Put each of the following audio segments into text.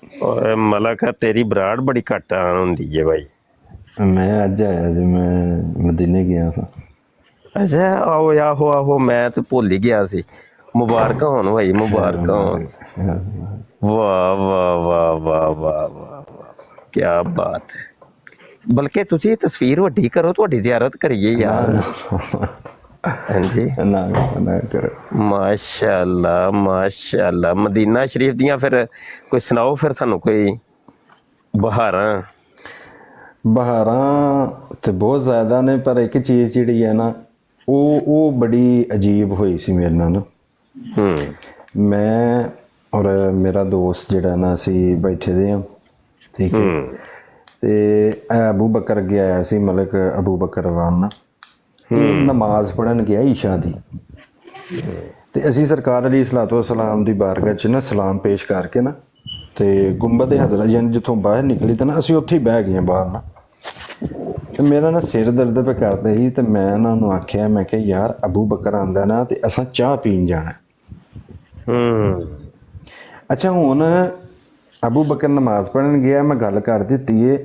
ਓਏ ਮਲਕ ਤੇਰੀ ਬਰਾੜ ਬੜੀ ਘੱਟ ਆਣ ਹੁੰਦੀ ਹੈ ਬਾਈ। ਮੈਂ ਅੱਜ ਆਇਆ ਸੀ, ਮੈਂ ਮਦੀਨੇ ਗਿਆ ਸਾਂ। ਅੱਛਾ ਆਹੋ ਆਹੋ ਆਹੋ, ਮੈਂ ਤੇ ਭੁੱਲ ਹੀ ਗਿਆ ਸੀ। ਮੁਬਾਰਕਾਂ ਹੋਣ ਭਾਈ, ਮੁਬਾਰਕਾਂ ਹੋਣ। ਵਾਹ ਵਾਹ ਵਾਹ ਵਾਹ ਵਾਹ ਵਾਹ ਵਾਹ, ਕਿਆ ਬਾਤ ਹੈ। ਬਲਕਿ ਤੁਸੀਂ ਤਸਵੀਰ ਵੱਡੀ ਕਰੋ, ਤੁਹਾਡੀ ਜ਼ਿਆਰਤ ਕਰੀਏ ਨਾ ਯਾਰ। ਨਾ ਹਾਂਜੀ ਨਾ ਨਾ ਕਰੋ। ਮਾਸ਼ਾ ਅੱਲਾ ਮਾਸ਼ਾ ਅੱਲਾ। ਮਦੀਨਾ ਸ਼ਰੀਫ ਦੀਆਂ ਫਿਰ ਕੋਈ ਸੁਣਾਓ ਫਿਰ ਸਾਨੂੰ ਕੋਈ ਬਹਾਰਾਂ। ਬਹਾਰਾਂ ਤੇ ਬਹੁਤ ਜ਼ਿਆਦਾ ਨੇ, ਪਰ ਇੱਕ ਚੀਜ਼ ਜਿਹੜੀ ਹੈ ਨਾ, ਉਹ ਬੜੀ ਅਜੀਬ ਹੋਈ ਸੀ ਮੇਰੇ ਨਾਲ ਨਾ। ਮੈਂ ਔਰ ਮੇਰਾ ਦੋਸਤ ਜਿਹੜਾ ਨਾ, ਅਸੀਂ ਬੈਠੇ ਦੇ ਹਾਂ, ਠੀਕ ਹੈ। ਤੇ ਅਬੂ ਬਕਰ ਅੱਗੇ ਆਇਆ ਸੀ, ਮਲਕ ਅਬੂ ਬਕਰ ਵਾਨ ਨਾ, ਇਹ ਨਮਾਜ਼ ਪੜ੍ਹਨ ਗਿਆ ਈਸ਼ਾ ਦੀ। ਤੇ ਅਸੀਂ ਸਰਕਾਰ ਅਲੀ ਸਲਾਤੁ ਸਲਾਮ ਦੀ ਬਾਰਗਾਹ 'ਚ ਨਾ ਸਲਾਮ ਪੇਸ਼ ਕਰਕੇ ਨਾ, ਤੇ ਗੁੰਬਦ ਹਜ਼ਰਾ ਯਾਨੀ ਜਿੱਥੋਂ ਬਾਹਰ ਨਿਕਲੀ ਤਾਂ ਨਾ ਅਸੀਂ ਉੱਥੇ ਹੀ ਬਹਿ ਗਏ ਬਾਹਰ ਨਾ। ਤੇ ਮੇਰਾ ਨਾ ਸਿਰ ਦਰਦ ਪੇ ਕਰਦਾ ਸੀ, ਤੇ ਮੈਂ ਉਹਨਾਂ ਨੂੰ ਆਖਿਆ, ਮੈਂ ਕਿਹਾ ਯਾਰ ਅਬੂ ਬਕਰ ਆਂਦਾ ਨਾ ਤੇ ਅਸਾਂ ਚਾਹ ਪੀਣ ਜਾਣਾ। ਅੱਛਾ ਹੁਣ ਅਬੂ ਬਕਰ ਨਮਾਜ਼ ਪੜ੍ਹਨ ਗਿਆ, ਮੈਂ ਗੱਲ ਕਰ ਦਿੱਤੀ ਏ।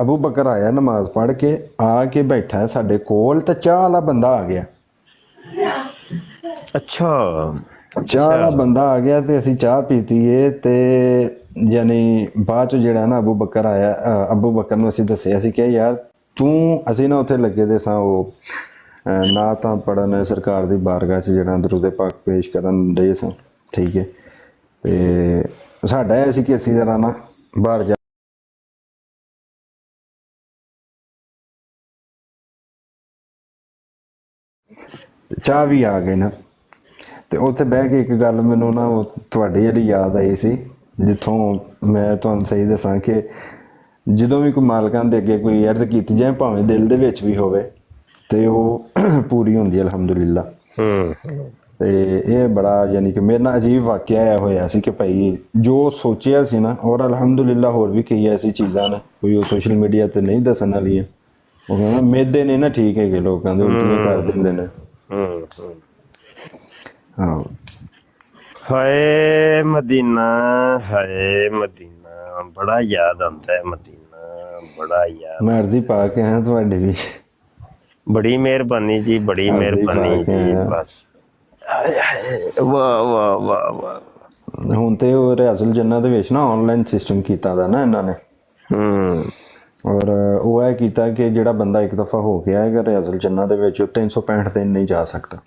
ਅਬੂ ਬਕਰ ਆਇਆ ਨਮਾਜ਼ ਪੜ੍ਹ ਕੇ, ਆ ਕੇ ਬੈਠਾ ਸਾਡੇ ਕੋਲ, ਤੇ ਚਾਹ ਵਾਲਾ ਬੰਦਾ ਆ ਗਿਆ। ਅੱਛਾ ਚਾਹ ਵਾਲਾ ਬੰਦਾ ਆ ਗਿਆ ਤੇ ਅਸੀਂ ਚਾਹ ਪੀਤੀ ਏ। ਤੇ ਯਾਨੀ ਬਾਅਦ ਚ ਜਿਹੜਾ ਨਾ ਅਬੂ ਬਕਰ ਆਇਆ, ਅਬੂ ਬਕਰ ਨੂੰ ਅਸੀਂ ਦੱਸਿਆ ਸੀ ਕਿ ਯਾਰ ਤੂੰ, ਅਸੀਂ ਨਾ ਉੱਥੇ ਲੱਗੇ ਦੇ ਸਾਂ ਉਹ ਨਾ ਤਾਂ ਪੜ੍ਹਨ ਸਰਕਾਰ ਦੀ ਬਾਰਗਾਹ 'ਚ ਜਿਹੜਾ ਦਰੂਦ ਪਾਕ ਪੇਸ਼ ਕਰਨ ਦੇ ਸਾਂ, ਠੀਕ ਹੈ। ਤੇ ਸਾਡਾ ਇਹ ਸੀ ਕਿ ਅਸੀਂ ਜਰਾ ਨਾ ਬਾਹਰ ਜਾ ਚਾਹ ਵੀ ਆ ਗਏ ਨਾ। ਤੇ ਉੱਥੇ ਬਹਿ ਕੇ ਇੱਕ ਗੱਲ ਮੈਨੂੰ ਨਾ ਉਹ ਤੁਹਾਡੀ ਜਿਹੜੀ ਯਾਦ ਆਈ ਸੀ, ਜਿੱਥੋਂ ਮੈਂ ਤੁਹਾਨੂੰ ਸਹੀ ਦੱਸਾਂ ਕਿ ਜਦੋਂ ਵੀ ਕੋਈ ਮਾਲਕਾਂ ਦੇ ਅੱਗੇ ਕੋਈ ਅਰਜ਼ ਕੀਤੀ ਜਾਏ, ਭਾਵੇਂ ਦਿਲ ਦੇ ਵਿੱਚ ਵੀ ਹੋਵੇ, ਤੇ ਉਹ ਪੂਰੀ ਹੁੰਦੀ ਹੈ ਅਲਹਮਦੁਲਿਲਾ। ਤੇ ਇਹ ਬੜਾ ਯਾਨੀ ਕਿ ਮੇਰੇ ਨਾਲ ਅਜੀਬ ਵਾਕਿਆ ਇਹ ਹੋਇਆ ਸੀ ਕਿ ਭਾਈ ਜੋ ਸੋਚਿਆ ਸੀ ਨਾ, ਔਰ ਅਲਹਮਦੁਲਿਲਾ ਹੋਰ ਵੀ ਕਈ ਐਸੀ ਚੀਜ਼ਾਂ ਨੇ, ਕੋਈ ਉਹ ਸੋਸ਼ਲ ਮੀਡੀਆ ਤੇ ਨਹੀਂ ਦੱਸਣ ਵਾਲੀਆਂ। ਉਹ ਕਹਿੰਦਾ ਮੇਦੇ ਨੇ ਨਾ, ਠੀਕ ਹੈਗੇ, ਲੋਕਾਂ ਦੇ ਉਲਟੀਆਂ ਕਰ ਦਿੰਦੇ ਨੇ। ਹਾਂ ਹਾਏ ਮਦੀਨਾ, ਹਾਏ ਮਦੀਨਾ, ਬੜਾ ਯਾਦ ਆਉਂਦਾ ਹੈ ਮਦੀਨਾ, ਬੜਾ ਯਾਦ। ਮੈਂ ਅਰਜ਼ੀ ਪਾ ਕੇ ਆਇਆ ਤੁਹਾਡੇ ਵੀ। ਬੜੀ ਮਿਹਰਬਾਨੀ ਜੀ, ਬੜੀ ਅਰਜ਼ੀ ਪਾ ਮਿਹਰਬਾਨੀ ਕੇ ਜੀ। ਆਇਆ। ਬਸ ਵਾਹ ਵਾਹ ਵਾਹ ਵਾਹ। ਹੁਣ ਤੇ ਉਹ ਰਿਆਜ਼ੁਲ ਜੰਨਾ ਦੇ ਵਿੱਚ ਨਾ ਆਨਲਾਈਨ ਸਿਸਟਮ ਕੀਤਾ ਦਾ ਨਾ ਇਹਨਾਂ ਨੇ। ਔਰ ਉਹ ਇਹ ਕੀਤਾ ਕਿ ਜਿਹੜਾ ਬੰਦਾ ਇੱਕ ਦਫਾ ਹੋ ਕੇ ਆਏਗਾ ਰਿਆਜ਼ੁਲ ਜੰਨਾ ਦੇ ਵਿੱਚ, 365 ਦਿਨ ਨਹੀਂ ਜਾ ਸਕਦਾ।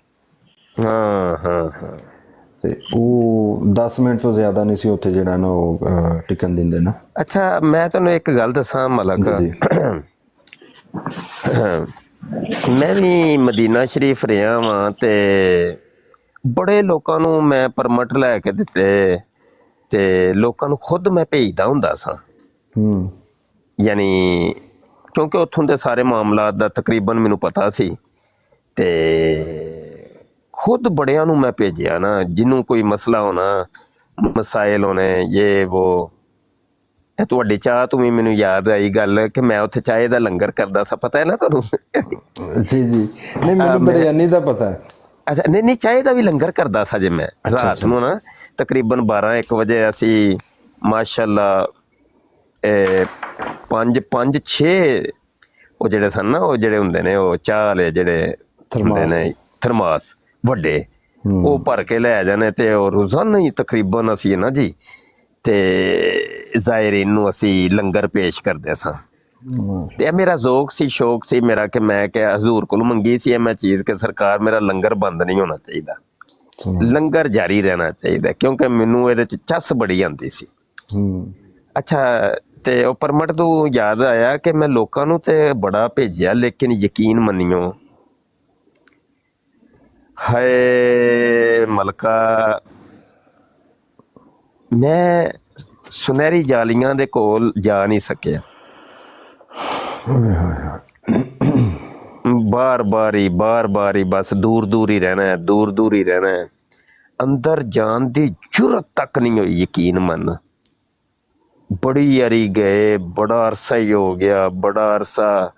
ਹਾਂ ਹਾਂ ਹਾਂ। ਤੇ ਉਹ 10 ਮਿੰਟ ਤੋਂ ਜ਼ਿਆਦਾ ਨਹੀਂ ਸੀ ਉੱਥੇ ਜਿਹੜਾ ਨਾ ਉਹ ਟਿਕਣ ਦਿੰਦੇ ਨਾ। ਅੱਛਾ ਮੈਂ ਤੁਹਾਨੂੰ ਇੱਕ ਗੱਲ ਦੱਸਾਂ ਮਲਕ, ਜੀ ਮੈਂ ਵੀ ਮਦੀਨਾ ਸ਼ਰੀਫ ਰਿਹਾ ਵਾਂ, ਤੇ ਬੜੇ ਲੋਕਾਂ ਨੂੰ ਮੈਂ ਪਰਮਿਟ ਲੈ ਕੇ ਦਿੱਤੇ, ਤੇ ਲੋਕਾਂ ਨੂੰ ਖੁਦ ਮੈਂ ਭੇਜਦਾ ਹੁੰਦਾ ਸਾਂ। ਯਾਨੀ ਕਿਉਂਕਿ ਉੱਥੋਂ ਦੇ ਸਾਰੇ ਮਾਮਲਾਤ ਦਾ ਤਕਰੀਬਨ ਮੈਨੂੰ ਪਤਾ ਸੀ, ਤੇ ਖੁਦ ਬੜਿਆਂ ਨੂੰ ਮੈਂ ਭੇਜਿਆ ਨਾ, ਜਿਹਨੂੰ ਕੋਈ ਮਸਲਾ ਹੋਣਾ, ਮਸਾਇਲ ਹੋਣੇ, ਇਹ ਵੋ। ਇਹ ਤੁਹਾਡੀ ਚਾਹ ਤੋਂ ਵੀ ਮੈਨੂੰ ਯਾਦ ਆਈ ਗੱਲ ਕਿ ਮੈਂ ਉੱਥੇ ਚਾਹ ਦਾ ਲੰਗਰ ਕਰਦਾ ਸਾਂ, ਪਤਾ ਹੈ ਨਾ ਤੁਹਾਨੂੰ। ਜੀ ਜੀ, ਨਹੀਂ ਮੈਨੂੰ ਬਿਰਯਾਨੀ ਦਾ ਪਤਾ ਹੈ। ਅੱਛਾ ਨਹੀਂ ਨਹੀਂ, ਚਾਹ ਦਾ ਵੀ ਲੰਗਰ ਕਰਦਾ ਸਾਂ ਜੇ ਮੈਂ ਰਾਤ ਨੂੰ ਨਾ, ਤਕਰੀਬਨ 12-1 ਵਜੇ ਅਸੀਂ ਮਾਸ਼ਾਅੱਲਾ 5-6 ਉਹ ਜਿਹੜੇ ਸਨ ਨਾ, ਉਹ ਜਿਹੜੇ ਹੁੰਦੇ ਨੇ ਉਹ ਚਾਹ ਵਾਲੇ ਜਿਹੜੇ ਹੁੰਦੇ ਨੇ ਥਰਮਾਸ ਵੱਡੇ, ਉਹ ਭਰ ਕੇ ਲੈ ਜਾਣੇ, ਤੇ ਉਹ ਰੋਜ਼ਾਨਾ ਹੀ ਤਕਰੀਬਨ ਅਸੀਂ ਨਾ ਜੀ, ਤੇ ਜ਼ਾਇਰੀਨ ਨੂੰ ਅਸੀਂ ਲੰਗਰ ਪੇਸ਼ ਕਰਦੇ ਸਾਂ। ਤੇ ਇਹ ਮੇਰਾ ਜ਼ੌਕ ਸੀ, ਸ਼ੌਕ ਸੀ ਮੇਰਾ, ਕਿ ਮੈਂ ਕਿ ਹਜ਼ੂਰ ਕੋਲ ਮੰਗੀ ਸੀ ਇਹ ਮੈਂ ਚੀਜ਼ ਕਿ ਸਰਕਾਰ ਮੇਰਾ ਲੰਗਰ ਬੰਦ ਨਹੀਂ ਹੋਣਾ ਚਾਹੀਦਾ, ਲੰਗਰ ਜਾਰੀ ਰਹਿਣਾ ਚਾਹੀਦਾ, ਕਿਉਂਕਿ ਮੈਨੂੰ ਇਹਦੇ 'ਚ ਚੱਸ ਬੜੀ ਆਉਂਦੀ ਸੀ। ਅੱਛਾ, ਤੇ ਉਹ ਪਰਮਿਟ ਤੋਂ ਯਾਦ ਆਇਆ ਕਿ ਮੈਂ ਲੋਕਾਂ ਨੂੰ ਤੇ ਬੜਾ ਭੇਜਿਆ, ਲੇਕਿਨ ਯਕੀਨ ਮੰਨਿਓ ਹਾਏ ਮਲਕਾ, ਮੈਂ ਸੁਨਹਿਰੀ ਜਾਲੀਆਂ ਦੇ ਕੋਲ ਜਾ ਨਹੀਂ ਸਕਿਆ। ਬਾਰ ਬਾਰ ਹੀ ਬਸ ਦੂਰ ਦੂਰ ਹੀ ਰਹਿਣਾ, ਦੂਰ ਦੂਰ ਹੀ ਰਹਿਣਾ, ਅੰਦਰ ਜਾਣ ਦੀ ਜੁਰਤ ਤੱਕ ਨਹੀਂ ਹੋਈ। ਯਕੀਨ ਮੰਨ, ਬੜੀ ਵਾਰੀ ਗਏ, ਬੜਾ ਅਰਸਾ ਹੀ ਹੋ ਗਿਆ, ਬੜਾ ਅਰਸਾ,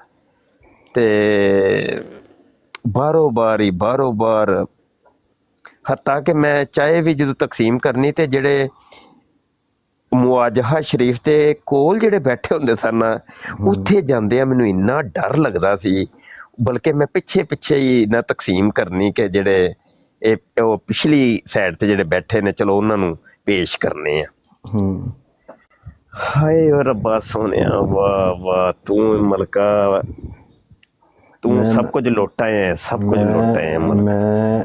ਤੇ ਬਾਰੋਂ ਬਾਰ, ਹੱਤਾ ਕਿ ਮੈਂ ਚਾਹੇ ਵੀ ਜਦੋਂ ਤਕਸੀਮ ਕਰਨੀ, ਤੇ ਜਿਹੜੇ ਖਵਾਜਾ ਸ਼ਰੀਫ ਦੇ ਕੋਲ ਜਿਹੜੇ ਬੈਠੇ ਹੁੰਦੇ ਸਨ, ਉੱਥੇ ਜਾਂਦਿਆਂ ਮੈਨੂੰ ਇੰਨਾ ਡਰ ਲੱਗਦਾ ਸੀ, ਬਲਕਿ ਮੈਂ ਪਿੱਛੇ ਪਿੱਛੇ ਹੀ ਨਾ ਤਕਸੀਮ ਕਰਨੀ ਕਿ ਜਿਹੜੇ ਉਹ ਪਿਛਲੀ ਸਾਈਡ ਤੇ ਜਿਹੜੇ ਬੈਠੇ ਨੇ ਚਲੋ ਉਹਨਾਂ ਨੂੰ ਪੇਸ਼ ਕਰਨੇ ਆ। ਹਾਏ ਓ ਰੱਬਾ ਸੋਹਣਿਆ, ਵਾਹ ਵਾਹ, ਤੂੰ ਮਲਕਾ, ਤੂੰ ਸਭ ਕੁਝ ਲੁੱਟ ਆਇਆ, ਸਭ ਕੁਝ ਲੁੱਟ ਆਇਆ। ਮੈਂ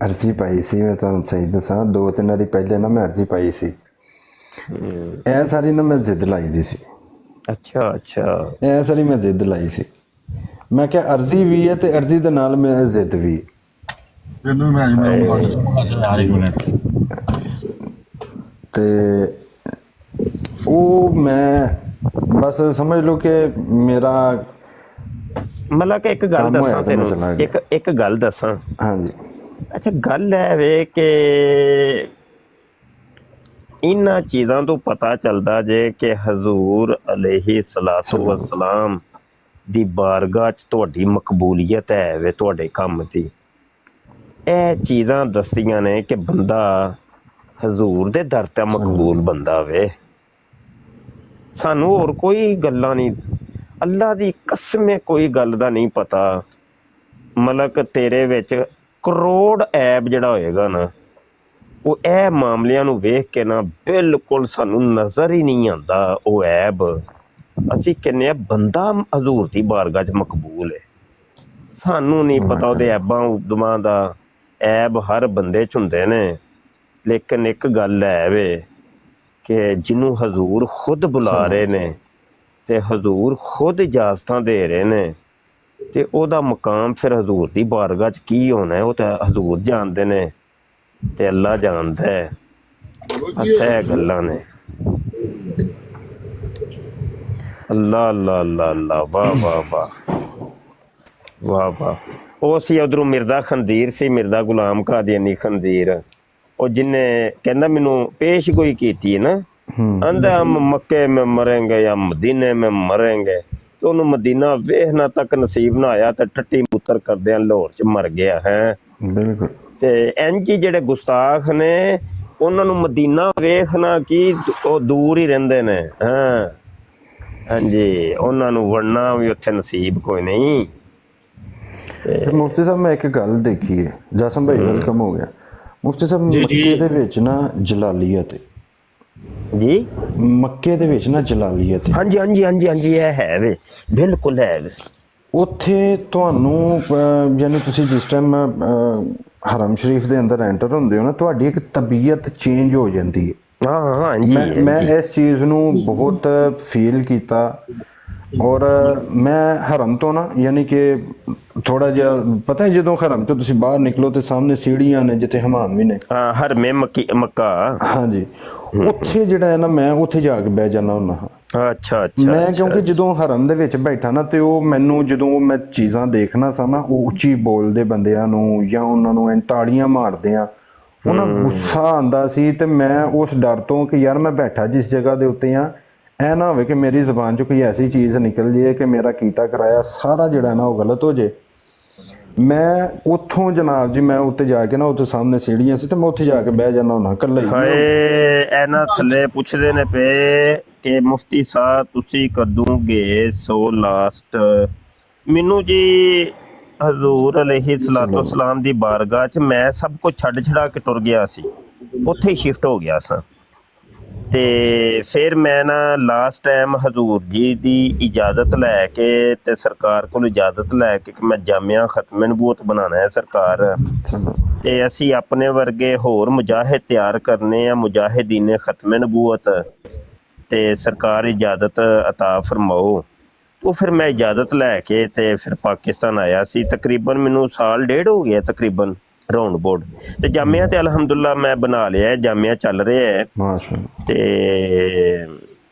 ਅਰਜ਼ੀ ਪਾਈ ਸੀ, ਮੈਂ ਤੁਹਾਨੂੰ ਸਹੀ ਦੱਸਾਂ, 2-3 ਵਾਰੀ ਪਹਿਲੇ ਨਾ ਮੈਂ ਅਰਜ਼ੀ ਪਾਈ ਸੀ। ਇਹ ਸਾਰੀ ਨਾ ਮੈਂ ਜ਼ਿੱਦ ਲਾਈ ਦੀ ਸੀ। ਅੱਛਾ ਅੱਛਾ, ਇਹ ਸਾਰੀ ਮੈਂ ਜ਼ਿੱਦ ਲਾਈ ਸੀ। ਮੈਂ ਕਿਹਾ ਅਰਜ਼ੀ ਵੀ ਹੈ ਤੇ ਅਰਜ਼ੀ ਦੇ ਨਾਲ ਮੈਂ ਜ਼ਿੱਦ ਵੀ। ਤੇ ਉਹ ਮੈਂ ਬਸ ਸਮਝ ਲਓ ਕਿ ਮੇਰਾ ਮਤਲਬ ਕਿ ਇੱਕ ਗੱਲ ਦੱਸਾਂ ਤੈਨੂੰ, ਇੱਕ ਗੱਲ ਦੱਸਾਂ। ਹਾਂਜੀ। ਅੱਛਾ, ਗੱਲ ਹੈ ਵੇ ਕਿ ਇਹਨਾਂ ਚੀਜ਼ਾਂ ਤੋਂ ਪਤਾ ਚੱਲਦਾ ਜੇ ਕਿ ਹਜ਼ੂਰ ਅਲੈਹਿ ਸਲਾਤੁ ਵਸਲਾਮ ਦੀ ਬਾਰਗਾਹ 'ਚ ਤੁਹਾਡੀ ਮਕਬੂਲੀਅਤ ਹੈ ਵੇ, ਤੁਹਾਡੇ ਕੰਮ ਦੀ। ਇਹ ਚੀਜ਼ਾਂ ਦੱਸਦੀਆਂ ਨੇ ਕਿ ਬੰਦਾ ਹਜ਼ੂਰ ਦੇ ਦਰ ਤੇ ਮਕਬੂਲ ਬੰਦਾ ਵੇ। ਸਾਨੂੰ ਹੋਰ ਕੋਈ ਗੱਲਾਂ ਨਹੀਂ, ਅੱਲਾ ਦੀ ਕਸਮ ਕੋਈ ਗੱਲ ਦਾ ਨਹੀਂ ਪਤਾ। ਮਲਕ ਤੇਰੇ ਵਿੱਚ ਕਰੋੜ ਐਬ ਜਿਹੜਾ ਹੋਏਗਾ ਨਾ, ਉਹ ਇਹ ਮਾਮਲਿਆਂ ਨੂੰ ਵੇਖ ਕੇ ਨਾ ਬਿਲਕੁਲ ਸਾਨੂੰ ਨਜ਼ਰ ਹੀ ਨਹੀਂ ਆਉਂਦਾ ਉਹ ਐਬ। ਅਸੀਂ ਕਹਿੰਦੇ ਹਾਂ ਬੰਦਾ ਹਜ਼ੂਰ ਦੀ ਬਾਰਗਾਹ 'ਚ ਮਕਬੂਲ ਹੈ, ਸਾਨੂੰ ਨਹੀਂ ਪਤਾ ਉਹਦੇ ਐਬਾਂ ਉਦਮਾਂ ਦਾ। ਐਬ ਹਰ ਬੰਦੇ 'ਚ ਹੁੰਦੇ ਨੇ, ਲੇਕਿਨ ਇੱਕ ਗੱਲ ਹੈ ਵੇ ਕਿ ਜਿਹਨੂੰ ਹਜ਼ੂਰ ਖੁਦ ਬੁਲਾ ਰਹੇ ਨੇ ਤੇ ਹਜ਼ੂਰ ਖੁਦ ਇਜਾਜ਼ਤਾਂ ਦੇ ਰਹੇ ਨੇ, ਤੇ ਉਹਦਾ ਮਕਾਮ ਫਿਰ ਹਜ਼ੂਰ ਦੀ ਬਾਰਗਾਹ 'ਚ ਕੀ ਹੋਣਾ, ਉਹ ਤਾਂ ਹਜ਼ੂਰ ਜਾਣਦੇ ਨੇ ਤੇ ਅੱਲਾ ਜਾਣਦਾ ਹੈ। ਬਸ ਇਹ ਗੱਲਾਂ ਨੇ। ਅੱਲਾ ਅੱਲਾ ਅੱਲਾ ਅੱਲਾ, ਵਾਹ ਵਾਹ ਵਾਹ ਵਾਹ ਵਾਹ। ਉਹ ਸੀ ਉੱਧਰੋਂ ਮਿਰਜ਼ਾ ਖੰਦੀਰ ਸੀ, ਮਿਰਜ਼ਾ ਗੁਲਾਮ ਕਾਦੀਆਨੀ ਖੰਦੀਰ, ਉਹ ਜਿਹਨੇ ਕਹਿੰਦਾ ਮੈਨੂੰ ਪੇਸ਼ਗੋਈ ਕੀਤੀ ਹੈ ਨਾ, ਕਹਿੰਦਾ ਹਮ ਮੱਕੇ ਮੈਂ ਮਰੇਂਗੇ ਜਾਂ ਮਦੀਨੇ ਮੈਂ ਮਰੇਂਗੇ। ਤੇ ਉਹਨੂੰ ਮਦੀਨਾ ਵੇਖਣਾ ਤੱਕ ਨਸੀਬ ਨਾ ਆਇਆ ਤੇ ਟੱਟੀ ਮੁੱਤਰ ਕਰਦਿਆਂ ਲਾਹੌਰ 'ਚ ਮਰ ਗਿਆ ਹੈ। ਬਿਲਕੁਲ। ਤੇ ਇੰਝ ਹੀ ਜਿਹੜੇ ਗੁਸਤਾਖ ਨੇ, ਉਹਨਾਂ ਨੂੰ ਮਦੀਨਾ ਵੇਖਣਾ ਕੀ, ਉਹ ਦੂਰ ਹੀ ਰਹਿੰਦੇ ਨੇ। ਹਾਂ ਹਾਂਜੀ, ਉਹਨਾਂ ਨੂੰ ਵੜਨਾ ਵੀ ਉੱਥੇ ਨਸੀਬ ਕੋਈ ਨਹੀਂ। ਮੁਫਤੀ ਸਾਹਿਬ ਮੈਂ ਇੱਕ ਗੱਲ ਦੇਖੀ ਹੈ, ਜਾਸਮ ਭਾਈ ਵੈਲਕਮ ਹੋ ਗਿਆ। ਮੁਫਤੀ ਸਾਹਿਬ ਮੱਕੇ ਦੇ ਵਿੱਚ ਨਾ ਜਲਾਲੀਅਤ ਹੈ ਜੀ, ਮੱਕੇ ਦੇ ਵਿੱਚ ਨਾ ਜਲਾਲੀਅਤ। ਹਾਂਜੀ ਹਾਂਜੀ ਹਾਂਜੀ ਹਾਂਜੀ, ਇਹ ਹੈ ਵੇ, ਬਿਲਕੁਲ ਹੈ ਵੇ। ਉੱਥੇ ਤੁਹਾਨੂੰ ਯਾਨੀ ਤੁਸੀਂ ਜਿਸ ਟਾਈਮ ਹਰਮ ਸ਼ਰੀਫ ਦੇ ਅੰਦਰ ਐਂਟਰ ਹੁੰਦੇ ਹੋ ਨਾ, ਤੁਹਾਡੀ ਇੱਕ ਤਬੀਅਤ ਚੇਂਜ ਹੋ ਜਾਂਦੀ ਹੈ। ਹਾਂ ਹਾਂਜੀ, ਮੈਂ ਇਸ ਚੀਜ਼ ਨੂੰ ਬਹੁਤ ਫੀਲ ਕੀਤਾ। ਔਰ ਮੈਂ ਹਰਮ ਤੋਂ ਨਾ, ਯਾਨੀ ਕਿ ਥੋੜਾ ਜਿਹਾ ਪਤਾ, ਜਦੋਂ ਹਰਮ ਤੋਂ ਤੁਸੀਂ ਬਾਹਰ ਨਿਕਲੋ ਤੇ ਸਾਹਮਣੇ ਸੀੜੀਆਂ ਨੇ ਜਿੱਥੇ ਹਮਾਮ ਵੀ ਨੇ, ਹਰਮੇ ਮੱਕਾ। ਹਾਂਜੀ, ਉੱਥੇ ਜਿਹੜਾ ਹੈ ਨਾ, ਮੈਂ ਉੱਥੇ ਜਾ ਕੇ ਬਹਿ ਜਾਂਦਾ ਹੁੰਦਾ ਹਾਂ। ਅੱਛਾ ਅੱਛਾ, ਮੈਂ ਕਿਉਂਕਿ ਜਦੋਂ ਹਰਮ ਦੇ ਵਿੱਚ ਬੈਠਾ ਨਾ, ਤੇ ਉਹ ਮੈਨੂੰ ਜਦੋਂ ਮੈਂ ਚੀਜ਼ਾਂ ਦੇਖਣਾ ਸਾਂ ਨਾ, ਉਹ ਉੱਚੀ ਬੋਲਦੇ ਬੰਦਿਆਂ ਨੂੰ ਜਾਂ ਉਹਨਾਂ ਨੂੰ ਐਂ ਤਾੜੀਆਂ ਮਾਰਦੇ ਆ, ਉਹਨਾਂ ਗੁੱਸਾ ਆਉਂਦਾ ਸੀ। ਤੇ ਮੈਂ ਉਸ ਡਰ ਤੋਂ ਕਿ ਯਾਰ ਮੈਂ ਬੈਠਾ ਜਿਸ ਜਗ੍ਹਾ ਦੇ ਉੱਤੇ ਆ, ਇਹ ਨਾ ਹੋਵੇ ਕਿ ਮੇਰੀ ਜ਼ੁਬਾਨ 'ਚੋਂ ਕੋਈ ਐਸੀ ਚੀਜ਼ ਨਿਕਲ ਜੇ ਕਿ ਮੇਰਾ ਕੀਤਾ ਕਰਾਇਆ ਸਾਰਾ ਜਿਹੜਾ ਨਾ ਉਹ ਗਲਤ ਹੋ ਜੇ। ਮੈਂ ਉੱਥੋਂ ਜਨਾਬ ਜੀ, ਮੈਂ ਉੱਤੇ ਜਾ ਕੇ ਨਾ, ਉੱਥੇ ਸਾਹਮਣੇ ਸੀੜੀਆਂ ਸੀ ਤੇ ਮੈਂ ਉੱਥੇ ਜਾ ਕੇ ਬਹਿ ਜਾਂਦਾ ਹੁੰਦਾ ਇਕੱਲਾ ਹੀ। ਹਾਏ, ਇਹਨਾਂ ਥੱਲੇ ਪੁੱਛਦੇ ਨੇ ਪਏ ਕਿ ਮੁਫਤੀ ਸਾਹਿਬ ਤੁਸੀਂ ਕਦੋਂ ਸੋ ਲਾਸਟ। ਮੈਨੂੰ ਜੀ ਹਜ਼ੂਰ ਅਲੈਹਿ ਸਲਾਤੁ ਵਸਲਾਮ ਦੀ ਬਾਰਗਾਹ 'ਚ ਮੈਂ ਸਭ ਕੁਝ ਛੱਡ ਛੜਾ ਕੇ ਤੁਰ ਗਿਆ ਸੀ, ਉੱਥੇ ਹੀ ਸ਼ਿਫਟ ਹੋ ਗਿਆ ਸਾਂ। ਤੇ ਫਿਰ ਮੈਂ ਨਾ ਲਾਸਟ ਟਾਈਮ ਹਜ਼ੂਰ ਜੀ ਦੀ ਇਜਾਜ਼ਤ ਲੈ ਕੇ ਤੇ ਸਰਕਾਰ ਕੋਲ ਇਜਾਜ਼ਤ ਲੈ ਕੇ ਕਿ ਮੈਂ ਜਾਮਿਆ ਖਤਮ ਨਬੂਵਤ ਬਣਾਉਣਾ ਹੈ ਸਰਕਾਰ, ਤੇ ਅਸੀਂ ਆਪਣੇ ਵਰਗੇ ਹੋਰ ਮੁਜਾਹਿਦ ਤਿਆਰ ਕਰਨੇ ਆ, ਮੁਜਾਹਿਦੀਨ ਖਤਮ ਨਬੂਵਤ, ਤੇ ਸਰਕਾਰ ਇਜਾਜ਼ਤ ਅਤਾ ਫਰਮਾਓ। ਉਹ ਫਿਰ ਮੈਂ ਇਜਾਜ਼ਤ ਲੈ ਕੇ ਤੇ ਫਿਰ ਪਾਕਿਸਤਾਨ ਆਇਆ ਸੀ। ਤਕਰੀਬਨ ਮੈਨੂੰ 1.5 ਸਾਲ ਹੋ ਗਿਆ ਤਕਰੀਬਨ ਰਾਉਂਡ ਬੋਰਡ। ਤੇ ਜਾਮਿਆ ਤੇ ਅਲਹਮਦੁਲਿਲਾ ਮੈਂ ਬਣਾ ਲਿਆ, ਜਾਮਿਆ ਚੱਲ ਰਿਹਾ ਹੈ ਤੇ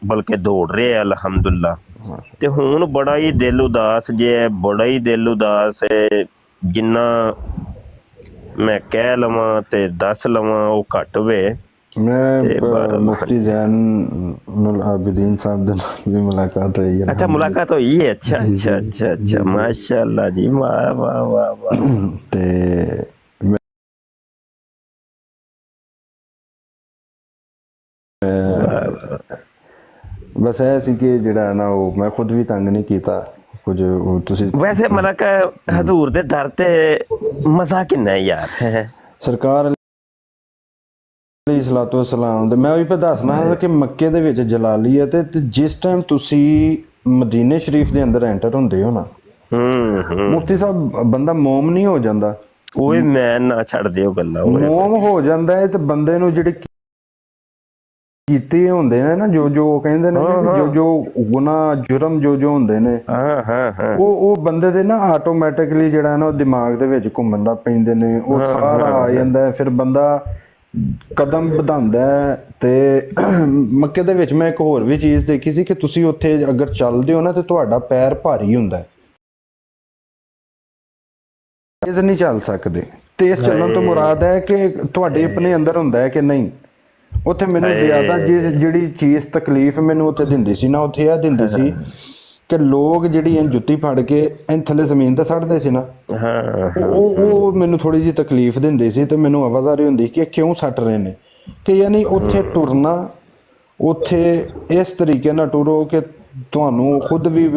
ਬਲਕਿ ਦੌੜ ਰਿਹਾ ਅਲਹਮਦੁਲਿਲਾ। ਤੇ ਹੁਣ ਬੜਾ ਹੀ ਦਿਲ ਉਦਾਸ ਜੇ, ਬੜਾ ਹੀ ਦਿਲ ਉਦਾਸ ਹੈ। ਜਿੰਨਾ ਮੈਂ ਕਹਿ ਲਵਾਂ ਤੇ ਦੱਸ ਲਵਾਂ ਉਹ ਘੱਟ ਹੋਵੇ। ਮੈਂ ਮੁਫਤੀ ਜ਼ੈਨ ਆਬਦੀਨ ਸਾਹਿਬ ਦੇ ਨਾਲ ਵੀ ਮੁਲਾਕਾਤ ਹੋਈ ਹੈ। ਅੱਛਾ, ਮੁਲਾਕਾਤ ਹੋਈ ਹੈ। ਅੱਛਾ ਅੱਛਾ ਅੱਛਾ ਅੱਛਾ, ਮਾਸ਼ਾ ਅੱਲਾ ਜੀ, ਵਾਹ ਵਾਹ ਵਾਹ ਵਾਹ। ਤੇ ਬਸ ਇਹ ਸੀ ਕਿ ਜਿਹੜਾ ਨਾ ਉਹ ਮੈਂ ਖੁਦ ਵੀ ਤੰਗ ਨਹੀਂ ਕੀਤਾ ਕੁਝ ਤੁਸੀਂ ਵੈਸੇ ਮਤਲਬ ਕਿ ਹਜ਼ੂਰ ਦੇ ਦਰ ਤੇ ਮਜ਼ਾ ਕਿੰਨਾ ਹੈ ਯਾਰ। ਸਰਕਾਰ ਸਲਾਤੁ ਵਸਲਾਮ ਦੇ ਮੈਂ ਉਹੀ ਪਾ ਦੱਸਣਾ ਹੈ ਕਿ ਮੱਕੇ ਦੇ ਵਿੱਚ ਜਲਾਲੀਅਤ ਤੇ ਜਿਸ ਟਾਈਮ ਤੁਸੀਂ ਮਦੀਨੇ ਸ਼ਰੀਫ ਦੇ ਅੰਦਰ ਐਂਟਰ ਹੁੰਦੇ ਹੋ ਨਾ, ਮੁਫਤੀ ਸਾਹਿਬ ਬੰਦਾ ਮੋਮ ਨਹੀਂ ਹੋ ਜਾਂਦਾ। ਓਏ ਮੈਂ ਨਾ ਛੱਡ ਦਿਓ ਗੱਲਾਂ, ਮੋਮ ਹੋ ਜਾਂਦਾ ਹੈ ਤੇ ਬੰਦੇ ਨੂੰ ਜਿਹੜੇ ਕੀਤੇ ਹੁੰਦੇ ਨੇ ਨਾ ਜੋ ਕਹਿੰਦੇ ਨੇ ਜੋ ਗੁਨਾਹ ਜੁਰਮ ਜੋ ਹੁੰਦੇ ਨੇ ਉਹ ਬੰਦੇ ਦੇ ਨਾ ਆਟੋਮੈਟਿਕਲੀ ਜਿਹੜਾ ਨਾ ਉਹ ਦਿਮਾਗ ਦੇ ਵਿੱਚ ਘੁੰਮਣ ਲੱਗ ਪੈਂਦੇ ਨੇ, ਉਹ ਸਾਰਾ ਆ ਜਾਂਦਾ। ਫਿਰ ਬੰਦਾ ਕਦਮ ਵਧਾਉਂਦਾ ਹੈ। ਤੇ ਮੱਕੇ ਦੇ ਵਿੱਚ ਮੈਂ ਇੱਕ ਹੋਰ ਵੀ ਚੀਜ਼ ਦੇਖੀ ਸੀ ਕਿ ਤੁਸੀਂ ਉੱਥੇ ਅਗਰ ਚੱਲਦੇ ਹੋ ਨਾ ਤੇ ਤੁਹਾਡਾ ਪੈਰ ਭਾਰੀ ਹੁੰਦਾ ਹੈ, ਤੇਜ਼ ਨਹੀਂ ਚੱਲ ਸਕਦੇ। ਤੇਜ਼ ਚੱਲਣ ਤੋਂ ਮੁਰਾਦ ਹੈ ਕਿ ਤੁਹਾਡੇ ਆਪਣੇ ਅੰਦਰ ਹੁੰਦਾ ਹੈ ਕਿ ਨਹੀਂ। ਉੱਥੇ ਮੈਨੂੰ ਜ਼ਿਆਦਾ ਜਿਹੜੀ ਚੀਜ਼ ਤਕਲੀਫ ਮੈਨੂੰ ਉੱਥੇ ਦਿੰਦੀ ਸੀ ਨਾ, ਉੱਥੇ ਇਹ ਦਿੰਦੀ ਸੀ ਕਿ ਲੋਕ ਜਿਹੜੀ ਜੁੱਤੀ ਫੜ ਕੇ ਥੱਲੇ ਜ਼ਮੀਨ ਤੇ ਸੱਟਦੇ ਸੀ ਨਾ, ਉਹ ਮੈਨੂੰ ਥੋੜੀ ਜਿਹੀ ਤਕਲੀਫ ਦਿੰਦੀ ਸੀ। ਤੇ ਮੈਨੂੰ ਆਵਾਜ਼ਾਰੀ ਹੁੰਦੀ ਕਿ ਕਿਉਂ ਸੱਟ ਰਹੇ ਨੇ, ਕਿ ਯਾਨੀ ਉੱਥੇ ਟੁਰਨਾ, ਉੱਥੇ ਇਸ ਤਰੀਕੇ ਨਾਲ ਟੁਰੋ ਕਿ ਤੁਹਾਨੂੰ ਖੁਦ ਵੀ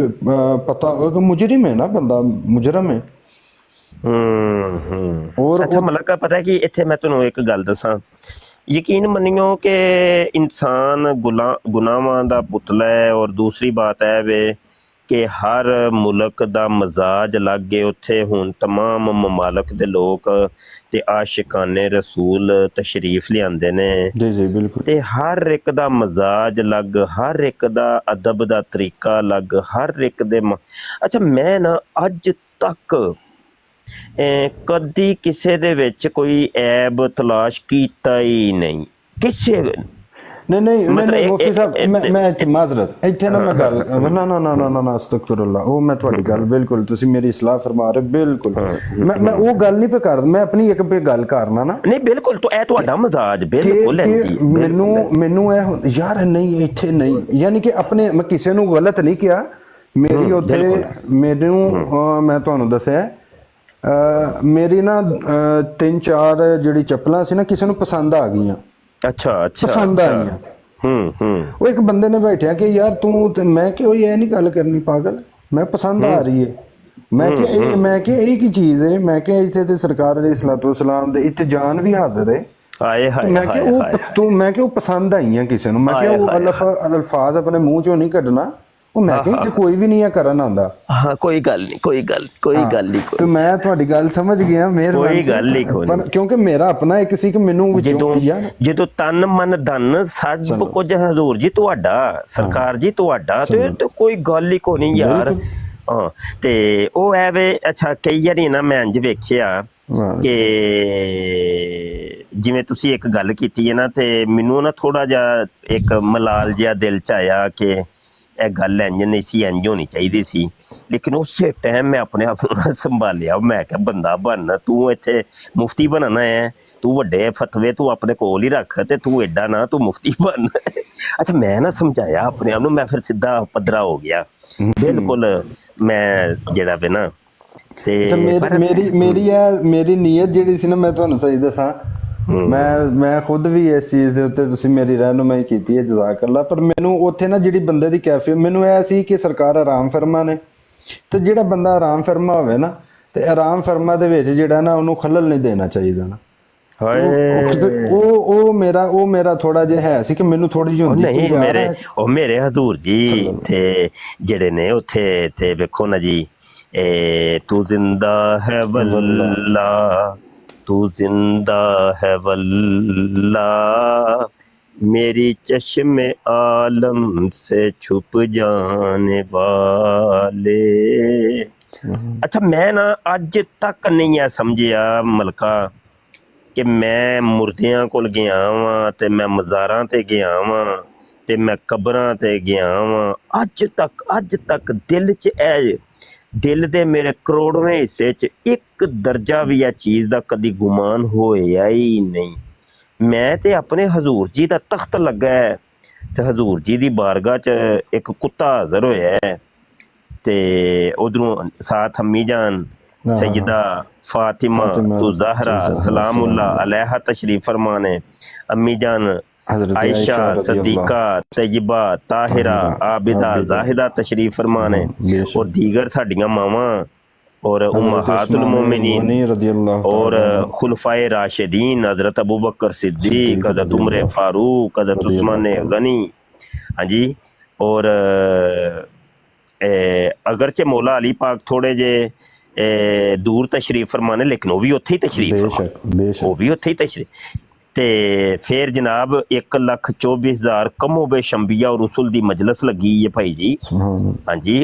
ਪਤਾ ਕਿ ਮੁਜਰਮ ਹੈ ਨਾ, ਬੰਦਾ ਮੁਜਰਮ ਹੈ। ਅੱਛਾ ਮਲਕਾ, ਪਤਾ ਕਿ ਇੱਥੇ ਮੈਂ ਤੁਹਾਨੂੰ ਇੱਕ ਗੱਲ ਦੱਸਾਂ, ਯਕੀਨ ਮੰਨਿਓ ਕਿ ਇਨਸਾਨ ਗੁਨਾਹਾਂ ਦਾ ਪੁਤਲਾ ਹੈ। ਔਰ ਦੂਸਰੀ ਬਾਤ ਹੈ ਵੇ ਕਿ ਹਰ ਮੁਲਕ ਦਾ ਮਜ਼ਾਜ ਅਲੱਗ ਹੈ। ਉੱਥੇ ਹੁਣ ਤਮਾਮ ਮਮਾਲਕ ਦੇ ਲੋਕ ਤੇ ਆਸ਼ਿਕਾਨੇ ਰਸੂਲ ਤਸ਼ਰੀਫ ਲਿਆਂਦੇ ਨੇ ਜੀ ਜੀ ਬਿਲਕੁਲ, ਤੇ ਹਰ ਇੱਕ ਦਾ ਮਜ਼ਾਜ ਅਲੱਗ, ਹਰ ਇੱਕ ਦਾ ਅਦਬ ਦਾ ਤਰੀਕਾ ਅਲੱਗ, ਹਰ ਇੱਕ ਦੇ ਅੱਛਾ ਮੈਂ ਨਾ ਅੱਜ ਤੱਕ ਕਦੀ ਕਿਸੇ ਦੇ ਵਿੱਚ ਕੋਈ ਐਬ ਤਲਾਸ਼ ਕੀਤਾ ਹੀ ਨਹੀਂ ਕਿਸੇ। ਨਹੀਂ ਮੁਫਤੀ ਸਾਹਿਬ ਮੈਂ ਮਾਜ਼ਰਤ ਇੱਥੇ ਨਾ ਮੈਂ ਗੱਲ ਨਾ ਅਸਤਗਫਿਰੁੱਲਾਹ, ਉਹ ਮੈਂ ਤੁਹਾਡੀ ਗੱਲ ਬਿਲਕੁਲ, ਤੁਸੀਂ ਮੇਰੀ ਇਸਲਾਹ ਫਰਮਾ ਰਹੇ ਬਿਲਕੁਲ। ਮੈਂ ਉਹ ਗੱਲ ਨਹੀਂ ਪੇ ਕਰਦਾ, ਮੈਂ ਆਪਣੀ ਇੱਕ ਪੇ ਗੱਲ ਕਰਨਾ ਨਾ। ਨਹੀਂ ਬਿਲਕੁਲ, ਇਹ ਤੁਹਾਡਾ ਮਜ਼ਾਜ ਬਿਲਕੁਲ ਮੈਨੂੰ ਇਹ ਯਾਰ ਨਹੀਂ ਇੱਥੇ ਨਹੀਂ, ਯਾਨੀ ਕਿ ਆਪਣੇ ਮੈਂ ਕਿਸੇ ਨੂੰ ਗਲਤ ਨਹੀਂ ਕਿਹਾ। ਮੇਰੀ ਉੱਥੇ ਮੈਨੂੰ ਮੈਂ ਤੁਹਾਨੂੰ ਦੱਸਿਆ ਮੇਰੀ ਨਾ 3-4 ਜਿਹੜੀ ਚੱਪਲਾਂ ਸੀ ਨਾ ਕਿਸੇ ਨੂੰ ਪਸੰਦ ਆ ਗਈਆਂ। ਅੱਛਾ ਪਸੰਦ ਆਈਆਂ। ਉਹ ਇੱਕ ਬੰਦੇ ਨੇ ਬੈਠਿਆ ਕਿ ਯਾਰ ਤੂੰ, ਮੈਂ ਕਿ ਉਹ ਇਹ ਨਹੀਂ ਗੱਲ ਕਰਨੀ ਪਾਗਲ, ਮੈਂ ਪਸੰਦ ਆ ਰਹੀ ਹੈ। ਮੈਂ ਕਿ ਇਹ ਕੀ ਚੀਜ਼ ਹੈ, ਮੈਂ ਕਿ ਇੱਥੇ ਤੇ ਸਰਕਾਰ ਅਲੈਹਿ ਸਲਾਤੁ ਵਸਲਾਮ ਦੇ ਇੱਥੇ ਜਾਨ ਵੀ ਹਾਜ਼ਰ ਹੈ। ਮੈਂ ਕਿ ਉਹ ਪਸੰਦ ਆਈਆਂ ਕਿਸੇ ਨੂੰ। ਮੈਂ ਕਿ ਉਹ ਅਲਫਾਜ਼ ਆਪਣੇ ਮੂੰਹ ਚੋਂ ਨਹੀਂ ਕੱਢਣਾ, ਉਹ ਮੈਂ ਕਿਹਾ ਇੱਥੇ ਕੋਈ ਵੀ ਨਹੀਂ ਆ ਕਰਨ ਆਉਂਦਾ। ਹਾਂ ਕੋਈ ਗੱਲ ਨਹੀਂ। ਤੇ ਮੈਂ ਤੁਹਾਡੀ ਗੱਲ ਸਮਝ ਗਿਆ, ਮਿਹਰਬਾਨੀ। ਕੋਈ ਗੱਲ ਨਹੀਂ, ਕਿਉਂਕਿ ਮੇਰਾ ਆਪਣਾ ਇੱਕ ਸੀ ਕਿ ਮੈਨੂੰ ਜਦੋਂ ਤਨ ਮਨ ਧਨ ਸਭ ਕੁਝ ਹਜ਼ੂਰ ਜੀ ਤੁਹਾਡਾ, ਸਰਕਾਰ ਜੀ ਤੁਹਾਡਾ, ਤੇ ਕੋਈ ਗੱਲ ਹੀ ਕੋਈ ਨਹੀਂ ਯਾਰ। ਹਾਂ ਤੇ ਉਹ ਐਵੇਂ ਅੱਛਾ ਕਈ ਵਾਰੀ ਨਾ ਮੈਂ ਇੰਝ ਵੇਖਿਆ ਕਿ ਜਿਵੇਂ ਤੁਸੀਂ ਇੱਕ ਗੱਲ ਕੀਤੀ ਹੈ ਨਾ, ਤੇ ਮੈਨੂੰ ਨਾ ਥੋੜਾ ਜਿਹਾ ਇੱਕ ਮਲਾਲ ਜਿਹਾ ਦਿਲ ਚ ਆਇਆ ਕਿ ਇਹ ਗੱਲ ਇੰਝ ਨਹੀਂ ਸੀ, ਇੰਝ ਹੋਣੀ ਚਾਹੀਦੀ ਸੀ। ਲੇਕਿਨ ਉਸੇ ਟਾਈਮ ਮੈਂ ਆਪਣੇ ਆਪ ਨੂੰ ਸੰਭਾਲਿਆ। ਮੈਂ ਕਿਹਾ ਬੰਦਾ ਬਣ, ਤੂੰ ਇੱਥੇ ਮੁਫਤੀ ਬਣਨਾ ਹੈ, ਤੂੰ ਵੱਡੇ ਫਤਵੇ ਤੂੰ ਆਪਣੇ ਕੋਲ ਹੀ ਰੱਖ, ਤੇ ਤੂੰ ਐਡਾ ਨਾ ਤੂੰ ਮੁਫਤੀ ਬਣ। ਅੱਛਾ ਮੈਂ ਨਾ ਸਮਝਾਇਆ ਆਪਣੇ ਆਪ ਨੂੰ, ਮੈਂ ਫਿਰ ਸਿੱਧਾ ਪੱਧਰਾ ਹੋ ਗਿਆ ਬਿਲਕੁਲ। ਮੈਂ ਜਿਹੜਾ ਵੇ ਨਾ ਤੇ ਮੇਰੀ ਨੀਅਤ ਜਿਹੜੀ ਸੀ ਨਾ, ਮੈਂ ਤੁਹਾਨੂੰ ਸਹੀ ਦੱਸਾਂ, ਮੈਂ ਖੁਦ ਵੀ ਇਸ ਚੀਜ਼ ਦੇ ਉੱਤੇ ਤੁਸੀਂ ਮੇਰੀ ਰਹਿਨੁਮਾਈ ਕੀਤੀ ਹੈ, ਜਜ਼ਾਕ ਅੱਲਾ। ਪਰ ਮੈਨੂੰ ਉੱਥੇ ਨਾ ਜਿਹੜੀ ਬੰਦੇ ਦੀ ਕੈਫੀਅਤ ਮੈਨੂੰ ਇਹ ਸੀ ਕਿ ਸਰਕਾਰ ਆਰਾਮ ਫਰਮਾ ਨੇ, ਤੇ ਜਿਹੜਾ ਬੰਦਾ ਆਰਾਮ ਫਰਮਾ ਹੋਵੇ ਨਾ, ਤੇ ਆਰਾਮ ਫਰਮਾ ਦੇ ਵਿੱਚ ਜਿਹੜਾ ਨਾ ਉਹਨੂੰ ਖਲਲ ਨਹੀਂ ਦੇਣਾ ਚਾਹੀਦਾ ਨਾ। ਉਹ ਮੇਰਾ ਥੋੜਾ ਜਿਹਾ ਹੈ ਸੀ ਕਿ ਮੈਨੂੰ ਥੋੜੀ ਜਿਹੀ ਹੁੰਦੀ ਨਹੀਂ ਮੇਰੇ ਹਜ਼ੂਰ ਜੀ ਤੇ ਜਿਹੜੇ ਨੇ ਉੱਥੇ ਤੇ ਵੇਖੋ ਨਾ ਜੀ, ਤੂੰ ਜ਼ਿੰਦਾ ਹੈ ਵੱਲਾ, तू जिंदा है वल्ला, मेरी चश्मे आलम से छुप जाने वाले। अच्छा मैं ना अज तक नहीं है समझिया मलका कि मैं मुर्दियां कोल गया वां, ते मैं मज़ारां ते गया वां, ते मैं कबरां ते गया वां। अज तक दिल च दिल दे मेरे करोड़वें हिस्से च एक दर्जा भी आ चीज़ का कदी गुमान होया ही नहीं। मैं ते अपने हजूर जी का तख्त लगा है, ते हजूर जी की बारगाह च एक कुत्ता हाज़र होया है, ते उधरों साथ अम्मी जान सैयदा फातिमा तो ज़हरा सलामुल्लाह अलैहा तशरीफ फरमा ने। अम्मी जान हजरत आयशा, रज़ी अल्लाह सदीका, तैयबा, ताहिरा, आबिदा, जाहिदा तशरीफ फरमा ने बेशक। और दीगर साडियां मावां और हजरत उम्महातुल उस्मान मोमिनीन गनी रज़ी अल्लाह और तआला अन्हु, खुलफाए राशिदीन हजरत अबू बकर सिद्दीक, सिद्दीक हजरत रज़ी उमर अल्लाह फारूक, हजरत रज़ी अल्लाह उस्मान तआला। गनी। हाँ जी। और अगरचे मौला अली पाक थोड़े जे दूर तशरीफ फरमा ने लेकिन वो भी उत्थे ही तशरीफ फरमा, बेशक वो बेशक। भी उत्थे ही तशरीफ। ते फिर जनाब 1,24,000 कमो बेश अंबिया और रसूल दी मजलस लगी है भाई जी। सुभान अल्लाह। हाँ जी।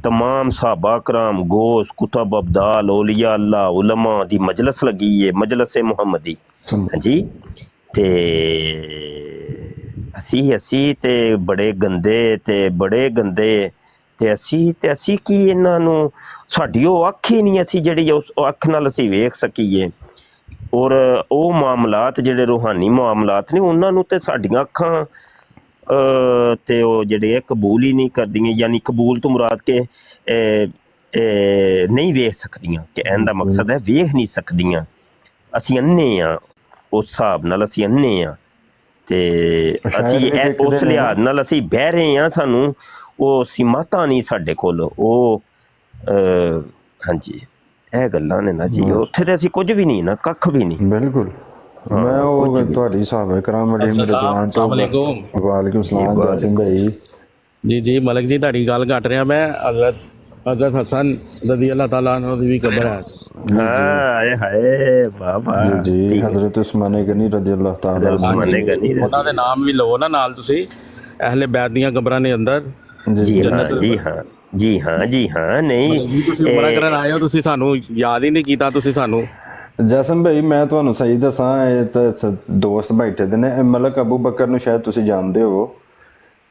तमाम सहाबा कराम, गोस, कुतब, अब्दाल, औलिया अल्लाह, उलमा दी मजलस लगी है, मजलस मुहम्मदी। हाँ जी। ते ਅਸੀਂ ਤੇ ਬੜੇ ਗੰਦੇ ਤੇ ਅਸੀਂ ਕੀ ਇਹਨਾਂ ਨੂੰ, ਸਾਡੀ ਉਹ ਅੱਖ ਹੀ ਨਹੀਂ ਅਸੀਂ ਜਿਹੜੀ ਉਸ ਅੱਖ ਨਾਲ ਅਸੀਂ ਵੇਖ ਸਕੀਏ। ਔਰ ਉਹ ਮਾਮਲਾਤ ਜਿਹੜੇ ਰੂਹਾਨੀ ਮਾਮਲਾਤ ਨੇ ਉਹਨਾਂ ਨੂੰ ਤੇ ਸਾਡੀਆਂ ਅੱਖਾਂ ਤੇ ਉਹ ਜਿਹੜੇ ਕਬੂਲ ਹੀ ਨਹੀਂ ਕਰਦੀਆਂ, ਯਾਨੀ ਕਬੂਲ ਤੋਂ ਮੁਰਾਦ ਕਿ ਨਹੀਂ ਵੇਖ ਸਕਦੀਆਂ, ਕਿ ਇਹਦਾ ਮਕਸਦ ਹੈ ਵੇਖ ਨਹੀਂ ਸਕਦੀਆਂ। ਅਸੀਂ ਅੰਨੇ ਆ, ਉਸ ਹਿਸਾਬ ਨਾਲ ਅਸੀਂ ਅੰਨੇ ਆ ਤੇ ਅਸੀਂ ਉਸ ਲਿਹਾਜ਼ ਨਾਲ ਅਸੀਂ ਬਹਿ ਰਹੇ ਹਾਂ, ਸਾਨੂੰ ਉਹ ਸੀਮਾਤਾਂ ਨਹੀਂ ਸਾਡੇ ਕੋਲ ਉਹ। ਹਾਂਜੀ ਇਹ ਗੱਲਾਂ ਨੇ ਨਾ ਜੀ, ਉੱਥੇ ਤੇ ਅਸੀਂ ਕੁਝ ਵੀ ਨਹੀਂ ਨਾ, ਕੱਖ ਵੀ ਨਹੀਂ। ਬਿਲਕੁਲ। ਮੈਂ ਉਹ ਤੁਹਾਡੀ ਸਾਹਬੇ ਕਰਾਮ ਅਲੀ ਮਰਦਾਨ ਤੋਂ ਵਾਲੇਕੁਮ ਸਲਾਮ ਜਾਸਿਮ ਭਾਈ ਜੀ ਮਲਕ ਜੀ ਤੁਹਾਡੀ ਗੱਲ ਘਟ ਰਿਹਾ ਮੈਂ। हजरत हसन रज़ी अल्लाह ताला अन्हु दी भी कब्र है। हाय हाय बाबा जी हजरत उस्मान गनी रज़ी अल्लाह ताला ਉਹਨਾਂ ਦੇ ਨਾਮ ਵੀ ਲਓ ਨਾ ਨਾਲ ਤੁਸੀਂ। ਅਹਿਲੇ ਬੈਤ ਦੀਆਂ ਕਬਰਾਂ ਨੇ ਅੰਦਰ। ਜੀ ਹਾਂ ਜੀ ਹਾਂ ਜੀ ਹਾਂ ਜੀ ਹਾਂ। ਨਹੀਂ ਤੁਸੀਂ ਉਮਰਾ ਕਰਨ ਆਏ ਹੋ, ਤੁਸੀਂ ਸਾਨੂੰ ਯਾਦ ਹੀ ਨਹੀਂ ਕੀਤਾ ਤੁਸੀਂ ਸਾਨੂੰ। ਜਸਮ ਭਾਈ ਮੈਂ ਤੁਹਾਨੂੰ ਸਹੀ ਦੱਸਾਂ, ਇਹ ਤਾਂ ਦੋਸਤ ਬੈਠੇ ਦੇ ਨੇ, ਮਲਕ ਅਬੂ ਬਕਰ ਨੂੰ ਸ਼ਾਇਦ ਤੁਸੀਂ ਜਾਣਦੇ ਹੋ,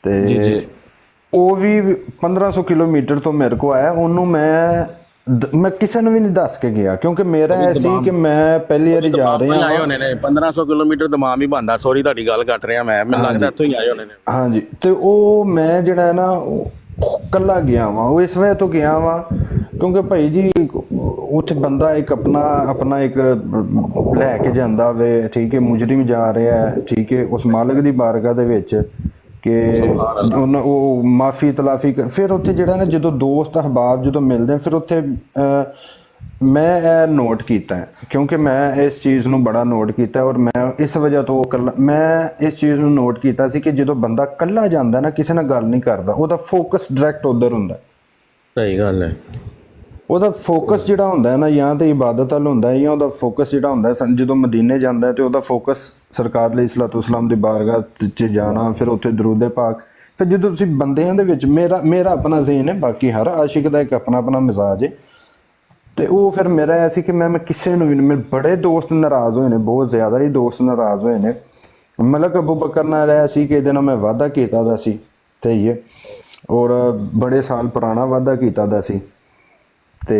ਤੇ ਉਹ ਵੀ 1500 ਕਿਲੋਮੀਟਰ ਤੋਂ ਮੇਰੇ ਕੋ ਆਇਆ। ਉਹਨੂੰ ਮੈਂ ਕਿਸੇ ਨੂੰ ਵੀ ਨਹੀਂ ਦੱਸ ਕੇ ਗਿਆ, ਕਿਉਂਕਿ ਮੇਰਾ ਐ ਸੀ ਕਿ ਮੈਂ ਪਹਿਲੀ ਵਾਰੀ ਜਾ ਰਿਹਾ ਹਾਂ। ਆਏ ਹੋਣੇ ਨੇ 1500 ਕਿਲੋਮੀਟਰ ਦਮਾਮ ਹੀ ਬੰਦਾ। ਸੌਰੀ ਤੁਹਾਡੀ ਗੱਲ ਕੱਟ ਰਿਹਾ ਮੈਂ, ਮੈਨੂੰ ਲੱਗਦਾ ਇੱਥੋਂ ਹੀ ਆਏ ਹੋਣੇ ਨੇ। ਹਾਂਜੀ। ਤੇ ਉਹ ਮੈਂ ਜਿਹੜਾ ਹੈ ਨਾ ਕੱਲਾ ਗਿਆ ਵਾਂ, ਉਹ ਇਸ ਵਜ੍ਹਾ ਤੋਂ ਗਿਆ ਵਾਂ ਕਿਉਂਕਿ ਭਾਈ ਜੀ ਉੱਥੇ ਬੰਦਾ ਇੱਕ ਆਪਣਾ ਇੱਕ ਲੈ ਕੇ ਜਾਂਦਾ ਵੇ, ਠੀਕ ਹੈ, ਮੁਜਰਿਮ ਜਾ ਰਿਹਾ ਹੈ, ਠੀਕ ਹੈ, ਉਸ ਮਾਲਕ ਦੀ ਬਾਰਗਾਹ ਦੇ ਵਿੱਚ ਕਿ ਉਹਨਾਂ ਉਹ ਮਾਫੀ ਤਲਾਫੀ। ਫਿਰ ਉੱਥੇ ਜਿਹੜਾ ਨਾ ਜਦੋਂ ਦੋਸਤ ਅਹਿਬਾਬ ਜਦੋਂ ਮਿਲਦੇ ਫਿਰ ਉੱਥੇ ਮੈਂ ਇਹ ਨੋਟ ਕੀਤਾ ਹੈ, ਕਿਉਂਕਿ ਮੈਂ ਇਸ ਚੀਜ਼ ਨੂੰ ਬੜਾ ਨੋਟ ਕੀਤਾ ਔਰ ਮੈਂ ਇਸ ਵਜ੍ਹਾ ਤੋਂ ਮੈਂ ਇਸ ਚੀਜ਼ ਨੂੰ ਨੋਟ ਕੀਤਾ ਸੀ ਕਿ ਜਦੋਂ ਬੰਦਾ ਇਕੱਲਾ ਜਾਂਦਾ ਨਾ, ਕਿਸੇ ਨਾਲ ਗੱਲ ਨਹੀਂ ਕਰਦਾ, ਉਹਦਾ ਫੋਕਸ ਡਾਇਰੈਕਟ ਉੱਧਰ ਹੁੰਦਾ। ਸਹੀ ਗੱਲ ਹੈ। ਉਹਦਾ ਫੋਕਸ ਜਿਹੜਾ ਹੁੰਦਾ ਹੈ ਨਾ, ਜਾਂ ਤਾਂ ਇਬਾਦਤ ਵੱਲ ਹੁੰਦਾ ਹੈ, ਜਾਂ ਉਹਦਾ ਫੋਕਸ ਜਿਹੜਾ ਹੁੰਦਾ ਹੈ ਜਦੋਂ ਮਦੀਨੇ ਜਾਂਦਾ ਹੈ ਤੇ ਉਹਦਾ ਫੋਕਸ ਸਰਕਾਰ ਅਲੈਹਿਸਸਲਾਤੁ ਵਸਸਲਾਮ ਦੀ ਬਾਰਗਾਹ 'ਚ ਜਾਣਾ, ਫਿਰ ਉੱਥੇ ਦਰੂਦ ਪਾਕ। ਫਿਰ ਜਦੋਂ ਤੁਸੀਂ ਬੰਦਿਆਂ ਦੇ ਵਿੱਚ ਮੇਰਾ ਆਪਣਾ ਜ਼ਹਨ ਹੈ, ਬਾਕੀ ਹਰ ਆਸ਼ਿਕ ਦਾ ਇੱਕ ਆਪਣਾ ਮਿਜ਼ਾਜ ਹੈ, ਤੇ ਉਹ ਫਿਰ ਮੇਰਾ ਇਹ ਸੀ ਕਿ ਮੈਂ ਕਿਸੇ ਨੂੰ ਵੀ, ਮੇਰੇ ਬੜੇ ਦੋਸਤ ਨਾਰਾਜ਼ ਹੋਏ ਨੇ, ਬਹੁਤ ਜ਼ਿਆਦਾ ਹੀ ਦੋਸਤ ਨਾਰਾਜ਼ ਹੋਏ ਨੇ। ਮਲਕ ਅਬੂ ਬਕਰ ਨਾਲ ਇਹ ਸੀ ਕਿ ਇਹਦੇ ਨਾਲ ਮੈਂ ਵਾਅਦਾ ਕੀਤਾ ਦਾ ਸੀ, ਸਹੀ ਹੈ, ਔਰ ਬੜੇ ਸਾਲ ਪੁਰਾਣਾ ਵਾਅਦਾ ਕੀਤਾ ਦਾ ਸੀ। ਤੇ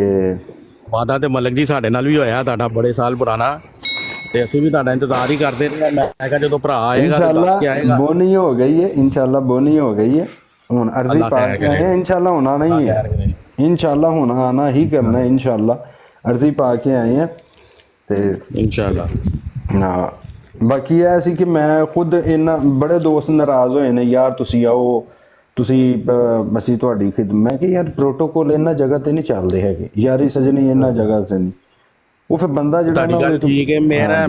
ਵਾਦਾ ਤੇ ਮਲਕ ਜੀ ਸਾਡੇ ਨਾਲ ਵੀ ਹੋਇਆ ਤੁਹਾਡਾ ਬੜੇ ਸਾਲ ਪੁਰਾਣਾ, ਤੇ ਅਸੀਂ ਵੀ ਤੁਹਾਡਾ ਇੰਤਜ਼ਾਰ ਹੀ ਕਰਦੇ ਰਹੇ। ਮੈਂ ਕਿਹਾ ਜਦੋਂ ਭਰਾ ਆਏਗਾ ਤਾਂ ਦੱਸ ਕੇ ਆਏਗਾ। ਬੋਨੀ ਹੋ ਗਈ ਹੈ ਇਨਸ਼ਾਅੱਲਾ, ਬੋਨੀ ਹੋ ਗਈ ਹੈ। ਹੁਣ ਅਰਜ਼ੀ ਪਾ ਕੇ ਆਏ ਇਨਸ਼ਾਅੱਲਾ, ਹੋਣਾ ਨਹੀਂ ਹੈ ਇਨਸ਼ਾਅੱਲਾ, ਹੁਣ ਆਣਾ ਹੀ ਕਰਨਾ ਇਨਸ਼ਾਅੱਲਾ। ਅਰਜ਼ੀ ਪਾ ਕੇ ਆਏ ਆ ਤੇ ਇਨਸ਼ਾਅੱਲਾ। ਹਾਂ ਬਾਕੀ ਇਹ ਸੀ ਕਿ ਮੈਂ ਖੁਦ ਇਹਨਾਂ ਬੜੇ ਦੋਸਤ ਨਾਰਾਜ਼ ਹੋਏ ਨੇ, ਯਾਰ ਤੁਸੀਂ ਆਓ, ਤੁਸੀਂ ਅਸੀਂ ਤੁਹਾਡੀ ਮੈਂ ਕਿਹਾ ਯਾਰ ਪ੍ਰੋਟੋਕੋਲ ਇਹਨਾਂ ਜਗ੍ਹਾ ਤੇ ਨਹੀਂ ਚੱਲਦੇ ਹੈਗੇ, ਯਾਰੀ ਸਜਣੀ ਇਹਨਾਂ ਜਗ੍ਹਾ ਤੇ ਨਹੀਂ। ਉਹ ਫਿਰ ਬੰਦਾ ਜਿਹੜਾ ਨਾ ਠੀਕ ਹੈ।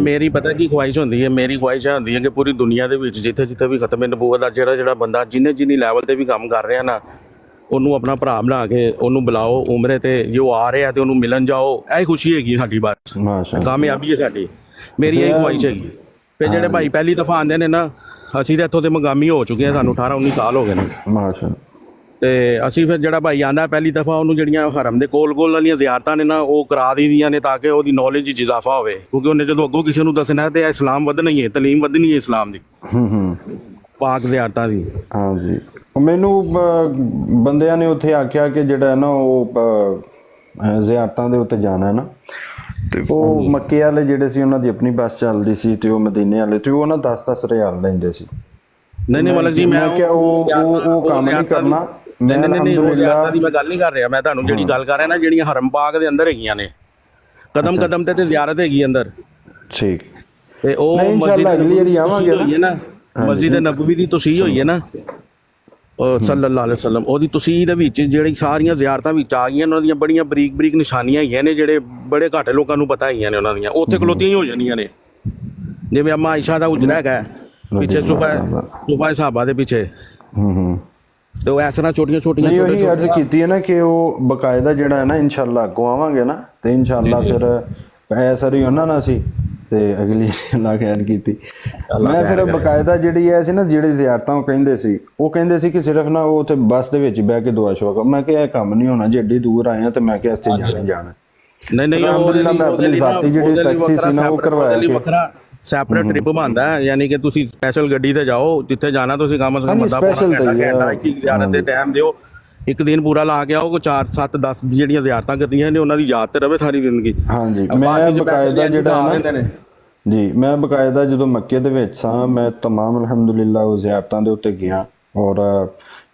ਮੇਰੀ ਪਤਾ ਕੀ ਖੁਆਇਸ਼ ਹੁੰਦੀ ਹੈ, ਮੇਰੀ ਖੁਆਇਸ਼ ਹੁੰਦੀ ਹੈ ਕਿ ਪੂਰੀ ਦੁਨੀਆ ਦੇ ਵਿੱਚ ਜਿੱਥੇ ਵੀ ਖਤਮ ਨਬੂਵਤ ਦਾ ਜਿਹੜਾ ਬੰਦਾ ਜਿੰਨੀ ਲੈਵਲ ਤੇ ਵੀ ਕੰਮ ਕਰ ਰਿਹਾ ਨਾ, ਉਹਨੂੰ ਆਪਣਾ ਭਰਾ ਬਣਾ ਕੇ ਉਹਨੂੰ ਬੁਲਾਓ ਉਮਰੇ ਤੇ, ਜੋ ਆ ਰਿਹਾ ਤੇ ਉਹਨੂੰ ਮਿਲਣ ਜਾਓ। ਇਹ ਖੁਸ਼ੀ ਹੈਗੀ ਸਾਡੀ, ਬਸ ਮਾਸ਼ਾਅੱਲਾ ਕਾਮਯਾਬੀ ਹੈ ਸਾਡੀ, ਮੇਰੀ ਇਹ ਖੁਆਇਸ਼ ਹੈਗੀ। ਤੇ ਜਿਹੜੇ ਭਾਈ ਪਹਿਲੀ ਦਫਾ ਆਉਂਦੇ ਨੇ ਨਾ, ਅਸੀਂ ਤਾਂ ਇੱਥੋਂ ਦੇ ਮਗਾਮੀ ਹੋ ਚੁੱਕੇ ਹਾਂ, ਸਾਨੂੰ 18-19 ਸਾਲ ਹੋ ਗਏ ਨੇ ਮਾਸ਼ਾਅੱਲਾ। ਤੇ ਅਸੀਂ ਫਿਰ ਜਿਹੜਾ ਭਾਈ ਆਂਦਾ ਪਹਿਲੀ ਦਫਾ, ਉਹਨੂੰ ਜਿਹੜੀਆਂ ਹਰਮ ਦੇ ਕੋਲ ਵਾਲੀਆਂ ਜ਼ਿਆਰਤਾਂ ਨੇ ਨਾ, ਉਹ ਕਰਾ ਦਈਦੀਆਂ ਨੇ ਤਾਂ ਕਿ ਉਹਦੀ ਨੌਲੇਜ 'ਚ ਇਜ਼ਾਫਾ ਹੋਵੇ, ਕਿਉਂਕਿ ਉਹਨੇ ਜਦੋਂ ਅੱਗੋਂ ਕਿਸੇ ਨੂੰ ਦੱਸਣਾ ਤੇ ਇਸਲਾਮ ਵਧਣਾ ਹੀ ਹੈ, ਤਾਲੀਮ ਵਧਣੀ ਹੈ ਇਸਲਾਮ ਦੀ, ਪਾਕ ਜ਼ਿਆਰਤਾਂ ਦੀ। ਹਾਂਜੀ ਮੈਨੂੰ ਬੰਦਿਆਂ ਨੇ ਉੱਥੇ ਆਖਿਆ ਕਿ ਜਿਹੜਾ ਨਾ ਉਹ ਜ਼ਿਆਰਤਾਂ ਦੇ ਉੱਤੇ ਜਾਣਾ ਨਾ, ਤੇ ਉਹ ਮੱਕੇ ਵਾਲੇ ਜਿਹੜੇ ਸੀ ਉਹਨਾਂ ਦੀ ਆਪਣੀ ਬੱਸ ਚੱਲਦੀ ਸੀ, ਤੇ ਉਹ ਮਦੀਨੇ ਵਾਲੇ ਤੇ ਉਹ ਨਾ 10-10 ਰਿਆਲ ਲੈਂਦੇ ਸੀ। ਨਹੀਂ ਮਲਕ ਜੀ, ਮੈਂ ਕਿਹਾ ਉਹ ਕੰਮ ਨਹੀਂ ਕਰਨਾ। ਮੈਂ ਅਲਹਮਦੁਲਿਲਾ ਦੀ ਮੈਂ ਗੱਲ ਨਹੀਂ ਕਰ ਰਿਹਾ, ਮੈਂ ਤੁਹਾਨੂੰ ਜਿਹੜੀ ਗੱਲ ਕਰ ਰਿਹਾ ਨਾ, ਜਿਹੜੀਆਂ ਹਰਮ ਪਾਕ ਦੇ ਅੰਦਰ ਹੈਗੀਆਂ ਨੇ, ਕਦਮ ਤੇ ਜ਼ਿਆਰਤ ਹੈਗੀ ਅੰਦਰ, ਠੀਕ। ਤੇ ਉਹ ਇਨਸ਼ਾਅੱਲਾ ਅਗਲੀ ਵਾਰੀ ਆਵਾਂਗੇ ਨਾ, ਮਸਜਿਦ ਨਬਵੀ ਦੀ ਤਸੀਹ ਹੋਈ ਹੈ ਨਾ ਉਹ ਸੱਲੱਲਾਹੁ ਅਲੈਹਿ ਵਸੱਲਮ, ਉਹਦੀ ਤਸੀਹ ਦੇ ਵਿੱਚ ਜਿਹੜੀ ਸਾਰੀਆਂ ਜ਼ਿਆਰਤਾਂ ਵਿੱਚ ਆ ਗਈਆਂ ਨੇ, ਉਹਨਾਂ ਦੀਆਂ ਬੜੀਆਂ ਬਰੀਕ ਬਰੀਕ ਨਿਸ਼ਾਨੀਆਂ ਹੈਗੀਆਂ ਨੇ ਜਿਹੜੇ ਬੜੇ ਘੱਟ ਲੋਕਾਂ ਨੂੰ ਪਤਾ ਹੈਗੀਆਂ ਨੇ ਉਹਨਾਂ ਦੀਆਂ, ਉੱਥੇ ਖਲੋਤੀਆਂ ਹੀ ਹੋ ਜਾਂਦੀਆਂ ਨੇ। ਜਿਵੇਂ ਅੰਮਾ ਆਇਸ਼ਾ ਦਾ ਉਜਰਾ ਹੈਗਾ ਪਿੱਛੇ ਸੁਬਾ ਸਾਹਬਾ ਦੇ ਪਿੱਛੇ, ਤੇ ਉਹ ਇਸ ਤਰ੍ਹਾਂ ਛੋਟੀਆਂ ਛੋਟੀਆਂ ਨਹੀਂ ਉਹੀ ਅਰਜ਼ ਕੀਤੀ ਹੈ ਨਾ ਕਿ ਉਹ ਬਕਾਇਦਾ ਜਿਹੜਾ ਹੈ ਨਾ ਇਨਸ਼ਾਅੱਲਾ ਅੱਗੋਂ ਆਵਾਂਗੇ ਨਾ ਤੇ ਇਨਸ਼ਾਅੱਲਾ ਫਿਰ ਇਹ ਸਾਰੀ ਉਹਨਾਂ ਨਾਲ ਸੀ ਤੇ ਅਗਲੀ ਅੱਲਾ ਖੈਰ ਕੀਤੀ। ਮੈਂ ਫਿਰ ਬਕਾਇਦਾ ਜਿਹੜੀ ਐ ਸੀ ਨਾ ਜਿਹੜੀ ਜ਼ਿਆਰਤਾਂ ਉਹ ਕਹਿੰਦੇ ਸੀ ਕਿ ਸਿਰਫ ਨਾ ਉਹ ਉੱਥੇ ਬੱਸ ਦੇ ਵਿੱਚ ਬਹਿ ਕੇ ਦੁਆ ਸ਼ੁਆ ਕਰ। ਮੈਂ ਕਿਹਾ ਇਹ ਕੰਮ ਨਹੀਂ ਹੋਣਾ, ਜੇ ਏਡੀ ਦੂਰ ਆਏ ਆ ਤੇ ਮੈਂ ਕਿਹਾ ਇੱਥੇ ਜਾਣਾ। ਨਹੀਂ ਅਲਹਮਦੁਲਿਲਾ ਮੈਂ ਆਪਣੀ ਜ਼ਾਤੀ ਜਿਹੜੀ ਟੈਕਸੀ ਸੀ ਨਾ ਉਹ ਕਰਵਾਇਆ ਕਿ ਵੱਖਰਾ ਸੈਪਰੇਟ ਟ੍ਰਿਪ ਬਣਦਾ ਹੈ, ਯਾਨੀ ਕਿ ਤੁਸੀਂ ਸਪੈਸ਼ਲ ਗੱਡੀ ਤੇ ਜਾਓ, ਜਿੱਥੇ ਜਾਣਾ ਤੁਸੀਂ ਕੰਮ ਸੇ ਕਮ ਘੰਟਾ ਇੱਕ ਜ਼ਿਆਰਤ ਦੇ ਟਾਈਮ ਦਿਓ, ਇੱਕ ਦਿਨ ਪੂਰਾ ਲਾ ਕੇ ਆਓ, ਕੋਈ 4 7 10 ਜਿਹੜੀਆਂ ਜ਼ਿਆਰਤਾਂ ਕਰਨੀਆਂ ਨੇ ਉਹਨਾਂ ਦੀ ਯਾਦ ਤੇ ਰਵੇ ਸਾਰੀ ਜ਼ਿੰਦਗੀ। ਹਾਂਜੀ ਮੈਂ ਬਕਾਇਦਾ ਜਿਹੜਾ ਨਾ ਜੀ ਮੈਂ ਬਕਾਇਦਾ ਜਦੋਂ ਮੱਕੇ ਦੇ ਵਿੱਚ ਸਾਂ ਮੈਂ ਤਮਾਮ ਅਲਹਮਦੁਲਿਲਾ ਉਹ ਜ਼ਿਆਰਤਾਂ ਦੇ ਉੱਤੇ ਗਿਆ, ਔਰ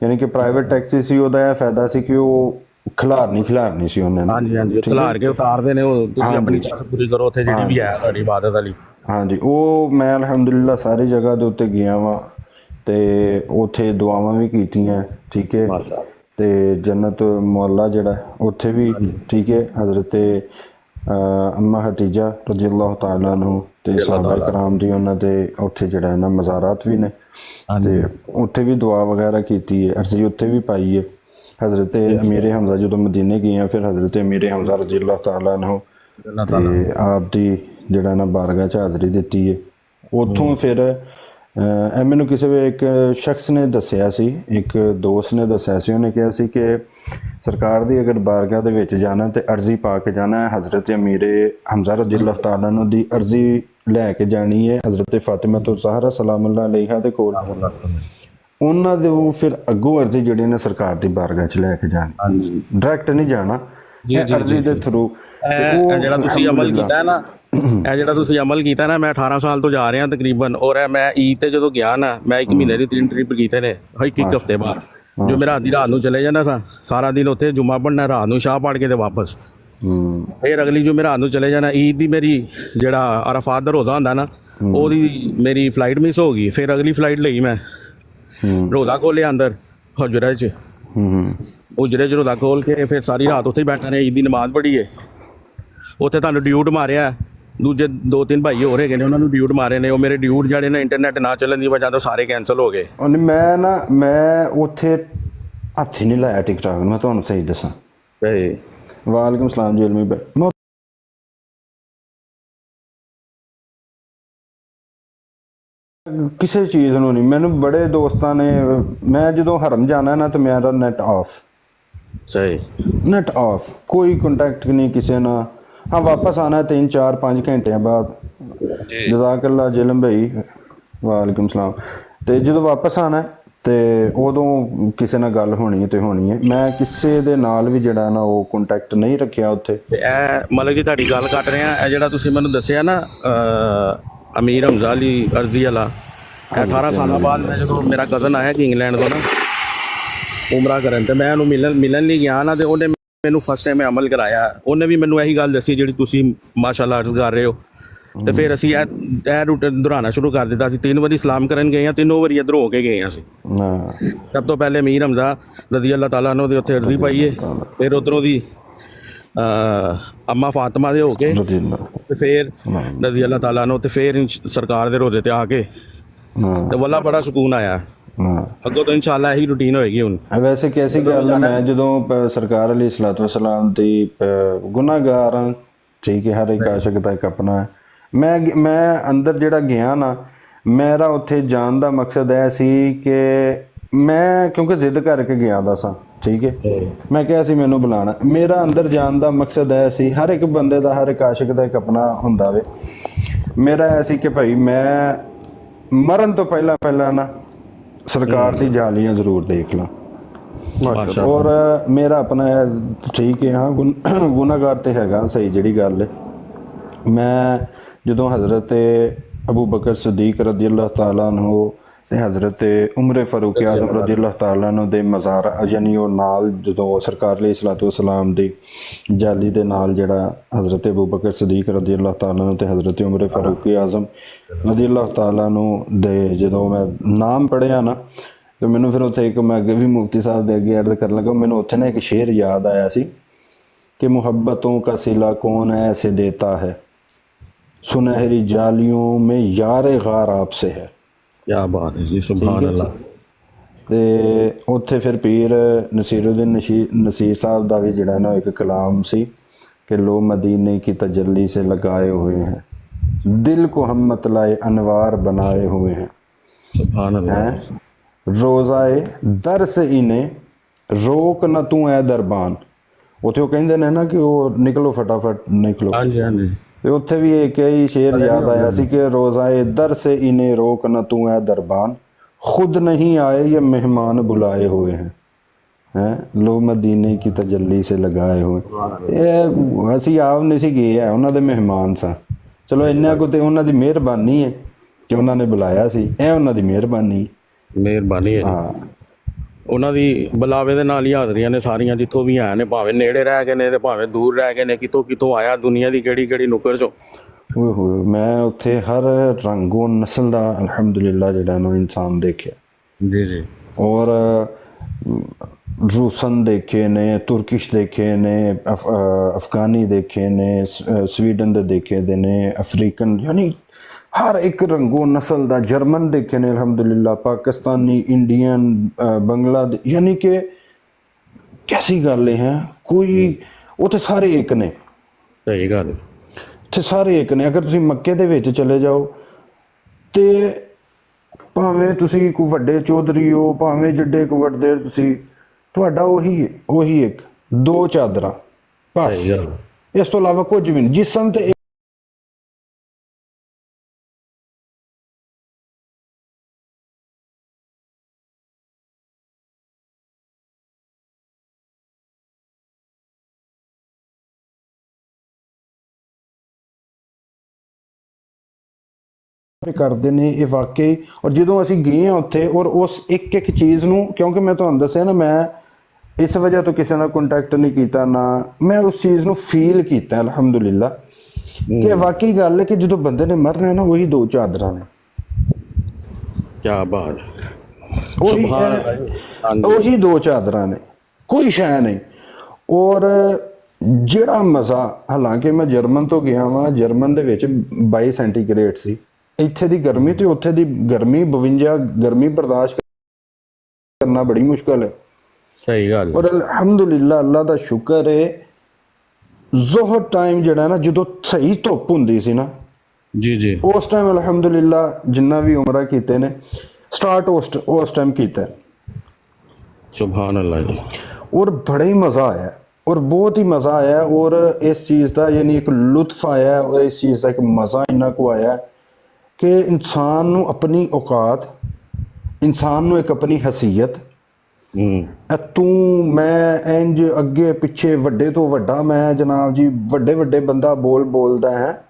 ਯਾਨੀ ਕਿ ਪ੍ਰਾਈਵੇਟ ਟੈਕਸੀ ਸੀ, ਉਹਦਾ ਇਹ ਫਾਇਦਾ ਸੀ ਕਿ ਉਹ ਖਿਲਾਰਨੀ ਸੀ ਉਹਨੇ। ਹਾਂਜੀ ਖਿਲਾਰ ਕੇ ਉਤਾਰਦੇ ਨੇ, ਉਹ ਤੁਸੀਂ ਆਪਣੀ ਚਾਹ ਪੂਰੀ ਕਰੋ ਉੱਥੇ ਜਿਹੜੀ ਵੀ ਹੈ ਤੁਹਾਡੀ ਇਬਾਦਤ ਵਾਲੀ। ਹਾਂਜੀ ਉਹ ਮੈਂ ਅਲਹਮਦੁਲਿਲਾ ਸਾਰੀ ਜਗ੍ਹਾ ਦੇ ਉੱਤੇ ਗਿਆ ਵਾਂ ਤੇ ਉੱਥੇ ਦੁਆਵਾਂ ਵੀ ਕੀਤੀਆਂ, ਠੀਕ ਹੈ, ਤੇ ਜੰਨਤ ਮੁਅੱਲਾ ਜਿਹੜਾ ਉੱਥੇ ਵੀ, ਠੀਕ ਹੈ, ਹਜ਼ਰਤ ਅੰਮਾ ਹਤੀਜਾ ਰਜ਼ੀ ਅੱਲਾਹੁ ਤਾਲਾ ਨੂੰ ਤੇ ਸਹਾਬਾ ਕਰਾਮ ਦੀ ਉਹਨਾਂ ਦੇ ਉੱਥੇ ਜਿਹੜਾ ਨਾ ਮਜ਼ਾਰਾਤ ਵੀ ਨੇ, ਤੇ ਉੱਥੇ ਵੀ ਦੁਆ ਵਗੈਰਾ ਕੀਤੀ ਹੈ, ਅਰਜ਼ੀ ਉੱਥੇ ਵੀ ਪਾਈ ਹੈ। ਹਜ਼ਰਤ ਅਮੀਰ ਹਮਜ਼ਾ ਜਦੋਂ ਮਦੀਨੇ ਗਏ ਆ, ਫਿਰ ਹਜ਼ਰਤ ਅਮੀਰ ਹਮਜ਼ਾ ਰਜ਼ੀ ਅੱਲਾਹੁ ਤਾਲਾ ਨੂੰ ਤੇ ਆਪ ਦੀ ਜਿਹੜਾ ਨਾ ਬਾਰਗਾਹ 'ਚ ਹਾਜ਼ਰੀ ਦਿੱਤੀ ਹੈ। ਉੱਥੋਂ ਫਿਰ ਇਹ ਮੈਨੂੰ ਕਿਸੇ ਇੱਕ ਸ਼ਖਸ ਨੇ ਦੱਸਿਆ ਸੀ, ਇੱਕ ਦੋਸਤ ਨੇ ਦੱਸਿਆ ਸੀ, ਉਹਨੇ ਕਿਹਾ ਸੀ ਕਿ ਸਰਕਾਰ ਦੀ ਅਗਰ ਬਾਰਗਾਹ ਦੇ ਵਿੱਚ ਜਾਣਾ ਤੇ ਅਰਜ਼ੀ ਪਾ ਕੇ ਜਾਣਾ ਹੈ, ਹਜ਼ਰਤ ਅਮੀਰ ਹਮਜ਼ਾ ਰਜ਼ੀ ਅੱਲਾਹੁ ਤਾਲਾ ਨੂੰ ਦੀ ਅਰਜ਼ੀ ਲੈ ਕੇ ਜਾਣੀ ਹੈ ਹਜ਼ਰਤ ਫਾਤਿਮਾ ਜ਼ਾਹਰਾ ਸਲਾਮ ਅੱਲਾਹ ਅਲੈਹਾ ਦੇ ਕੋਲ, ਉਹਨਾਂ ਦੇ ਉਹ ਫਿਰ ਅੱਗੋਂ ਅਰਜ਼ੀ ਜਿਹੜੀ ਨੇ ਸਰਕਾਰ ਦੀ ਬਾਰਗਾਹ 'ਚ ਲੈ ਕੇ ਜਾਣੀ, ਡਾਇਰੈਕਟ ਨਹੀਂ ਜਾਣਾ, ਅਰਜ਼ੀ ਦੇ ਥਰੂ। ਜਿਹੜਾ ਤੁਸੀਂ ਅਮਲ ਕੀਤਾ ਨਾ, ਇਹ ਜਿਹੜਾ ਤੁਸੀਂ ਅਮਲ ਕੀਤਾ ਨਾ, ਮੈਂ 18 ਸਾਲ ਤੋਂ ਜਾ ਰਿਹਾ ਤਕਰੀਬਨ, ਔਰ ਮੈਂ ਈਦ ਤੇ ਜਦੋਂ ਗਿਆ ਨਾ, ਮੈਂ 1 ਮਹੀਨੇ ਦੀ 3 ਟ੍ਰਿਪ ਕੀਤੇ ਨੇ, ਇੱਕ ਹਫ਼ਤੇ ਬਾਅਦ। ਜੋ ਮੇਰਾ ਅੱਧੀ ਰਾਤ ਨੂੰ ਚਲੇ ਜਾਂਦਾ ਸਾਂ, ਸਾਰਾ ਦਿਨ ਉੱਥੇ ਜੁਮਾ ਪੜ੍ਹਨਾ, ਰਾਤ ਨੂੰ ਸ਼ਾਹ ਪੜ੍ਹ ਕੇ ਤੇ ਵਾਪਸ, ਫਿਰ ਅਗਲੀ ਜੋ ਮੇਰਾ ਰਾਤ ਨੂੰ ਚਲੇ ਜਾਣਾ। ਈਦ ਦੀ ਮੇਰੀ ਜਿਹੜਾ ਅਰਾਫਾਤ ਦਾ ਰੋਜ਼ਾ ਹੁੰਦਾ ਨਾ, ਉਹਦੀ ਮੇਰੀ ਫਲਾਈਟ ਮਿਸ ਹੋ ਗਈ, ਫਿਰ ਅਗਲੀ ਫਲਾਈਟ ਲਈ ਮੈਂ, ਰੋਜ਼ਾ ਖੋਲਿਆ ਅੰਦਰ ਹੁਜਰੇ 'ਚ, ਹੁਜਰੇ 'ਚ ਰੋਜ਼ਾ ਖੋਲ ਕੇ ਫਿਰ ਸਾਰੀ ਰਾਤ ਉੱਥੇ ਹੀ ਬੈਠਾ ਰਿਹਾ, ਈਦ ਦੀ ਨਮਾਜ਼ ਪੜ੍ਹੀ ਹੈ। ਉੱਥੇ ਤੁਹਾਨੂੰ ਡਿਊਟ ਮਾਰਿਆ, ਦੂਜੇ 2-3 ਭਾਈ ਹੋਰ ਹੈਗੇ ਨੇ, ਉਹਨਾਂ ਨੂੰ ਡਿਊਟ ਮਾਰੇ ਨੇ। ਉਹ ਮੇਰੇ ਡਿਊਟ ਜਿਹੜੇ ਨੇ ਇੰਟਰਨੈਟ ਨਾ ਚੱਲਣ ਦੀ ਵਜ੍ਹਾ ਤੋਂ ਸਾਰੇ ਕੈਂਸਲ ਹੋ ਗਏ। ਮੈਂ ਉੱਥੇ ਹੱਥ ਹੀ ਨਹੀਂ ਲਾਇਆ ਟਿਕਟਾਕ ਨੂੰ, ਮੈਂ ਤੁਹਾਨੂੰ ਸਹੀ ਦੱਸਾਂ। ਵਾਲੇਕੁਮ ਸਲਾਮ ਜੀ ਅਲਮੀ ਭਾਈ। ਕਿਸੇ ਚੀਜ਼ ਨੂੰ ਨਹੀਂ, ਮੈਨੂੰ ਬੜੇ ਦੋਸਤਾਂ ਨੇ, ਮੈਂ ਜਦੋਂ ਹਰਮ ਜਾਣਾ ਨਾ ਤਾਂ ਮੇਰਾ ਨੈਟ ਆਫ, ਨੈਟ ਆਫ, ਕੋਈ ਕੰਟੈਕਟ ਨਹੀਂ ਕਿਸੇ ਨਾਲ। हाँ वापस आना है 3-4-5 घंटे बाद, जज़ाकल्ला जिलम भाई, वालेकुम सलाम। तो जो वापस आना तो उदों किसी नाल गल होनी है। मैं किसी दे नाल भी जिहड़ा ना वो कंटैक्ट नहीं रखिया उत्थे। मतलब कि तुहाडी गल कट रहे हैं, जिहड़ा तुसीं मैनूं दस्सिया ना अमीर हमजा अली अर्जी वाला, 18 साल बाद मैं जो मेरा कज़न आया कि इंग्लैंड तो ना उमरा करन, तो मैं उहनूं मिलन लई गया ना, तो उहने ਮੈਨੂੰ ਫਸਟ ਟਾਈਮ ਅਮਲ ਕਰਾਇਆ। ਉਹਨੇ ਵੀ ਮੈਨੂੰ ਇਹੀ ਗੱਲ ਦੱਸੀ ਜਿਹੜੀ ਤੁਸੀਂ ਮਾਸ਼ਾਅੱਲਾ ਅਰਜ਼ ਕਰ ਰਹੇ ਹੋ। ਤੇ ਫਿਰ ਅਸੀਂ ਇਹ ਰੂਟ ਦੁਹਰਾਉਣਾ ਸ਼ੁਰੂ ਕਰ ਦਿੱਤਾ ਸੀ। 3 ਵਾਰੀ ਸਲਾਮ ਕਰਨ ਗਏ ਹਾਂ, 3 ਵਾਰੀ ਇੱਧਰ ਹੋ ਕੇ ਗਏ ਹਾਂ ਅਸੀਂ। ਸਭ ਤੋਂ ਪਹਿਲੇ ਅਮੀਰ ਹਮਜ਼ਾ ਰਜ਼ੀ ਅੱਲਾਹ ਤਾਲਾ ਨੂੰ ਦੇ ਉੱਥੇ ਅਰਜ਼ੀ ਪਾਈ ਹੈ, ਫਿਰ ਉੱਧਰੋਂ ਦੀ ਅੰਮਾ ਫਾਤਿਮਾ ਦੇ ਹੋ ਕੇ, ਤੇ ਫਿਰ ਰਜ਼ੀ ਅੱਲਾਹ ਤਾਲਾ ਨੂੰ, ਤੇ ਫਿਰ ਸਰਕਾਰ ਦੇ ਰੋਜ਼ੇ ਤੇ ਆ ਕੇ, ਤੇ ਵੱਲਾ ਬੜਾ ਸਕੂਨ ਆਇਆ। ਅੱਗੋਂ ਤਾਂ ਇਨਸ਼ਾਅੱਲਾ ਇਹੀ ਰੂਟੀਨ ਹੋਏਗੀ ਹੁਣ। ਵੈਸੇ ਕੈਸੀ ਗੱਲ ਹੈ, ਮੈਂ ਜਦੋਂ ਸਰਕਾਰ ਅਲੀ ਸਲਾਤੁ ਵਸਲਾਮ ਦੀ ਗੁਨਾਹਗਾਰ ਹਾਂ, ਠੀਕ ਹੈ, ਹਰ ਇੱਕ ਆਸ਼ਿਕ ਦਾ ਇੱਕ ਆਪਣਾ ਹੈ। ਮੈਂ ਅੰਦਰ ਜਿਹੜਾ ਗਿਆ ਨਾ, ਮੇਰਾ ਉੱਥੇ ਜਾਣ ਦਾ ਮਕਸਦ ਇਹ ਸੀ ਕਿ ਮੈਂ ਕਿਉਂਕਿ ਜ਼ਿੱਦ ਕਰਕੇ ਗਿਆ ਦਾ ਸਾਂ, ਠੀਕ ਹੈ, ਮੈਂ ਕਿਹਾ ਸੀ ਮੈਨੂੰ ਬੁਲਾਣਾ। ਮੇਰਾ ਅੰਦਰ ਜਾਣ ਦਾ ਮਕਸਦ ਇਹ ਸੀ, ਹਰ ਇੱਕ ਬੰਦੇ ਦਾ, ਹਰ ਇੱਕ ਆਸ਼ਿਕ ਦਾ ਇੱਕ ਆਪਣਾ ਹੁੰਦਾ ਵੇ। ਮੇਰਾ ਇਹ ਸੀ ਕਿ ਭਾਈ ਮੈਂ ਮਰਨ ਤੋਂ ਪਹਿਲਾਂ ਨਾ ਸਰਕਾਰ ਦੀ ਜਾਲੀਆਂ ਜ਼ਰੂਰ ਦੇਖ ਲਾਂ। ਔਰ ਮੇਰਾ ਆਪਣਾ ਠੀਕ ਹੈ, ਹਾਂ ਗੁਨਾਹਗਾਰ ਤੇ ਹੈਗਾ, ਸਹੀ ਜਿਹੜੀ ਗੱਲ ਹੈ। ਮੈਂ ਜਦੋਂ ਹਜ਼ਰਤ ਅਬੂ ਬਕਰ ਸਦੀਕ ਰਜ਼ੀ ਅੱਲਾਹ ਤਾਲਾ ਅਨਹੂ ਤੇ ਹਜ਼ਰਤ ਉਮਰ ਫਾਰੂਕ ਆਜ਼ਮ ਰਜ਼ੀ ਅੱਲਾਹ ਤਾਲਾ ਨੂੰ ਦੇ ਮਜ਼ਾਰ, ਯਾਨੀ ਉਹ ਨਾਲ ਜਦੋਂ ਸਰਕਾਰ ਅਲੈਹਿਸਸਲਾਤੁ ਵਸਸਲਾਮ ਦੀ ਜਾਲੀ ਦੇ ਨਾਲ ਜਿਹੜਾ ਹਜ਼ਰਤ ਅਬੂ ਬਕਰ ਸਦੀਕ ਰਜ਼ੀ ਅੱਲਾਹ ਤਾਲਾ ਨੂੰ ਤੇ ਹਜ਼ਰਤ ਉਮਰ ਫਾਰੂਕ ਆਜ਼ਮ ਰਜ਼ੀ ਅੱਲਾਹ ਤਾਲਾ ਨੂੰ ਦੇ ਜਦੋਂ ਮੈਂ ਨਾਮ ਪੜ੍ਹਿਆ ਨਾ, ਤੇ ਮੈਨੂੰ ਫਿਰ ਉੱਥੇ ਇੱਕ, ਮੈਂ ਅੱਗੇ ਵੀ ਮੁਫਤੀ ਸਾਹਿਬ ਦੇ ਅੱਗੇ ਅਰਜ਼ ਕਰਨ ਲੱਗਾ, ਮੈਨੂੰ ਉੱਥੇ ਨਾ ਇੱਕ ਸ਼ੇਰ ਯਾਦ ਆਇਆ ਸੀ कि मोहब्बतों का सिला कौन ऐसे देता है, सुनहरी जालियों में यार गार आपसे है। क्या बात है जी, सुभान अल्लाह। ਤੇ ਉੱਥੇ ਫਿਰ ਪੀਰ ਨਸੀਰੁद्दीन नसीर साहब ਦਾ ਵੀ ਜਿਹੜਾ ਨਾ ਇੱਕ ਕਲਾਮ ਸੀ ਕਿ लो मदीने की तजल्ली से लगाए हुए हैं, दिल को हम मतलाए अनवार बनाए हुए हैं, सुभान अल्लाह। रोज़ाए दर से इन्हें रोक न तू ऐ दरबान। ਉੱਥੇ ਉਹ ਕਹਿੰਦੇ ਨੇ ਨਾ ਕਿ ਉਹ ਨਿਕਲੋ ਫਟਾਫਟ ਨਿਕਲੋ। ਹਾਂਜੀ ਹਾਂਜੀ। ਤੇ ਉੱਥੇ ਵੀ ਇੱਕ ਹੀ ਸ਼ੇਰ ਯਾਦ ਆਇਆ ਸੀ ਕਿ ਰੋਜ਼ਾਏ ਦਰ ਸੇ ਇਨੇ ਰੋਕ ਨਾ ਤੂੰ ਐ ਦਰਬਾਨ, खुद नहीं आए ये मेहमान बुलाए हुए हैं लो मदीने की तजल्ली से लगाए हुए। ਇਹ ਅਸੀਂ ਆਪ ਨਹੀਂ ਸੀ ਗਏ ਆ, ਉਹਨਾਂ ਦੇ ਮਹਿਮਾਨ ਸਾਂ। ਚਲੋ ਇੰਨਾ ਕੁ ਤੇ ਉਹਨਾਂ ਦੀ ਮਿਹਰਬਾਨੀ ਹੈ ਕਿ ਉਹਨਾਂ ਨੇ ਬੁਲਾਇਆ ਸੀ, ਇਹ ਉਹਨਾਂ ਦੀ ਮਿਹਰਬਾਨੀ ਹੈ। ਹਾਂ, ਉਹਨਾਂ ਦੀ ਬੁਲਾਵੇ ਦੇ ਨਾਲ ਹੀ ਹਾਜ਼ਰੀਆਂ ਨੇ ਸਾਰੀਆਂ, ਜਿੱਥੋਂ ਵੀ ਆਏ ਨੇ, ਭਾਵੇਂ ਨੇੜੇ ਰਹਿ ਗਏ ਨੇ ਤੇ ਭਾਵੇਂ ਦੂਰ ਰਹਿ ਗਏ ਨੇ, ਕਿਤੋਂ ਆਇਆ ਦੁਨੀਆ ਦੀ ਕਿਹੜੀ ਨੁੱਕਰ ਚੋਂ। ਓਏ ਹੋਏ, ਮੈਂ ਉੱਥੇ ਹਰ ਰੰਗੋ ਨਸਲ ਦਾ ਅਲਹਮਦੁਲਿਲਾ ਜਿਹੜਾ ਨਾ ਇਨਸਾਨ ਦੇਖਿਆ ਜੀ ਜੀ। ਔਰ रूसन देखे ने, तुर्किश देखे ने, अफगानी देखे ने, स्वीडन दे देखे दे ने, अफ्रीकन, यानी हर एक रंगो नस्ल दा, जर्मन देखे ने अल्हम्दुलिल्लाह, पाकिस्तानी, इंडियन, बांग्लादेश, यानी कि कैसी गल है, कोई उत्थे सारे एक ने। सही गल, उत्थे सारे एक ने। अगर तुसीं मक्के दे विच चले जाओ ते भावें तुसीं कोई वड्डे चौधरी हो, भावें जिड्डे कोई वड्डे, तुसीं ਤੁਹਾਡਾ ਉਹੀ ਇੱਕ ਦੋ ਚਾਦਰਾਂ ਬਸ, ਇਸ ਤੋਂ ਇਲਾਵਾ ਕੁਝ ਵੀ ਨਹੀਂ। ਜਿਸਮ ਤੇ ਕਰਦੇ ਨੇ ਇਹ ਵਾਕਈ। ਔਰ ਜਦੋਂ ਅਸੀਂ ਗਏ ਹਾਂ ਉੱਥੇ, ਔਰ ਉਸ ਇੱਕ ਚੀਜ਼ ਨੂੰ, ਕਿਉਂਕਿ ਮੈਂ ਤੁਹਾਨੂੰ ਦੱਸਿਆ ਨਾ, ਮੈਂ ਇਸ ਵਜ੍ਹਾ ਤੋਂ ਕਿਸੇ ਨਾਲ ਕੰਟੈਕਟ ਨਹੀਂ ਕੀਤਾ, ਨਾ ਮੈਂ ਉਸ ਚੀਜ਼ ਨੂੰ ਫੀਲ ਕੀਤਾ ਅਲਹਮਦੁਲਿਲਾ ਕਿ ਵਾਕਈ ਗੱਲ ਹੈ ਕਿ ਜਦੋਂ ਬੰਦੇ ਨੇ ਮਰਨਾ ਨਾ, ਉਹੀ ਦੋ ਚਾਦਰਾਂ ਨੇ। ਕੀ ਬਾਤ, ਉਹੀ ਦੋ ਚਾਦਰਾਂ ਨੇ, ਕੋਈ ਸ਼ੈ ਨਹੀਂ। ਔਰ ਜਿਹੜਾ ਮਜ਼ਾ, ਹਾਲਾਂਕਿ ਮੈਂ ਜਰਮਨ ਤੋਂ ਗਿਆ ਵਾਂ, ਜਰਮਨ ਦੇ ਵਿੱਚ 22 ਸੈਂਟੀਗ੍ਰੇਡ ਸੀ, ਇੱਥੇ ਦੀ ਗਰਮੀ ਤੇ ਉੱਥੇ ਦੀ ਗਰਮੀ 52 ਗਰਮੀ ਬਰਦਾਸ਼ਤ ਕਰਨਾ ਬੜੀ ਮੁਸ਼ਕਲ ਹੈ। ਸਹੀ ਗੱਲ। ਔਰ ਅਲਹਮਦੁਲਿਲਾ, ਅੱਲਾ ਦਾ ਸ਼ੁਕਰ ਹੈ, ਜ਼ੋਹਰ ਟਾਈਮ ਜਿਹੜਾ ਨਾ, ਜਦੋਂ ਸਹੀ ਧੁੱਪ ਹੁੰਦੀ ਸੀ ਨਾ, ਜੀ ਜੀ, ਉਸ ਟਾਈਮ ਅਲਹਮਦੁਲਿਲਾ ਜਿੰਨਾ ਵੀ ਉਮਰਾ ਕੀਤੇ ਨੇ, ਸਟਾਰਟ ਉਸ ਟਾਈਮ ਕੀਤਾ। ਸੁਭਾਨ ਅੱਲਾਹ ਜੀ। ਔਰ ਬੜਾ ਹੀ ਮਜ਼ਾ ਆਇਆ, ਔਰ ਬਹੁਤ ਹੀ ਮਜ਼ਾ ਆਇਆ। ਔਰ ਇਸ ਚੀਜ਼ ਦਾ ਯਾਨੀ ਇੱਕ ਲੁਤਫ ਆਇਆ, ਔਰ ਇਸ ਚੀਜ਼ ਦਾ ਇੱਕ ਮਜ਼ਾ ਇੰਨਾ ਕੁ ਆਇਆ ਕਿ ਇਨਸਾਨ ਨੂੰ ਆਪਣੀ ਔਕਾਤ, ਇਨਸਾਨ ਨੂੰ ਇੱਕ ਆਪਣੀ ਹਸੀਅਤ, ਤੂੰ ਮੈਂ ਇੰਜ ਅੱਗੇ ਪਿੱਛੇ, ਵੱਡੇ ਤੋਂ ਵੱਡਾ ਮੈਂ ਜਨਾਬ ਜੀ, ਵੱਡੇ ਬੰਦਾ ਬੋਲਦਾ ਹੈ,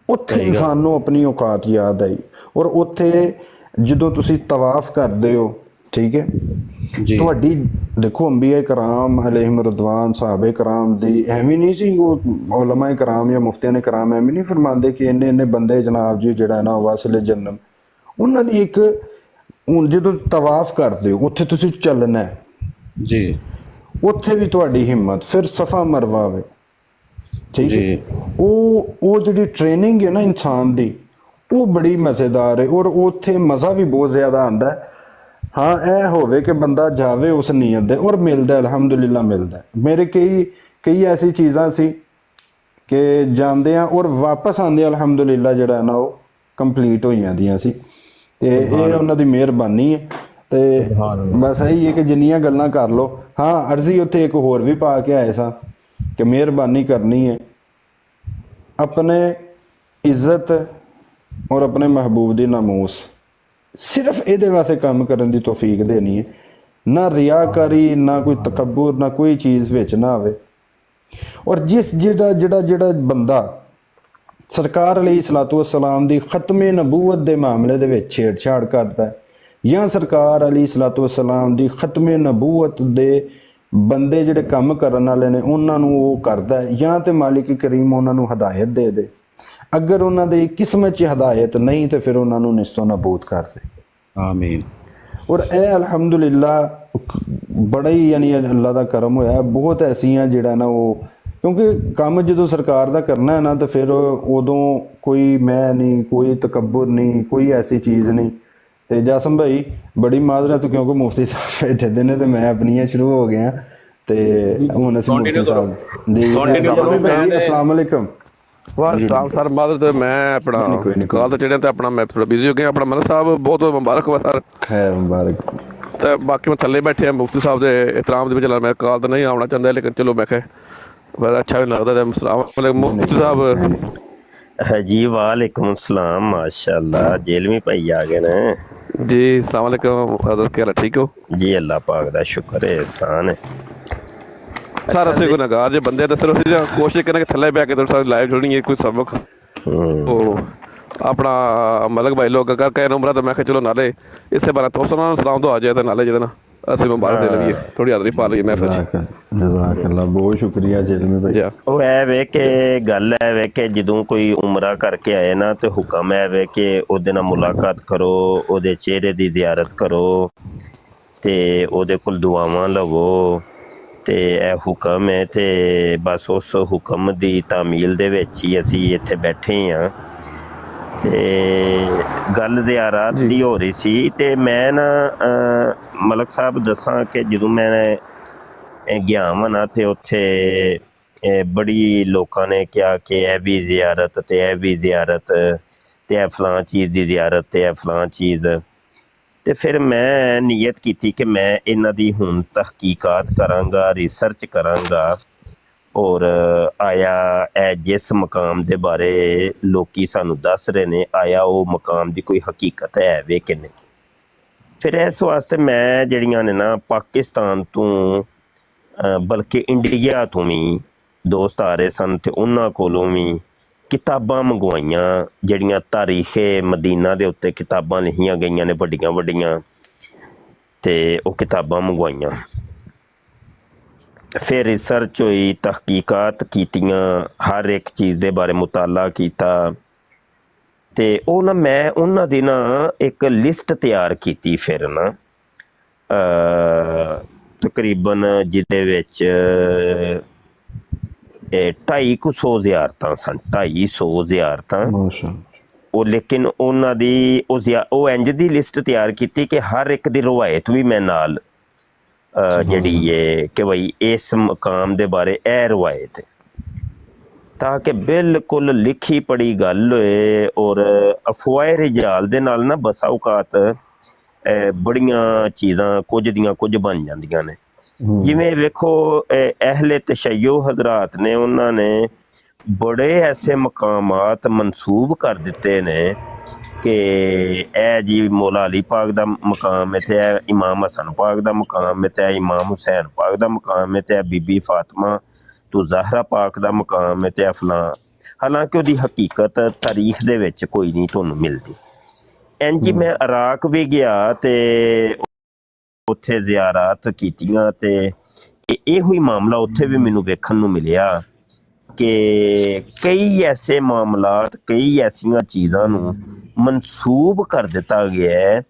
ਉੱਥੇ ਇਨਸਾਨ ਨੂੰ ਆਪਣੀ ਔਕਾਤ ਯਾਦ ਆਈ। ਔਰ ਉੱਥੇ ਜਦੋਂ ਤੁਸੀਂ ਤਵਾਫ ਕਰਦੇ ਹੋ, ਠੀਕ ਹੈ ਜੀ, ਤੁਹਾਡੀ ਦੇਖੋ ਅੰਬੀਆ ਕਰਾਮ ਅਲੈਹਿਮ ਰਿਦਵਾਨ, ਸਾਹਬੇ ਕਰਾਮ ਦੀ ਐਵੇਂ ਨਹੀਂ ਸੀ, ਉਹ ਉਲਮਾ ਕਰਾਮ ਜਾਂ ਮੁਫਤੀਆਂ ਨੇ ਕਰਾਮ ਐਵੇਂ ਨਹੀਂ ਫਰਮਾਉਂਦੇ ਕਿ ਇੰਨੇ ਬੰਦੇ ਜਨਾਬ ਜੀ ਜਿਹੜਾ ਨਾ ਵਾਸਲੇ ਜੰਨਮ। ਉਹਨਾਂ ਦੀ ਇੱਕ, ਹੁਣ ਜਦੋਂ ਤਵਾਫ ਕਰਦੇ ਹੋ, ਉੱਥੇ ਤੁਸੀਂ ਚੱਲਣਾ ਜੀ, ਉੱਥੇ ਵੀ ਤੁਹਾਡੀ ਹਿੰਮਤ, ਫਿਰ ਸਫਾ ਮਰਵਾ ਵੇ, ਠੀਕ ਹੈ। ਉਹ ਜਿਹੜੀ ਟ੍ਰੇਨਿੰਗ ਹੈ ਨਾ ਇਨਸਾਨ ਦੀ, ਉਹ ਬੜੀ ਮਜ਼ੇਦਾਰ ਹੈ। ਔਰ ਉੱਥੇ ਮਜ਼ਾ ਵੀ ਬਹੁਤ ਜ਼ਿਆਦਾ ਆਉਂਦਾ ਹੈ। ਹਾਂ, ਇਹ ਹੋਵੇ ਕਿ ਬੰਦਾ ਜਾਵੇ ਉਸ ਨੀਅਤ ਦੇ, ਔਰ ਮਿਲਦਾ ਅਲਹਮਦੁਲਿਲਾ ਮਿਲਦਾ। ਮੇਰੇ ਕਈ ਐਸੀ ਚੀਜ਼ਾਂ ਸੀ ਕਿ ਜਾਂਦੇ ਆ ਔਰ ਵਾਪਸ ਆਉਂਦੇ ਅਲਹਮਦੁਲਿਲਾ ਜਿਹੜਾ ਨਾ ਉਹ ਕੰਪਲੀਟ ਹੋ ਜਾਂਦੀਆਂ ਸੀ। ਤੇ ਇਹ ਉਹਨਾਂ ਦੀ ਮਿਹਰਬਾਨੀ ਹੈ। ਤੇ ਬਸ ਇਹੀ ਹੈ ਕਿ ਜਿੰਨੀਆਂ ਗੱਲਾਂ ਕਰ ਲਓ। ਹਾਂ, ਅਰਜ਼ੀ ਉੱਥੇ ਇੱਕ ਹੋਰ ਵੀ ਪਾ ਕੇ ਆਏ ਸਾਂ ਕਿ ਮਿਹਰਬਾਨੀ ਕਰਨੀ ਹੈ, ਆਪਣੇ ਇੱਜ਼ਤ ਔਰ ਆਪਣੇ ਮਹਿਬੂਬ ਦੀ ਨਾਮੂਸ, ਸਿਰਫ ਇਹਦੇ ਵਾਸਤੇ ਕੰਮ ਕਰਨ ਦੀ ਤੌਫੀਕ ਦੇਣੀ ਹੈ। ਨਾ ਰਿਆਕਾਰੀ, ਨਾ ਕੋਈ ਤਕੱਬੁਰ, ਨਾ ਕੋਈ ਚੀਜ਼ ਵਿੱਚ ਨਾ ਆਵੇ। ਔਰ ਜਿਹੜਾ ਬੰਦਾ ਸਰਕਾਰ ਅਲੈਹਿਸਸਲਾਤੁ ਵਸਸਲਾਮ ਦੀ ਖਤਮੇ ਨਬੂਵਤ ਦੇ ਮਾਮਲੇ ਦੇ ਵਿੱਚ ਛੇੜਛਾੜ ਕਰਦਾ ਹੈ, ਜਾਂ ਸਰਕਾਰ ਅਲੀ ਸਲਾਤੁ ਵਸਲਾਮ ਦੀ ਖਤਮੇ ਨਬੂਵਤ ਦੇ ਬੰਦੇ ਜਿਹੜੇ ਕੰਮ ਕਰਨ ਵਾਲੇ ਨੇ ਉਹਨਾਂ ਨੂੰ ਉਹ ਕਰਦਾ ਹੈ, ਜਾਂ ਤੇ ਮਾਲਿਕ ਕਰੀਮ ਉਹਨਾਂ ਨੂੰ ਹਦਾਇਤ ਦੇ ਦੇ। ਅਗਰ ਉਹਨਾਂ ਦੀ ਕਿਸਮਤ 'ਚ ਹਦਾਇਤ ਨਹੀਂ ਤੇ ਫਿਰ ਉਹਨਾਂ ਨੂੰ ਨਿਸਤੋ ਨਬੂਦ ਕਰ ਦੇ। ਆਮੀਨ। ਔਰ ਇਹ ਅਲਹਮਦੁਲਿਲਾ ਬੜਾ ਹੀ ਯਾਨੀ ਅੱਲਾ ਦਾ ਕਰਮ ਹੋਇਆ। ਬਹੁਤ ਐਸੀਆਂ ਜਿਹੜਾ ਨਾ ਉਹ, ਕਿਉਂਕਿ ਕੰਮ ਜਦੋਂ ਸਰਕਾਰ ਦਾ ਕਰਨਾ ਹੈ ਨਾ ਤਾਂ ਫਿਰ ਉਦੋਂ ਕੋਈ ਮੈਂ ਨਹੀਂ, ਕੋਈ ਤਕੱਬਰ ਨਹੀਂ, ਕੋਈ ਐਸੀ ਚੀਜ਼ ਨਹੀਂ। ਤੇ ਜਾਸਮ ਭਾਈ ਬੜੀ ਮਾਜ਼ਰਤ, ਕਿਉਂਕਿ ਮੁਫਤੀ ਸਾਹਿਬ ਬੈਠੇ ਦੇ ਨੇ ਤੇ ਮੈਂ ਆਪਣੀਆਂ ਸ਼ੁਰੂ ਹੋ ਗਿਆ ਤੇ ਹੁਣ ਅਸੀਂ ਮੁਫਤੀ ਸਾਹਿਬ ਦੀ ਅਸਲਾਮ ਵਾਲੇਕਮ। ਵਾਹ ਸਰ ਮਾਦਰ ਤੇ ਮੈਂ ਆਪਣਾ ਕਾਲ ਤੇ ਚੜਿਆ ਤੇ ਆਪਣਾ ਮੈਂ ਥੋੜਾ ਬਿਜ਼ੀ ਹੋ ਗਿਆ। ਆਪਣਾ ਮਲਕ ਸਾਹਿਬ ਬਹੁਤ ਬਹੁਤ ਮੁਬਾਰਕ ਹੋ ਸਰ। ਖੈਰ ਮੁਬਾਰਕ। ਤੇ ਬਾਕੀ ਮੈਂ ਥੱਲੇ ਬੈਠੇ ਆ ਮੁਫਤੀ ਸਾਹਿਬ ਦੇ ਇਤਰਾਮ ਦੇ ਵਿੱਚ। ਮੈਂ ਕਾਲ ਤਾਂ ਨਹੀਂ ਆਉਣਾ ਚਾਹੁੰਦਾ ਲੇਕਿਨ ਚਲੋ ਮੈਂ ਕਿਹਾ ਬੜਾ ਅੱਛਾ ਵੀ ਲੱਗਦਾ। ਤੇ ਸਲਾਮ ਮੁਫਤੀ ਸਾਹਿਬ ਜੀ ਵਾਲੇकुम सलाम। माशाल्लाह जेलवी भाई आ गए ने जी। अस्सलाम वालेकुम हज़रत, क्या हाल, ठीक हो जी? अल्लाह पाक दा शुक्र है, एहसान है सर। असं गुनाहगार जो बंदे तो सिर्फ कोशिश करें कि थल्ले बह के तो लाइव जोड़नी है कोई सबक तो अपना मलक भाई लोग करके उम्र तो मैं चलो नाले इससे बारे तो सलाम तो आ जाए तो नाले जो ना ਅਸੀਂ ਮੁਬਾਰਕ ਦੇ ਲਈਏ, ਥੋੜੀ ਹਾਜ਼ਰੀ ਪਾ ਲਈਏ ਮੈਂ ਜਜ਼ਾਕੱਲਾ। ਬਹੁਤ ਸ਼ੁਕਰੀਆ ਜੇਲਮੀ ਭਾਈ। ਉਹ ਐ ਵੇ ਕਿ ਗੱਲ ਐ ਵੇ ਕਿ ਜਦੋਂ ਕੋਈ ਉਮਰਾ ਕਰਕੇ ਆਏ ਨਾ ਤੇ ਹੁਕਮ ਐ ਵੇ ਕਿ ਉਹਦੇ ਨਾਲ ਮੁਲਾਕਾਤ ਕਰੋ, ਉਹਦੇ ਚਿਹਰੇ ਦੀ ਜ਼ਿਆਰਤ ਕਰੋ ਤੇ ਉਹਦੇ ਕੋਲ ਦੁਆਵਾਂ ਲਵੋ। ਤੇ ਇਹ ਹੁਕਮ ਹੈ ਤੇ ਬਸ ਉਸ ਹੁਕਮ ਦੀ ਤਾਮੀਲ ਦੇ ਵਿੱਚ ਹੀ ਅਸੀਂ ਇੱਥੇ ਬੈਠੇ ਹਾਂ। ਤੇ ਗੱਲ ਜ਼ਿਆਰਤ ਦੀ ਹੋ ਰਹੀ ਸੀ ਤੇ ਮੈਂ ਨਾ ਮਲਕ ਸਾਹਿਬ ਦੱਸਾਂ ਕਿ ਜਦੋਂ ਮੈਂ ਗਿਆ ਵਾਂ ਨਾ ਤੇ ਉੱਥੇ ਬੜੀ ਲੋਕਾਂ ਨੇ ਕਿਹਾ ਕਿ ਇਹ ਵੀ ਜ਼ਿਆਰਤ ਤੇ ਇਹ ਵੀ ਜ਼ਿਆਰਤ ਤੇ ਇਹ ਫਲਾਂ ਚੀਜ਼ ਦੀ ਜ਼ਿਆਰਤ ਤੇ ਇਹ ਫਲਾਂ ਚੀਜ਼। ਤੇ ਫਿਰ ਮੈਂ ਨੀਅਤ ਕੀਤੀ ਕਿ ਮੈਂ ਇਹਨਾਂ ਦੀ ਹੁਣ ਤਹਿਕੀਕਾਤ ਕਰਾਂਗਾ, ਰਿਸਰਚ ਕਰਾਂਗਾ। ਔਰ ਆਇਆ ਇਹ ਜਿਸ ਮਕਾਮ ਦੇ ਬਾਰੇ ਲੋਕੀ ਸਾਨੂੰ ਦੱਸ ਰਹੇ ਨੇ, ਆਇਆ ਉਹ ਮਕਾਮ ਦੀ ਕੋਈ ਹਕੀਕਤ ਹੈ ਵੇ ਕਿ ਨਹੀਂ। ਫਿਰ ਇਸ ਵਾਸਤੇ ਮੈਂ ਜਿਹੜੀਆਂ ਨੇ ਨਾ ਪਾਕਿਸਤਾਨ ਤੋਂ ਬਲਕਿ ਇੰਡੀਆ ਤੋਂ ਵੀ ਦੋਸਤ ਆ ਰਹੇ ਸਨ ਤੇ ਉਹਨਾਂ ਕੋਲੋਂ ਵੀ ਕਿਤਾਬਾਂ ਮੰਗਵਾਈਆਂ, ਜਿਹੜੀਆਂ ਤਾਰੀਖੇ ਮਦੀਨਾ ਦੇ ਉੱਤੇ ਕਿਤਾਬਾਂ ਲਿਖੀਆਂ ਗਈਆਂ ਨੇ ਵੱਡੀਆਂ ਵੱਡੀਆਂ, ਤੇ ਉਹ ਕਿਤਾਬਾਂ ਮੰਗਵਾਈਆਂ। ਫਿਰ ਰਿਸਰਚ ਹੋਈ, ਤਹਿਕੀਕਾਤ ਕੀਤੀਆਂ, ਹਰ ਇੱਕ ਚੀਜ਼ ਦੇ ਬਾਰੇ ਮੁਤਾਲਾ ਕੀਤਾ। ਤੇ ਉਹ ਨਾ ਮੈਂ ਉਹਨਾਂ ਦੀ ਨਾ ਇੱਕ ਲਿਸਟ ਤਿਆਰ ਕੀਤੀ ਫਿਰ ਨਾ ਤਕਰੀਬਨ ਜਿਹਦੇ ਵਿੱਚ 250 ਜ਼ਿਆਰਤਾਂ ਸਨ, 250 ਜ਼ਿਆਰਤਾਂ। ਉਹ ਲੇਕਿਨ ਉਹਨਾਂ ਦੀ ਉਹ ਇੰਜ ਦੀ ਲਿਸਟ ਤਿਆਰ ਕੀਤੀ ਕਿ ਹਰ ਇੱਕ ਦੀ ਰਵਾਇਤ ਵੀ ਮੈਂ ਨਾਲ ਜਿਹੜੀ ਹੈ ਕਿ ਬਈ ਇਸ ਮਕਾਮ ਦੇ ਬਾਰੇ ਇਹ ਰਵਾਇਤ ਹੈ, ਤਾਂ ਕਿ ਬਿਲਕੁਲ ਲਿਖੀ ਪੜੀ ਗੱਲ ਹੋਏ। ਔਰ ਅਫਵਾਹ ਰਿਜਾਲ ਦੇ ਨਾਲ ਨਾ ਬਸਾ ਔਕਾਤ ਬੜੀਆਂ ਚੀਜ਼ਾਂ ਕੁਝ ਦੀਆਂ ਕੁਝ ਬਣ ਜਾਂਦੀਆਂ ਨੇ। ਜਿਵੇਂ ਵੇਖੋ ਅਹਿਲੇ ਤਸ਼ਯੁ ਹਜ਼ਰਾਤ ਨੇ, ਉਹਨਾਂ ਨੇ ਬੜੇ ਐਸੇ ਮਕਾਮਾਤ ਮਨਸੂਬ ਕਰ ਦਿੱਤੇ ਨੇ ਕਿ ਇਹ ਜੀ ਮੌਲਾ ਅਲੀ ਪਾਕ ਦਾ ਮਕਾਮ ਹੈ ਤੇ ਇਹ ਇਮਾਮ ਹਸਨ ਪਾਕ ਦਾ ਮਕਾਮ ਹੈ ਤੇ ਇਹ ਇਮਾਮ ਹੁਸੈਨ ਪਾਕ ਦਾ ਮਕਾਮ ਹੈ ਤੇ ਇਹ ਬੀਬੀ ਫਾਤਮਾ ਤੋਂ ਜ਼ਹਰਾ ਪਾਕ ਦਾ ਮਕਾਮ ਹੈ ਤੇ ਫਲਾਂ। ਹਾਲਾਂਕਿ ਉਹਦੀ ਹਕੀਕਤ ਤਾਰੀਖ ਦੇ ਵਿੱਚ ਕੋਈ ਨਹੀਂ ਤੁਹਾਨੂੰ ਮਿਲਦੀ। ਇੰਝ ਮੈਂ ਇਰਾਕ ਵੀ ਗਿਆ ਤੇ ਉੱਥੇ ਜ਼ਿਆਰਾਤ ਕੀਤੀਆਂ ਤੇ ਇਹੋ ਹੀ ਮਾਮਲਾ ਉੱਥੇ ਵੀ ਮੈਨੂੰ ਵੇਖਣ ਨੂੰ ਮਿਲਿਆ ਕਿ ਕਈ ਐਸੇ ਮਾਮਲਾਤ, ਕਈ ਐਸੀਆਂ ਚੀਜ਼ਾਂ ਨੂੰ ਮਨਸੂਬ ਕਰ ਦਿੱਤਾ ਗਿਆ ਹੈ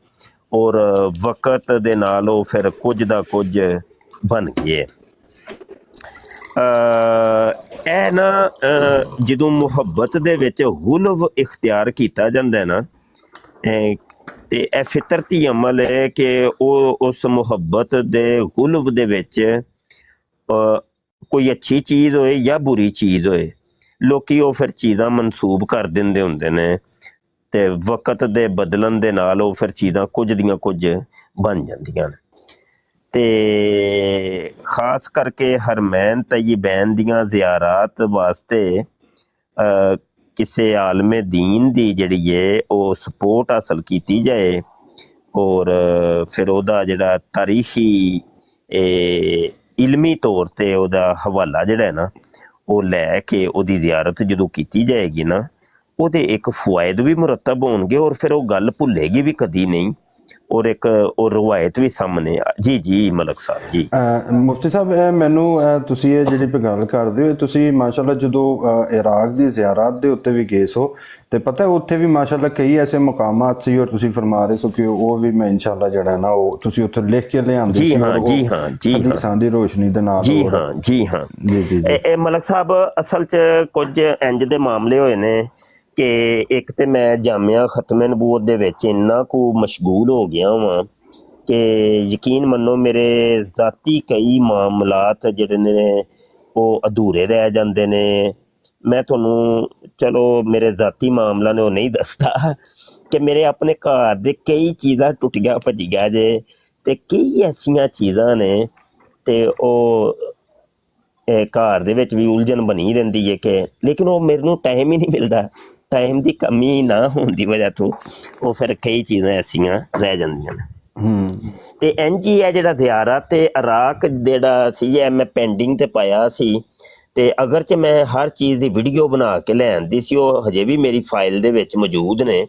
ਔਰ ਵਕਤ ਦੇ ਨਾਲ ਉਹ ਫਿਰ ਕੁਝ ਦਾ ਕੁਝ ਬਣ ਗਿਆ। ਇਹ ਨਾ ਜਦੋਂ ਮੁਹੱਬਤ ਦੇ ਵਿੱਚ ਗੁਲਵ ਇਖਤਿਆਰ ਕੀਤਾ ਜਾਂਦਾ ਨਾ ਤੇ ਇਹ ਫਿਤਰਤੀ ਅਮਲ ਹੈ ਕਿ ਉਹ ਉਸ ਮੁਹੱਬਤ ਦੇ ਗੁਲਵ ਦੇ ਵਿੱਚ ਕੋਈ ਅੱਛੀ ਚੀਜ਼ ਹੋਏ ਜਾਂ ਬੁਰੀ ਚੀਜ਼ ਹੋਏ, ਲੋਕੀ ਉਹ ਫਿਰ ਚੀਜ਼ਾਂ ਮਨਸੂਬ ਕਰ ਦਿੰਦੇ ਹੁੰਦੇ ਨੇ ਤੇ ਵਕਤ ਦੇ ਬਦਲਣ ਦੇ ਨਾਲ ਉਹ ਫਿਰ ਚੀਜ਼ਾਂ ਕੁਝ ਦੀਆਂ ਕੁਝ ਬਣ ਜਾਂਦੀਆਂ ਨੇ। ਤੇ ਖਾਸ ਕਰਕੇ ਹਰਮੈਨ ਤയ്यबैन ਦੀਆਂ ਜ਼ਿਆਰਾਤ ਵਾਸਤੇ ਕਿਸੇ ਆਲਮੇ ਦੀਨ ਦੀ ਜਿਹੜੀ ਹੈ ਉਹ ਸਪੋਰਟ ਹਾਸਲ ਕੀਤੀ ਜਾਏ ਔਰ ਫਿਰ ਉਹਦਾ ਜਿਹੜਾ ਤਾਰੀਖੀ ਇਲਮੀ ਤੌਰ ਤੇ ਉਹਦਾ ਹਵਾਲਾ ਜਿਹੜਾ ਹੈ ਨਾ ਉਹ ਲੈ ਕੇ ਉਹਦੀ ਜ਼ਿਆਰਤ ਜਦੋਂ ਕੀਤੀ ਜਾਏਗੀ ਨਾ, ਉਹਦੇ ਇੱਕ ਫਵਾਇਦ ਵੀ ਮੁਰਤਬ ਹੋਣਗੇ ਔਰ ਫਿਰ ਉਹ ਗੱਲ ਭੁੱਲੇਗੀ ਵੀ ਕਦੀ ਨਹੀਂ ਔਰ ਇੱਕ ਉਹ ਰਵਾਇਤ ਵੀ ਸਾਹਮਣੇ ਆ। ਜੀ ਜੀ ਮਲਕ ਸਾਹਿਬ ਜੀ। ਮੁਫਤੀ ਸਾਹਿਬ ਇਹ ਮੈਨੂੰ ਤੁਸੀਂ ਇਹ ਜਿਹੜੀ ਗੱਲ ਕਰਦੇ ਹੋ, ਤੁਸੀਂ ਮਾਸ਼ਾਅੱਲਾ ਜਦੋਂ ਇਰਾਕ ਦੀ ਜ਼ਿਆਰਤ ਦੇ ਉੱਤੇ ਵੀ ਗਏ ਸੋ ਤੇ ਪਤਾ ਉੱਥੇ ਵੀ ਮਾਸ਼ਾਅੱਲਾ ਕਈ ਐਸੇ ਮੁਕਾਮਾਤ ਸੀ ਔਰ ਤੁਸੀਂ ਫਰਮਾ ਰਹੇ ਸੋ ਕਿ ਉਹ ਵੀ ਮੈਂ ਇਨਸ਼ਾਅੱਲਾ ਜਿਹੜਾ ਨਾ ਉਹ ਤੁਸੀਂ ਉੱਥੇ ਲਿਖ ਕੇ ਲਿਆਂਦੇ ਜੀ ਸੀ। ਹਾਂ ਜੀ ਹਾਂ ਜੀ ਹਾਂ ਹਦੀਸਾਂ ਦੀ ਰੋਸ਼ਨੀ ਦੇ ਨਾਲ। ਜੀ ਹਾਂ ਜੀ ਹਾਂ ਜੀ ਜੀ ਇਹ ਮਲਕ ਸਾਹਿਬ ਅਸਲ 'ਚ ਕੁਝ ਇੰਜ ਦੇ ਮਾਮਲੇ ਹੋਏ ਨੇ ਕਿ ਇੱਕ ਤੇ ਮੈਂ ਜਾਮਿਆ ਖਤਮੇ ਨਬੂਵਤ ਦੇ ਵਿੱਚ ਇੰਨਾ ਕੁ ਮਸ਼ਗੂਲ ਹੋ ਗਿਆ ਵਾਂ ਕਿ ਯਕੀਨ ਮੰਨੋ ਮੇਰੇ ਜ਼ਾਤੀ ਕਈ ਮਾਮਲਾਤ ਜਿਹੜੇ ਨੇ ਉਹ ਅਧੂਰੇ ਰਹਿ ਜਾਂਦੇ ਨੇ। ਮੈਂ ਤੁਹਾਨੂੰ ਚਲੋ ਮੇਰੇ ਜ਼ਾਤੀ ਮਾਮਲਾ ਨੇ ਉਹ ਨਹੀਂ ਦੱਸਦਾ ਕਿ ਮੇਰੇ ਆਪਣੇ ਘਰ ਦੇ ਕਈ ਚੀਜ਼ਾਂ ਟੁੱਟੀਆਂ ਭੱਜੀਆਂ ਜੇ ਤੇ ਕਈ ਐਸੀਆਂ ਚੀਜ਼ਾਂ ਨੇ ਤੇ ਉਹ ਘਰ ਦੇ ਵਿੱਚ ਵੀ ਉਲਝਣ ਬਣੀ ਰਹਿੰਦੀ ਹੈ ਕਿ ਲੇਕਿਨ ਉਹ ਮੈਨੂੰ ਟਾਈਮ ਹੀ ਨਹੀਂ ਮਿਲਦਾ। ਟਾਈਮ ਦੀ ਕਮੀ ਨਾ ਹੋਣ ਦੀ ਵਜ੍ਹਾ ਤੋਂ ਉਹ ਫਿਰ ਕਈ ਚੀਜ਼ਾਂ ਐਸੀਆਂ ਰਹਿ ਜਾਂਦੀਆਂ ਨੇ। ਤੇ ਇੰਝ ਹੀ ਹੈ ਜਿਹੜਾ ਜ਼ਿਆਰਤ ਤੇ ਇਰਾਕ ਜਿਹੜਾ ਸੀ ਇਹ ਮੈਂ ਪੈਂਡਿੰਗ ਤੇ ਪਾਇਆ ਸੀ ਤੇ ਅਗਰਚੇ ਮੈਂ ਹਰ ਚੀਜ਼ ਦੀ ਵੀਡੀਓ ਬਣਾ ਕੇ ਲੈ ਆਂਦੀ ਸੀ ਉਹ ਹਜੇ ਵੀ ਮੇਰੀ ਫਾਈਲ ਦੇ ਵਿੱਚ ਮੌਜੂਦ ਨੇ।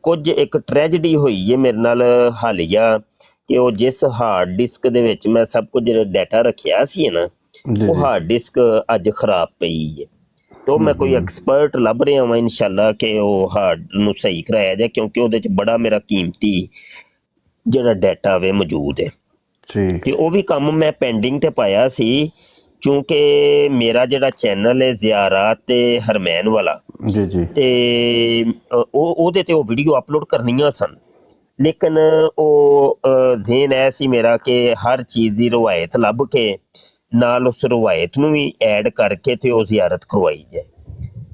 ਕੁਝ ਇੱਕ ਟ੍ਰੈਜਡੀ ਹੋਈ ਹੈ ਮੇਰੇ ਨਾਲ ਹਾਲੀਆ ਕਿ ਉਹ ਜਿਸ ਹਾਰਡ ਡਿਸਕ ਦੇ ਵਿੱਚ ਮੈਂ ਸਭ ਕੁਝ ਡਾਟਾ ਰੱਖਿਆ ਸੀ ਨਾ ਉਹ ਹਾਰਡ ਡਿਸਕ ਅੱਜ ਖਰਾਬ ਪਈ ਹੈ। तो मैं कोई एक्सपर्ट ਲੱਭ ਰਿਹਾ ਹਾਂ ਇਨਸ਼ਾਅੱਲਾ ਕਿ ਉਹ ਹਾਰਡ ਨੂੰ ਸਹੀ ਕਰਾਇਆ ਜਾਏ ਕਿਉਂਕਿ ਉਹਦੇ 'ਚ ਬੜਾ ਮੇਰਾ ਕੀਮਤੀ ਜਿਹੜਾ ਡਾਟਾ ਵੇ ਮੌਜੂਦ ਹੈ। ਤੇ ਉਹ ਵੀ ਕੰਮ ਮੈਂ ਪੈਂਡਿੰਗ ਤੇ ਪਾਇਆ ਸੀ ਕਿਉਂਕਿ ਮੇਰਾ ਜਿਹੜਾ ਚੈਨਲ ਹੈ ਜ਼ਿਆਰਤ ਤੇ ਹਰਮੈਨ ਵਾਲਾ ਜੀ ਜੀ ਤੇ ਉਹਦੇ ਤੇ ਉਹ ਵੀਡੀਓ ਅਪਲੋਡ ਕਰਨੀਆਂ ਸਨ ਲੇਕਿਨ ਉਹ ਜ਼ੇਨ ਐ ਸੀ ਮੇਰਾ ਕਿ ਹਰ ਚੀਜ਼ ਦੀ ਰਵਾਇਤ ਲੱਭ ਕੇ ਨਾਲ ਉਸ ਰਵਾਇਤ ਨੂੰ ਵੀ ਐਡ ਕਰਕੇ ਤੇ ਉਹ ਜ਼ਿਆਰਤ ਕਰਵਾਈ ਜਾਏ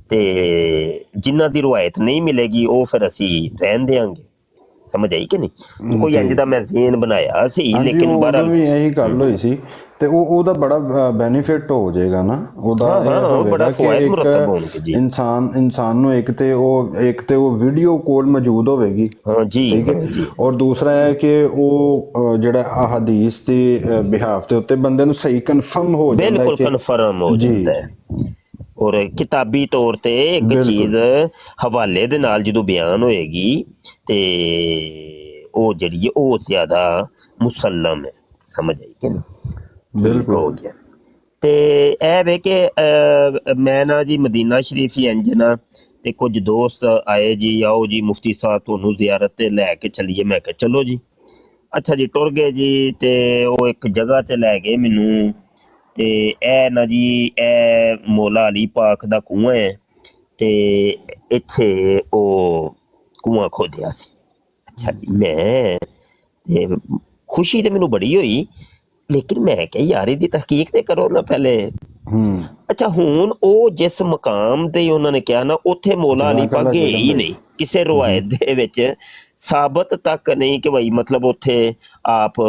ਤੇ ਜਿਨ੍ਹਾਂ ਦੀ ਰਵਾਇਤ ਨਹੀਂ ਮਿਲੇਗੀ ਉਹ ਫਿਰ ਅਸੀਂ ਰਹਿਣ ਦਿਆਂਗੇ। ਸਮਝ ਆਈ ਕਿ ਨਹੀਂ? ਕੋਈ ਇੰਜ ਦਾ ਮੈਂ ਜ਼ੇਨ ਬਣਾਇਆ ਸੀ ਲੇਕਿਨ ਬਹਰਹਾਲ ਵੀ ਇਹੀ ਗੱਲ ਹੋਈ ਸੀ ਤੇ ਉਹਦਾ ਬੜਾ ਬੈਨੀਫਿਟ ਹੋ ਜਾਏਗਾ ਨਾ ਉਹਦਾ ਬੜਾ ਫਵਾਇਦ ਮੁਰਤਬ ਹੋਣਗੇ ਜੀ। ਇਨਸਾਨ ਨੂੰ ਇੱਕ ਤੇ ਉਹ ਵੀਡੀਓ ਕੋਲ ਮੌਜੂਦ ਹੋਵੇਗੀ। ਹਾਂ ਜੀ ਠੀਕ ਹੈ। ਔਰ ਦੂਸਰਾ ਹੈ ਕਿ ਉਹ ਜਿਹੜਾ ਅਹਾਦੀਸ ਦੇ ਬਿਹਾਫ ਦੇ ਉੱਤੇ ਬੰਦੇ ਨੂੰ ਸਹੀ ਕਨਫਰਮ ਹੋ ਜਾਂਦਾ ਹੈ। ਬਿਲਕੁਲ ਕਨਫਰਮ ਹੋ ਜਾਂਦਾ ਹੈ ਔਰ ਕਿਤਾਬੀ ਤੌਰ ਤੇ ਇੱਕ ਚੀਜ਼ ਹਵਾਲੇ ਦੇ ਨਾਲ ਜਦੋਂ ਬਿਆਨ ਹੋਏਗੀ ਤੇ ਉਹ ਜਿਹੜੀ ਹੈ ਉਹ ਜ਼ਿਆਦਾ ਮੁਸੱਲਮ ਹੈ। ਸਮਝ ਆਈ ਕਿ ਨਹੀਂ? ਬਿਲਕੁਲ ਹੋ ਗਿਆ। ਤੇ ਇਹ ਵੇ ਕਿ ਮੈਂ ਨਾ ਜੀ ਮਦੀਨਾ ਸ਼ਰੀਫ ਹੀ ਇੰਜ ਨਾ ਤੇ ਕੁਝ ਦੋਸਤ ਆਏ ਜੀ ਆਓ ਜੀ ਮੁਫਤੀ ਸਾਹਿਬ ਤੁਹਾਨੂੰ ਜ਼ਿਆਰਤ ਤੇ ਲੈ ਕੇ ਚੱਲੀਏ। ਮੈਂ ਕਿਹਾ ਚਲੋ ਜੀ। ਅੱਛਾ ਜੀ ਟੁਰ ਗਏ ਜੀ ਤੇ ਉਹ ਇੱਕ ਜਗ੍ਹਾ ਤੇ ਲੈ ਗਏ ਮੈਨੂੰ ਤੇ ਇਹ ਨਾ ਜੀ ਇਹ ਮੌਲਾ ਅਲੀ ਪਾਕ ਦਾ ਕੂਆ ਹੈ ਤੇ ਇੱਥੇ ਉਹ ਕੂਆ ਖੋਦਿਆ ਸੀ। ਅੱਛਾ ਜੀ ਮੈਂ ਤੇ ਖੁਸ਼ੀ ਤੇ ਮੈਨੂੰ ਬੜੀ ਹੋਈ ਲੇਕਿਨ ਮੈਂ ਕਿਹਾ ਯਾਰ ਇਹਦੀ ਤਹਿਕੀਕ ਤੇ ਕਰੋ ਨਾ ਪਹਿਲੇ। ਅੱਛਾ ਹੁਣ ਉਹ ਜਿਸ ਮਕਾਮ ਤੇ ਉਹਨਾਂ ਨੇ ਕਿਹਾ ਨਾ ਉੱਥੇ ਮੌਲਾ ਅਲੀ ਪਾਕ ਗਏ ਹੀ ਨਹੀਂ ਕਿਸੇ ਰਵਾਇਤ ਦੇ ਵਿੱਚ ਸਾਬਤ ਤੱਕ ਨਹੀਂ ਕਿ ਭਾਈ ਮਤਲਬ ਉੱਥੇ ਆਪ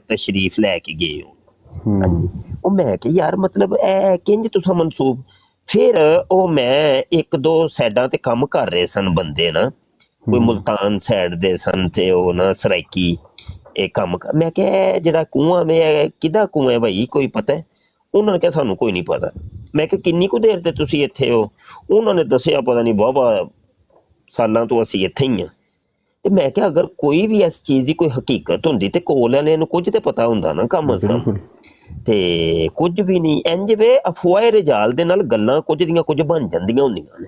ਤਸ਼ਰੀਫ ਲੈ ਕੇ ਗਏ ਹੋ। ਹਾਂਜੀ ਉਹ ਮੈਂ ਕਿ ਯਾਰ ਮਤਲਬ ਇਹ ਕਿੰਜ ਤੁਸੀਂ ਮਨਸੂਬ ਫਿਰ ਉਹ ਮੈਂ ਇੱਕ ਦੋ ਸਾਈਡਾਂ ਤੇ ਕੰਮ ਕਰ ਰਹੇ ਸਨ ਬੰਦੇ ਨਾ ਕੋਈ ਮੁਲਤਾਨ ਸਾਈਡ ਦੇ ਸਨ ਤੇ ਉਹ ਨਾ ਸਰਾਇਕੀ ਇਹ ਕੰਮ ਮੈਂ ਕਿਹਾ ਜਿਹੜਾ ਕੂਆ ਵੇ ਕਿਹਦਾ ਕੂਆ ਹੈ ਭਾਈ ਕੋਈ ਪਤਾ? ਉਹਨਾਂ ਨੇ ਕਿਹਾ ਸਾਨੂੰ ਕੋਈ ਨਹੀਂ ਪਤਾ। ਮੈਂ ਕਿਹਾ ਕਿੰਨੀ ਕੁ ਦੇਰ ਤੇ ਤੁਸੀਂ ਇੱਥੇ ਹੋ? ਉਹਨਾਂ ਨੇ ਦੱਸਿਆ ਪਤਾ ਨਹੀਂ ਵਾਹਵਾ ਸਾਲਾਂ ਤੋਂ ਅਸੀਂ ਇੱਥੇ ਹੀ ਹਾਂ। ਤੇ ਮੈਂ ਕਿਹਾ ਅਗਰ ਕੋਈ ਵੀ ਇਸ ਚੀਜ਼ ਦੀ ਕੋਈ ਹਕੀਕਤ ਹੁੰਦੀ ਤੇ ਕੋਲ ਵਾਲਿਆਂ ਨੂੰ ਕੁਝ ਤੇ ਪਤਾ ਹੁੰਦਾ ਨਾ ਕਮ ਅਜ਼ ਕਮ। ਤੇ ਕੁਝ ਵੀ ਨਹੀਂ ਇੰਜ ਵੇ ਅਫਵਾਹ ਰਿਜਾਲ ਦੇ ਨਾਲ ਗੱਲਾਂ ਕੁਝ ਦੀਆਂ ਕੁਝ ਬਣ ਜਾਂਦੀਆਂ ਹੁੰਦੀਆਂ ਨੇ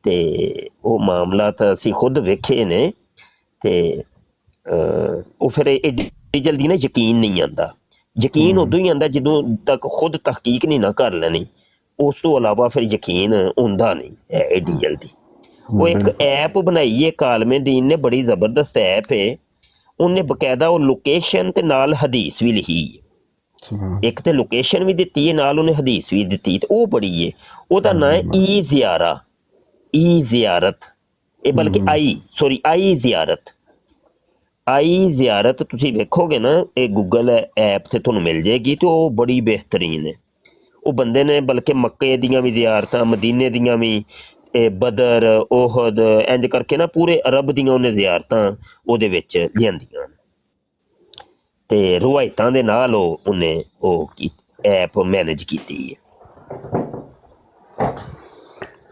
ਤੇ ਉਹ ਮਾਮਲਾ ਤਾਂ ਅਸੀਂ ਖੁਦ ਵੇਖੇ ਨੇ ਤੇ ਉਹ ਫਿਰ ਏਡੀ ਜਲਦੀ ਨਾ ਯਕੀਨ ਨਹੀਂ ਆਉਂਦਾ। ਯਕੀਨ ਉਦੋਂ ਹੀ ਆਉਂਦਾ ਜਦੋਂ ਤੱਕ ਖੁਦ ਤਹਿਕੀਕ ਨਹੀਂ ਨਾ ਕਰ ਲੈਣੀ। ਉਸ ਤੋਂ ਇਲਾਵਾ ਫਿਰ ਯਕੀਨ ਹੁੰਦਾ ਨਹੀਂ ਏਡੀ ਜਲਦੀ। ਉਹ ਇੱਕ ਐਪ ਬਣਾਈ ਹੈ ਕਾਲਮੇ ਦੀਨ ਨੇ ਬੜੀ ਜ਼ਬਰਦਸਤ ਐਪ ਹੈ। ਉਹਨੇ ਬਕਾਇਦਾ ਉਹ ਲੋਕੇਸ਼ਨ ਤੇ ਨਾਲ ਹਦੀਸ ਵੀ ਲਿਖੀ ਹੈ। ਇੱਕ ਤੇ ਲੋਕੇਸ਼ਨ ਵੀ ਦਿੱਤੀ ਹੈ ਨਾਲ ਉਹਨੇ ਹਦੀਸ ਵੀ ਦਿੱਤੀ ਤੇ ਉਹ ਬੜੀ ਹੈ। ਉਹਦਾ ਨਾਂ ਹੈ ਈ ਜ਼ਿਆਰਤ ਇਹ ਬਲਕਿ ਆਈ ਜ਼ਿਆਰਤ ਤੁਸੀਂ ਵੇਖੋਗੇ ਨਾ ਇਹ ਗੂਗਲ ਐਪ ਤੇ ਤੁਹਾਨੂੰ ਮਿਲ ਜਾਏਗੀ ਤੇ ਉਹ ਬੜੀ ਬਿਹਤਰੀਨ ਹੈ। ਉਹ ਬੰਦੇ ਨੇ ਬਲਕਿ ਮੱਕੇ ਦੀਆਂ ਵੀ ਜ਼ਿਆਰਤਾਂ ਮਦੀਨੇ ਦੀਆਂ ਵੀ ਬਦਰ ਉਹਦ ਇੰਜ ਕਰਕੇ ਨਾ ਪੂਰੇ ਅਰਬ ਦੀਆਂ ਉਹਨੇ ਜ਼ਿਆਰਤਾਂ ਉਹਦੇ ਵਿੱਚ ਲਿਆਂਦੀਆਂ ਤੇ ਰਵਾਇਤਾਂ ਦੇ ਨਾਲ ਉਹਨੇ ਉਹ ਐਪ ਮੈਨੇਜ ਕੀਤੀ ਹੈ।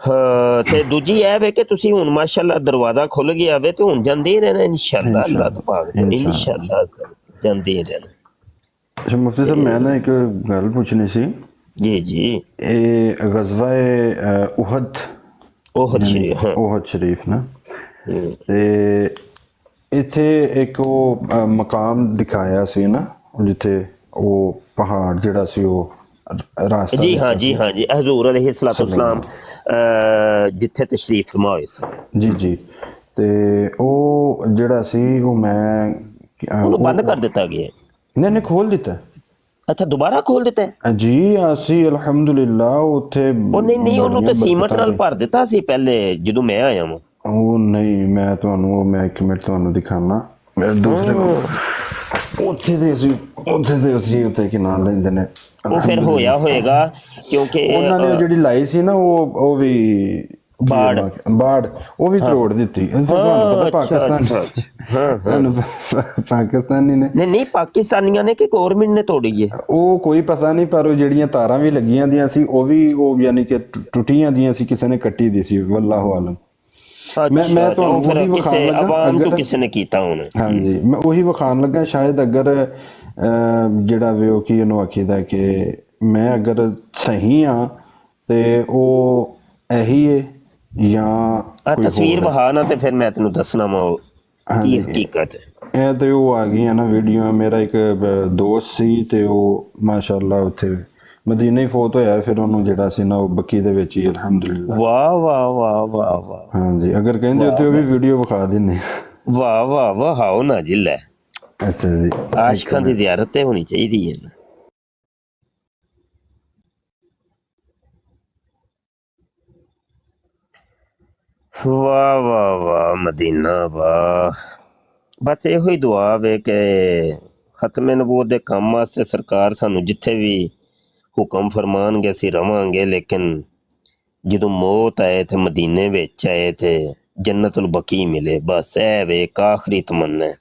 ਹਾਂ ਤੇ ਦੂਜੀ ਇਹ ਵੇ ਕਿ ਤੁਸੀਂ ਹੁਣ ਮਾਸ਼ਾਅੱਲਾ ਦਰਵਾਜ਼ਾ ਖੁੱਲ ਗਿਆ ਵੇ ਤੇ ਹੁਣ ਜਾਂਦੇ ਹੀ ਰਹਿਣਾ ਇਨਸ਼ਾਅੱਲਾ ਅੱਲਾਹ ਤਬਾਰਕ ਇਨਸ਼ਾਅੱਲਾ ਜਾਂਦੇ ਹੀ ਰਹਿਣਾ। ਅੱਛਾ ਮੁਫਤੀ ਸਾਹਿਬ ਮੈਂ ਨਾ ਇੱਕ ਗੱਲ ਪੁੱਛਣੀ ਸੀ। ਜੀ ਜੀ ਇਹ ਗਜ਼ਵਾ-ਏ ਉਹਦ ਉਹ ਸ਼ਰੀਫ ਹਾਂ ਉਹਦ ਸ਼ਰੀਫ ਨਾ ਤੇ ਇੱਥੇ ਇੱਕ ਉਹ ਮਕਾਮ ਦਿਖਾਇਆ ਸੀ ਨਾ ਜਿੱਥੇ ਉਹ ਪਹਾੜ ਜਿਹੜਾ ਸੀ ਉਹ ਰਾਸਤਾ ਜੀ ਹਾਂ ਜੀ ਹਾਂ ਜੀ ਹਜ਼ੂਰ ਅਲੈਹਿਸਸਲਾਤੁ ਵਸਸਲਾਮ ਜਿੱਥੇ ਤਸ਼ਰੀਫ ਫਰਮਾ ਹੋਏ ਸਨ। ਜੀ ਜੀ ਤੇ ਉਹ ਜਿਹੜਾ ਸੀ ਉਹ ਮੈਂ ਉਹਨੂੰ ਬੰਦ ਕਰ ਦਿੱਤਾ ਗਿਆ। ਨਹੀਂ ਖੋਲ ਦਿੱਤਾ। ਅੱਛਾ ਦੁਬਾਰਾ ਖੋਲ ਦਿੱਤਾ ਹੈ? ਜੀ ਅਸੀਂ ਅਲਹਮਦੁਲਿਲਾ ਉੱਥੇ ਉਹ ਨਹੀਂ ਉਹਨੂੰ ਤਾਂ ਸੀਮਟ ਨਾਲ ਭਰ ਦਿੱਤਾ ਸੀ ਪਹਿਲੇ ਜਦੋਂ ਮੈਂ ਆਇਆ ਵਾਂ। ਉਹ ਨਹੀਂ ਮੈਂ ਤੁਹਾਨੂੰ ਮੈਂ ਇੱਕ ਮਿੰਟ ਤੁਹਾਨੂੰ ਦਿਖਾਣਾ ਦੂਸਰੇ ਉੱਥੇ ਦੇ ਅਸੀਂ ਉੱਥੇ ਕੀ ਨਾਮ ਲੈਂਦੇ ਨੇ ਉਹ ਫਿਰ ਹੋਇਆ ਹੋਏਗਾ ਕਿਉਂਕਿ ਉਹਨਾਂ ਨੇ ਜਿਹੜੀ ਲਾਈ ਸੀ ਨਾ ਉਹ ਵੀ ਬਾੜ ਉਹ ਵੀ ਤੋੜ ਦਿੱਤੀ। ਤੁਹਾਨੂੰ ਪਤਾ ਪਾਕਿਸਤਾਨੀ ਨੇ ਨਹੀਂ ਪਾਕਿਸਤਾਨੀਆਂ ਨੇ ਕਿ ਗੌਰਮੈਂਟ ਨੇ ਤੋੜੀ ਹੈ ਉਹ ਕੋਈ ਪਤਾ ਨਹੀਂ ਪਰ ਉਹ ਜਿਹੜੀਆਂ ਤਾਰਾਂ ਵੀ ਲੱਗੀਆਂ ਦੀਆਂ ਸੀ ਉਹ ਵੀ ਉਹ ਯਾਨੀ ਕਿ ਟੁੱਟੀਆਂ ਦੀਆਂ ਸੀ ਕਿਸੇ ਨੇ ਕੱਟੀ ਦੀ ਸੀ ਵੱਲਾਹੁ ਆਲਮ। ਮੈਂ ਤੁਹਾਨੂੰ ਉਹੀ ਵਿਖਾਉਣ ਲੱਗਾ ਅਗਰ ਕਿਸੇ ਨੇ ਕੀਤਾ ਹੁਣ। ਹਾਂਜੀ ਮੈਂ ਉਹੀ ਵਿਖਾਉਣ ਲੱਗਾ ਸ਼ਾਇਦ ਅਗਰ ਜਿਹੜਾ ਵੇ ਉਹ ਕੀ ਉਹਨੂੰ ਆਖੀਦਾ ਕਿ ਮੈਂ ਅਗਰ ਸਹੀ ਆ ਤੇ ਉਹ ਇਹੀ ਹੈ ਜਾਂ ਤਸਵੀਰ ਵਹਾ ਨਾ ਤੇ ਫਿਰ ਮੈਂ ਤੈਨੂੰ ਦੱਸਣਾ ਵਾ ਕੀ ਹਕੀਕਤ ਹੈ। ਇਹ ਤੇ ਉਹ ਆ ਗਈਆਂ ਨਾ ਵੀਡੀਓ। ਮੇਰਾ ਇੱਕ ਦੋਸਤ ਸੀ ਤੇ ਉਹ ਮਾਸ਼ਾਅੱਲਾ ਉੱਥੇ ਮਦੀਨੇ ਹੀ ਫੌਤ ਹੋਇਆ ਫਿਰ ਉਹਨੂੰ ਜਿਹੜਾ ਸੀ ਨਾ ਉਹ ਬੱਕੀ ਦੇ ਵਿੱਚ ਹੀ ਅਲਹਮਦੁਲਿਲਾ। ਵਾਹ ਵਾਹ ਵਾਹ ਵਾਹ ਵਾਹ ਹਾਂਜੀ ਅਗਰ ਕਹਿੰਦੇ ਉੱਥੇ ਉਹ ਵੀ ਵੀਡੀਓ ਵਿਖਾ ਦਿੰਨੇ। ਵਾਹ ਵਾਹ ਵਾਹ ਹਾਓ ਨਾ ਜੀ ਲੈ। ਅੱਛਾ ਜੀ ਆਸ਼ਿਕਾਂ ਦੀ ਜ਼ਿਆਰਤ ਤੇ ਹੋਣੀ ਚਾਹੀਦੀ ਹੈ ਨਾ। ਵਾਹ ਵਾਹ ਵਾਹ ਮਦੀਨਾ ਵਾਹ। ਬਸ ਇਹੋ ਹੀ ਦੁਆ ਵੇ ਕਿ ਖਤਮੇ ਨਬੂਵਤ ਦੇ ਕੰਮ ਵਾਸਤੇ ਸਰਕਾਰ ਸਾਨੂੰ ਜਿੱਥੇ ਵੀ ਹੁਕਮ ਫਰਮਾਨਗੇ ਅਸੀਂ ਰਵਾਂਗੇ ਲੇਕਿਨ ਜਦੋਂ ਮੌਤ ਆਏ ਤੇ ਮਦੀਨੇ ਵਿੱਚ ਆਏ ਤੇ ਜੰਨਤੁਲ ਬਕੀ ਮਿਲੇ ਬਸ ਇਹ ਵੇ ਇੱਕ ਆਖਰੀ ਤਮੰਨਾ ਹੈ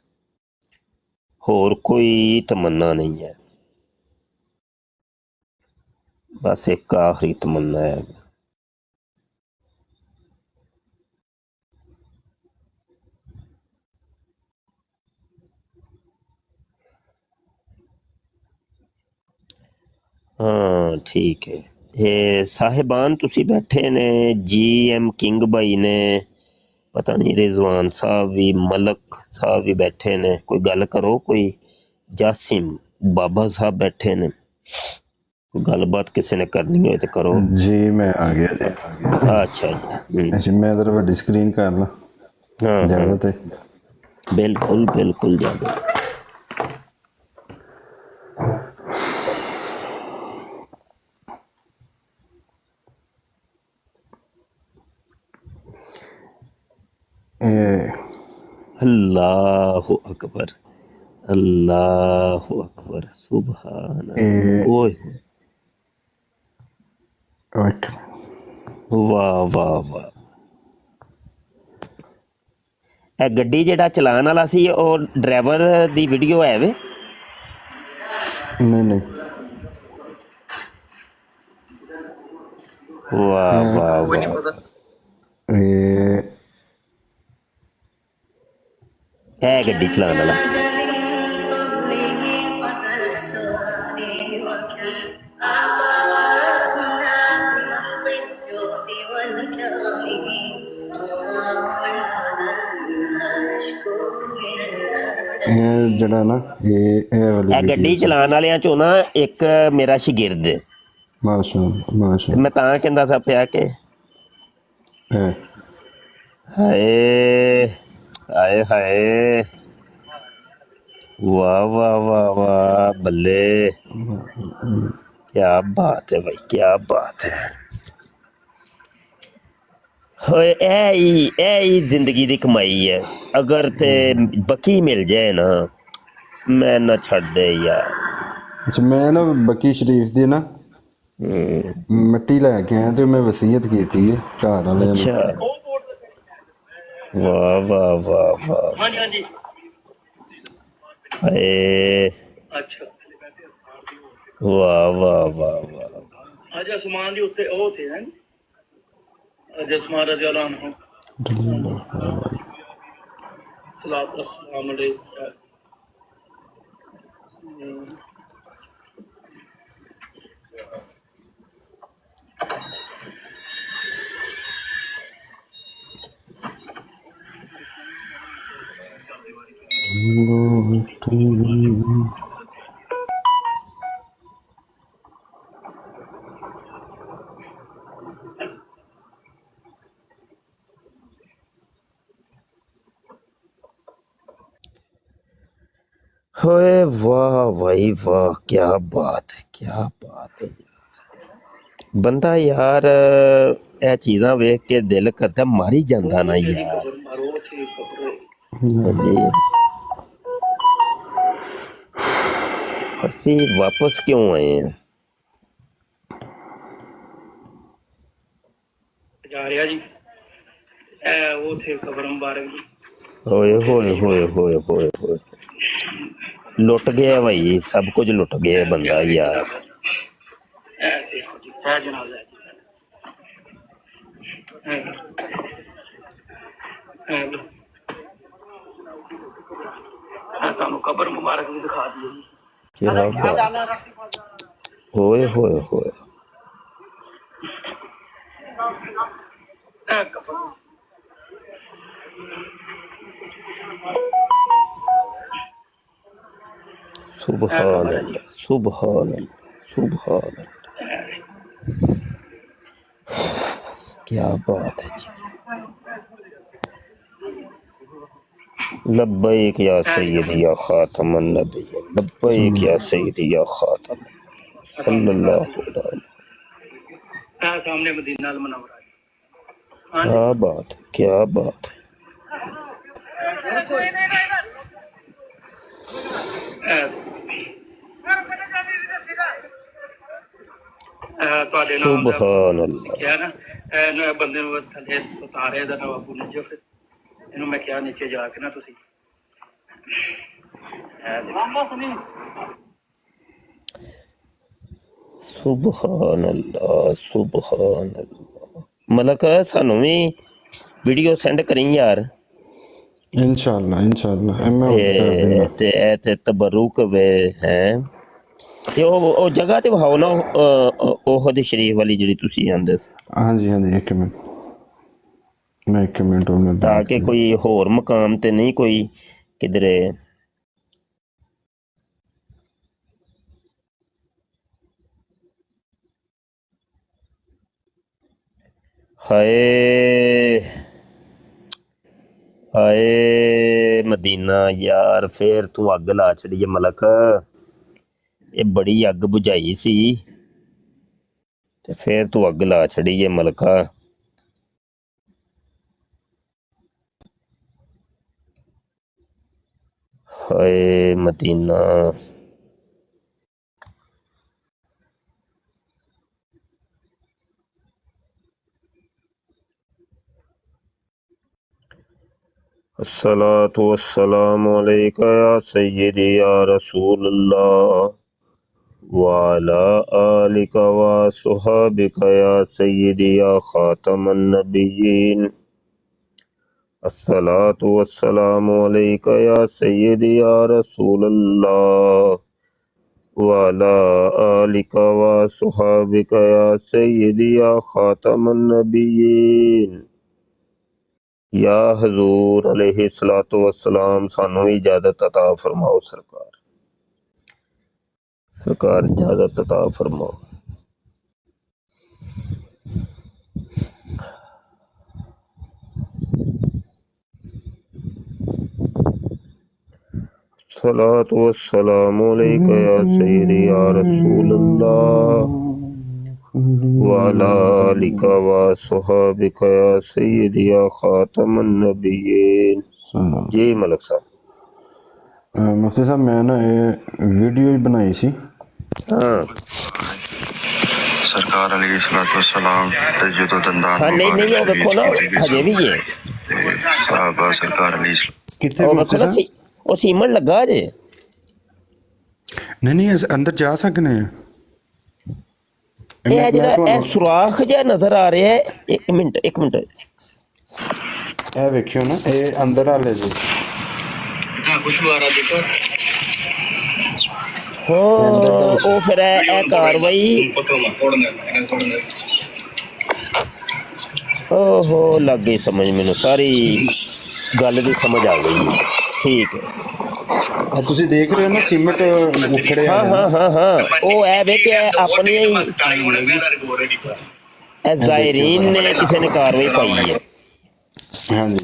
ਹੋਰ ਕੋਈ ਤਮੰਨਾ ਨਹੀਂ ਹੈ ਬਸ ਇੱਕ ਆਖਰੀ ਤਮੰਨਾ ਹੈ। ਹਾਂ ਠੀਕ ਹੈ। ਇਹ ਸਾਹਿਬਾਨ ਤੁਸੀਂ ਬੈਠੇ ਨੇ GM ਕਿੰਗ ਭਾਈ ਨੇ ਪਤਾ ਨਹੀਂ ਰਿਜ਼ਵਾਨ ਸਾਹਿਬ ਵੀ ਮਲਕ ਸਾਹਿਬ ਵੀ ਬੈਠੇ ਨੇ ਕੋਈ ਗੱਲ ਕਰੋ ਕੋਈ ਜਾਸਿਮ ਬਾਬਾ ਸਾਹਿਬ ਬੈਠੇ ਨੇ ਕੋਈ ਗੱਲਬਾਤ ਕਿਸੇ ਨੇ ਕਰਨੀ ਹੋਏ ਤੇ ਕਰੋ। ਜੀ ਮੈਂ ਆ ਗਿਆ ਜੀ। ਅੱਛਾ ਜੀ ਅੱਛਾ ਮੈਂ ਜ਼ਰਾ ਵੱਡੀ ਸਕਰੀਨ ਕਰ ਲਾਂ। ਹਾਂ ਇਜਾਜ਼ਤ ਹੈ? ਬਿਲਕੁਲ ਬਿਲਕੁਲ ਜਾਵੇ। अल्लाहु अकबर अल्लाहु अकबर सुभान ओए वाह वाह वाह। ਇਹ ਗੱਡੀ ਜਿਹੜਾ ਚਲਾਉਣ ਵਾਲਾ ਸੀ ਉਹ ਡਰਾਈਵਰ ਦੀ ਵੀਡੀਓ ਹੈ ਵੇ? ਨਹੀਂ ਵਾਹ ਵਾਹ ਵਾਹ। ਇਹ ਗੱਡੀ ਚਲਾਉਣ ਵਾਲਾ ਜਿਹੜਾ ਨਾ ਇਹ ਵਾਲੀ ਗੱਡੀ ਚਲਾਉਣ ਵਾਲਿਆਂ ਚੋਂ ਨਾ ਇੱਕ ਮੇਰਾ ਸ਼ਾਗਿਰਦ ਹੈ। ਮਾਸ਼ਾ ਮੈਂ ਤਾਂ ਕਹਿੰਦਾ ਸਾ ਪਿਆ ਕਿ ਹਾਏ ਹਾਏ ਹਾਏ ਵਾਹ ਵਾਹ ਵਾਹ ਵਾਹ ਬੱਲੇ ਕਿਆ ਬਾਤ ਹੈ ਭਾਈ ਕਿਆ ਬਾਤ ਹੈ। ਹੋਏ ਇਹ ਹੀ ਜ਼ਿੰਦਗੀ ਦੀ ਕਮਾਈ ਹੈ। ਅਗਰ ਤੇ ਬਕੀ ਮਿਲ ਜਾਏ ਨਾ ਮੈਂ ਨਾ ਛੱਡ ਦੇ ਯਾਰ। ਅੱਛਾ ਮੈਂ ਨਾ ਬਕੀ ਸ਼ਰੀਫ ਦੀ ਨਾ ਮਿੱਟੀ ਲੈ ਕੇ ਆਇਆ ਤੇ ਮੈਂ ਵਸੀਅਤ ਕੀਤੀ ਹੈ ਘਰ ਵਾਲਿਆਂ ਨੂੰ। ਅੱਛਾ ਵਾਹ ਵਾਹ ਵਾਹ ਵਾਹ। ਹਾਂਜੀ ਹਾਂਜੀ ਹਾਏ ਅੱਛਾ ਵਾਹ ਵਾਹ ਵਾਹ ਵਾਹ। ਅੱਜ ਅਸਮਾਨ ਦੇ ਉੱਤੇ ਉਹ ਥੇ ਹਨ जस्मा रज़ी अल्लाह अन्हु सलात अस्सलाम अलैहि ਹੋਏ ਵਾਹ ਭਾਈ ਵਾਹ, क्या बात है, क्या बात है यार। ਬੰਦਾ ਯਾਰ ਇਹ ਚੀਜ਼ਾਂ ਵੇਖ ਕੇ ਦਿਲ ਕਰਦਾ ਮਰ ਹੀ ਜਾਂਦਾ ਨਾ ਯਾਰ। मारो थे कब्र ਹਾਂਜੀ ਅਸੀਂ ਵਾਪਸ ਕਿਉਂ ਆਏ हैं? जा रहा जी वो थे कब्र मुबारक जी ਹੋਏ ਹੋਏ ਹੋਏ ਹੋਏ ਹੋਏ ਹੋਏ ਲੁੱਟ ਗਿਆ ਭਾਈ, ਸਭ ਕੁਝ ਲੁੱਟ ਗਿਆ ਬੰਦਾ ਯਾਰ। है जनाजा ਤੁਹਾਨੂੰ ਕਬਰ ਮੁਬਾਰਕ ਵੀ ਦਿਖਾ ਦਈਏ ਜੀ। क्या बात, होए होए होए ਕਬਰ सुभान अल्लाह सुभान अल्लाह सुभान अल्लाह, क्या बात है जी। लब्बैक या सय्यदी या खातमन नबिय्यीन, लब्बैक या सय्यदी या खातम सल्लल्लाहु अलैहि। सामने मदीना अल मुनव्वरा क्या बात, क्या बात। ਤੁਹਾਡੇ ਨਾਮ ਦਾ सुभान अल्लाह। ਕਿਹਾ ਨਾ ਇਹ ਬੰਦੇ ਨੂੰ ਥੱਲੇ ਉਤਾਰਿਆ ਦਾ ਨਾਮ ਅਬੂ ਨਜਫ, ਇਹਨੂੰ ਮੈਂ ਕਿਹਾ ਨੀਚੇ ਜਾ ਕੇ ਨਾ ਤੁਸੀਂ सुभान अल्लाह सुभान अल्लाह। मलक सानू भी वीडियो सेंड करी यार, ਇਨਸ਼ਾਅੱਲਾ ਇਨਸ਼ਾਅੱਲਾ ਮੈਂ ਉਹ ਕਰ ਦਿੰਦਾ। ਤੇ ਇਹ ਤੇ ਤਬਰੁਕ ਵੇ ਹੈ ਤੇ ਉਹ ਜਗ੍ਹਾ ਤੇ ਵਹਾਓ ਨਾ ਉਹ ਦੀ ਸ਼ਰੀਫ ਵਾਲੀ ਜਿਹੜੀ ਤੁਸੀਂ ਆਂਦੇ ਸੀ, ਹਾਂਜੀ ਹਾਂਜੀ ਇੱਕ ਮਿੰਟ, ਮੈਂ ਇੱਕ ਮਿੰਟ ਉਹਨੂੰ ਤਾਂ ਕਿ ਕੋਈ ਹੋਰ ਮਕਾਮ ਤੇ ਨਹੀਂ ਕੋਈ ਕਿਧਰੇ। ਹਾਏ ਹਾਏ ਮਦੀਨਾ ਯਾਰ, ਫੇਰ ਤੂੰ ਅੱਗ ਲਾ ਛੜੀ ਮਲਕ। ਇਹ ਬੜੀ ਅੱਗ ਬੁਝਾਈ ਸੀ ਤੇ ਫੇਰ ਤੂੰ ਅੱਗ ਲਾ ਛੜੀ ਏ ਮਲਕਾ। ਹਾਏ ਮਦੀਨਾ अस्सलातु वस्सलामु अलैका या सय्यदी या रसूल अल्लाह व अला आलिका व सुहाबिका या सय्यदी या खातमन नबिय्यीन। अस्सलातु वस्सलामु अलैका या सय्यदी या रसूल अल्लाह व अला आलिका व सुहाबिका या सय्यदी या खातमन नबिय्यीन। या हजूर अलैहिस्सलातु वस्सलाम, सानू इजाजत अता फरमाओ सरकार, सरकार इजाजत अता फरमाओ। सलातु वस्सलामु अलैका या सय्यदी या रसूल अल्लाह वाला आलिका व सुहाबिका या सय्यदी या खातमन नबिय्यीन। जी मलक साहब। ਮੁਫਤੀ ਸਾਹਿਬ ਮੈਂ ਨਾ ਇਹ ਵੀਡੀਓ ਹੀ ਬਣਾਈ ਸੀ। हाँ सरकार अली सलाम ते जो दंदान हाँ नहीं नहीं वो देखो ना हजे भी है साहबा सरकार अली ਕਿੱਥੇ ਉਹ ਮੁਫਤੀ ਵੇਖੋ ਨਾ ਸਾਹਿਬ? ਉਹ ਸੀਮਨ ਲੱਗਾ ਜੇ। ਨਹੀਂ ਨਹੀਂ ਅਸੀਂ ਅੰਦਰ ਜਾ ਸਕਦੇ ਹਾਂ। ਇਹ ਜਿਹੜਾ ਇਹ ਸੁਰਾਖ ਜਿਹਾ ਨਜ਼ਰ ਆ ਰਿਹਾ ਹੈ, ਇੱਕ ਮਿੰਟ ਇਹ ਵੇਖਿਓ ਨਾ, ਇਹ ਅੰਦਰ ਵਾਲੇ ਜੀ। हाँ खुशबू आ रहा देखो ਹਾਂ ਉਹ ਫਿਰ ਇਹ ਕਾਰਵਾਈ तोड़ने ਓਹੋ ਲੱਗ ਗਈ ਸਮਝ, ਮੈਨੂੰ ਸਾਰੀ ਗੱਲ ਦੀ ਸਮਝ ਆ ਗਈ। ਠੀਕ ਹੈ, ਆ ਤੁਸੀਂ ਦੇਖ ਰਹੇ ਹੋ ਨਾ ਸੀਮੈਂਟ ਉਖੜੇ ਆ। ਹਾਂ ਉਹ ਇਹ ਵੇ ਕਿ ਆਪਣੀ ਇਹ ਜ਼ਾਇਰੀਨ ਨੇ ਕਿਸੇ ਨੇ ਕਾਰਵਾਈ ਪਾਈ ਹੈ। ਹਾਂਜੀ,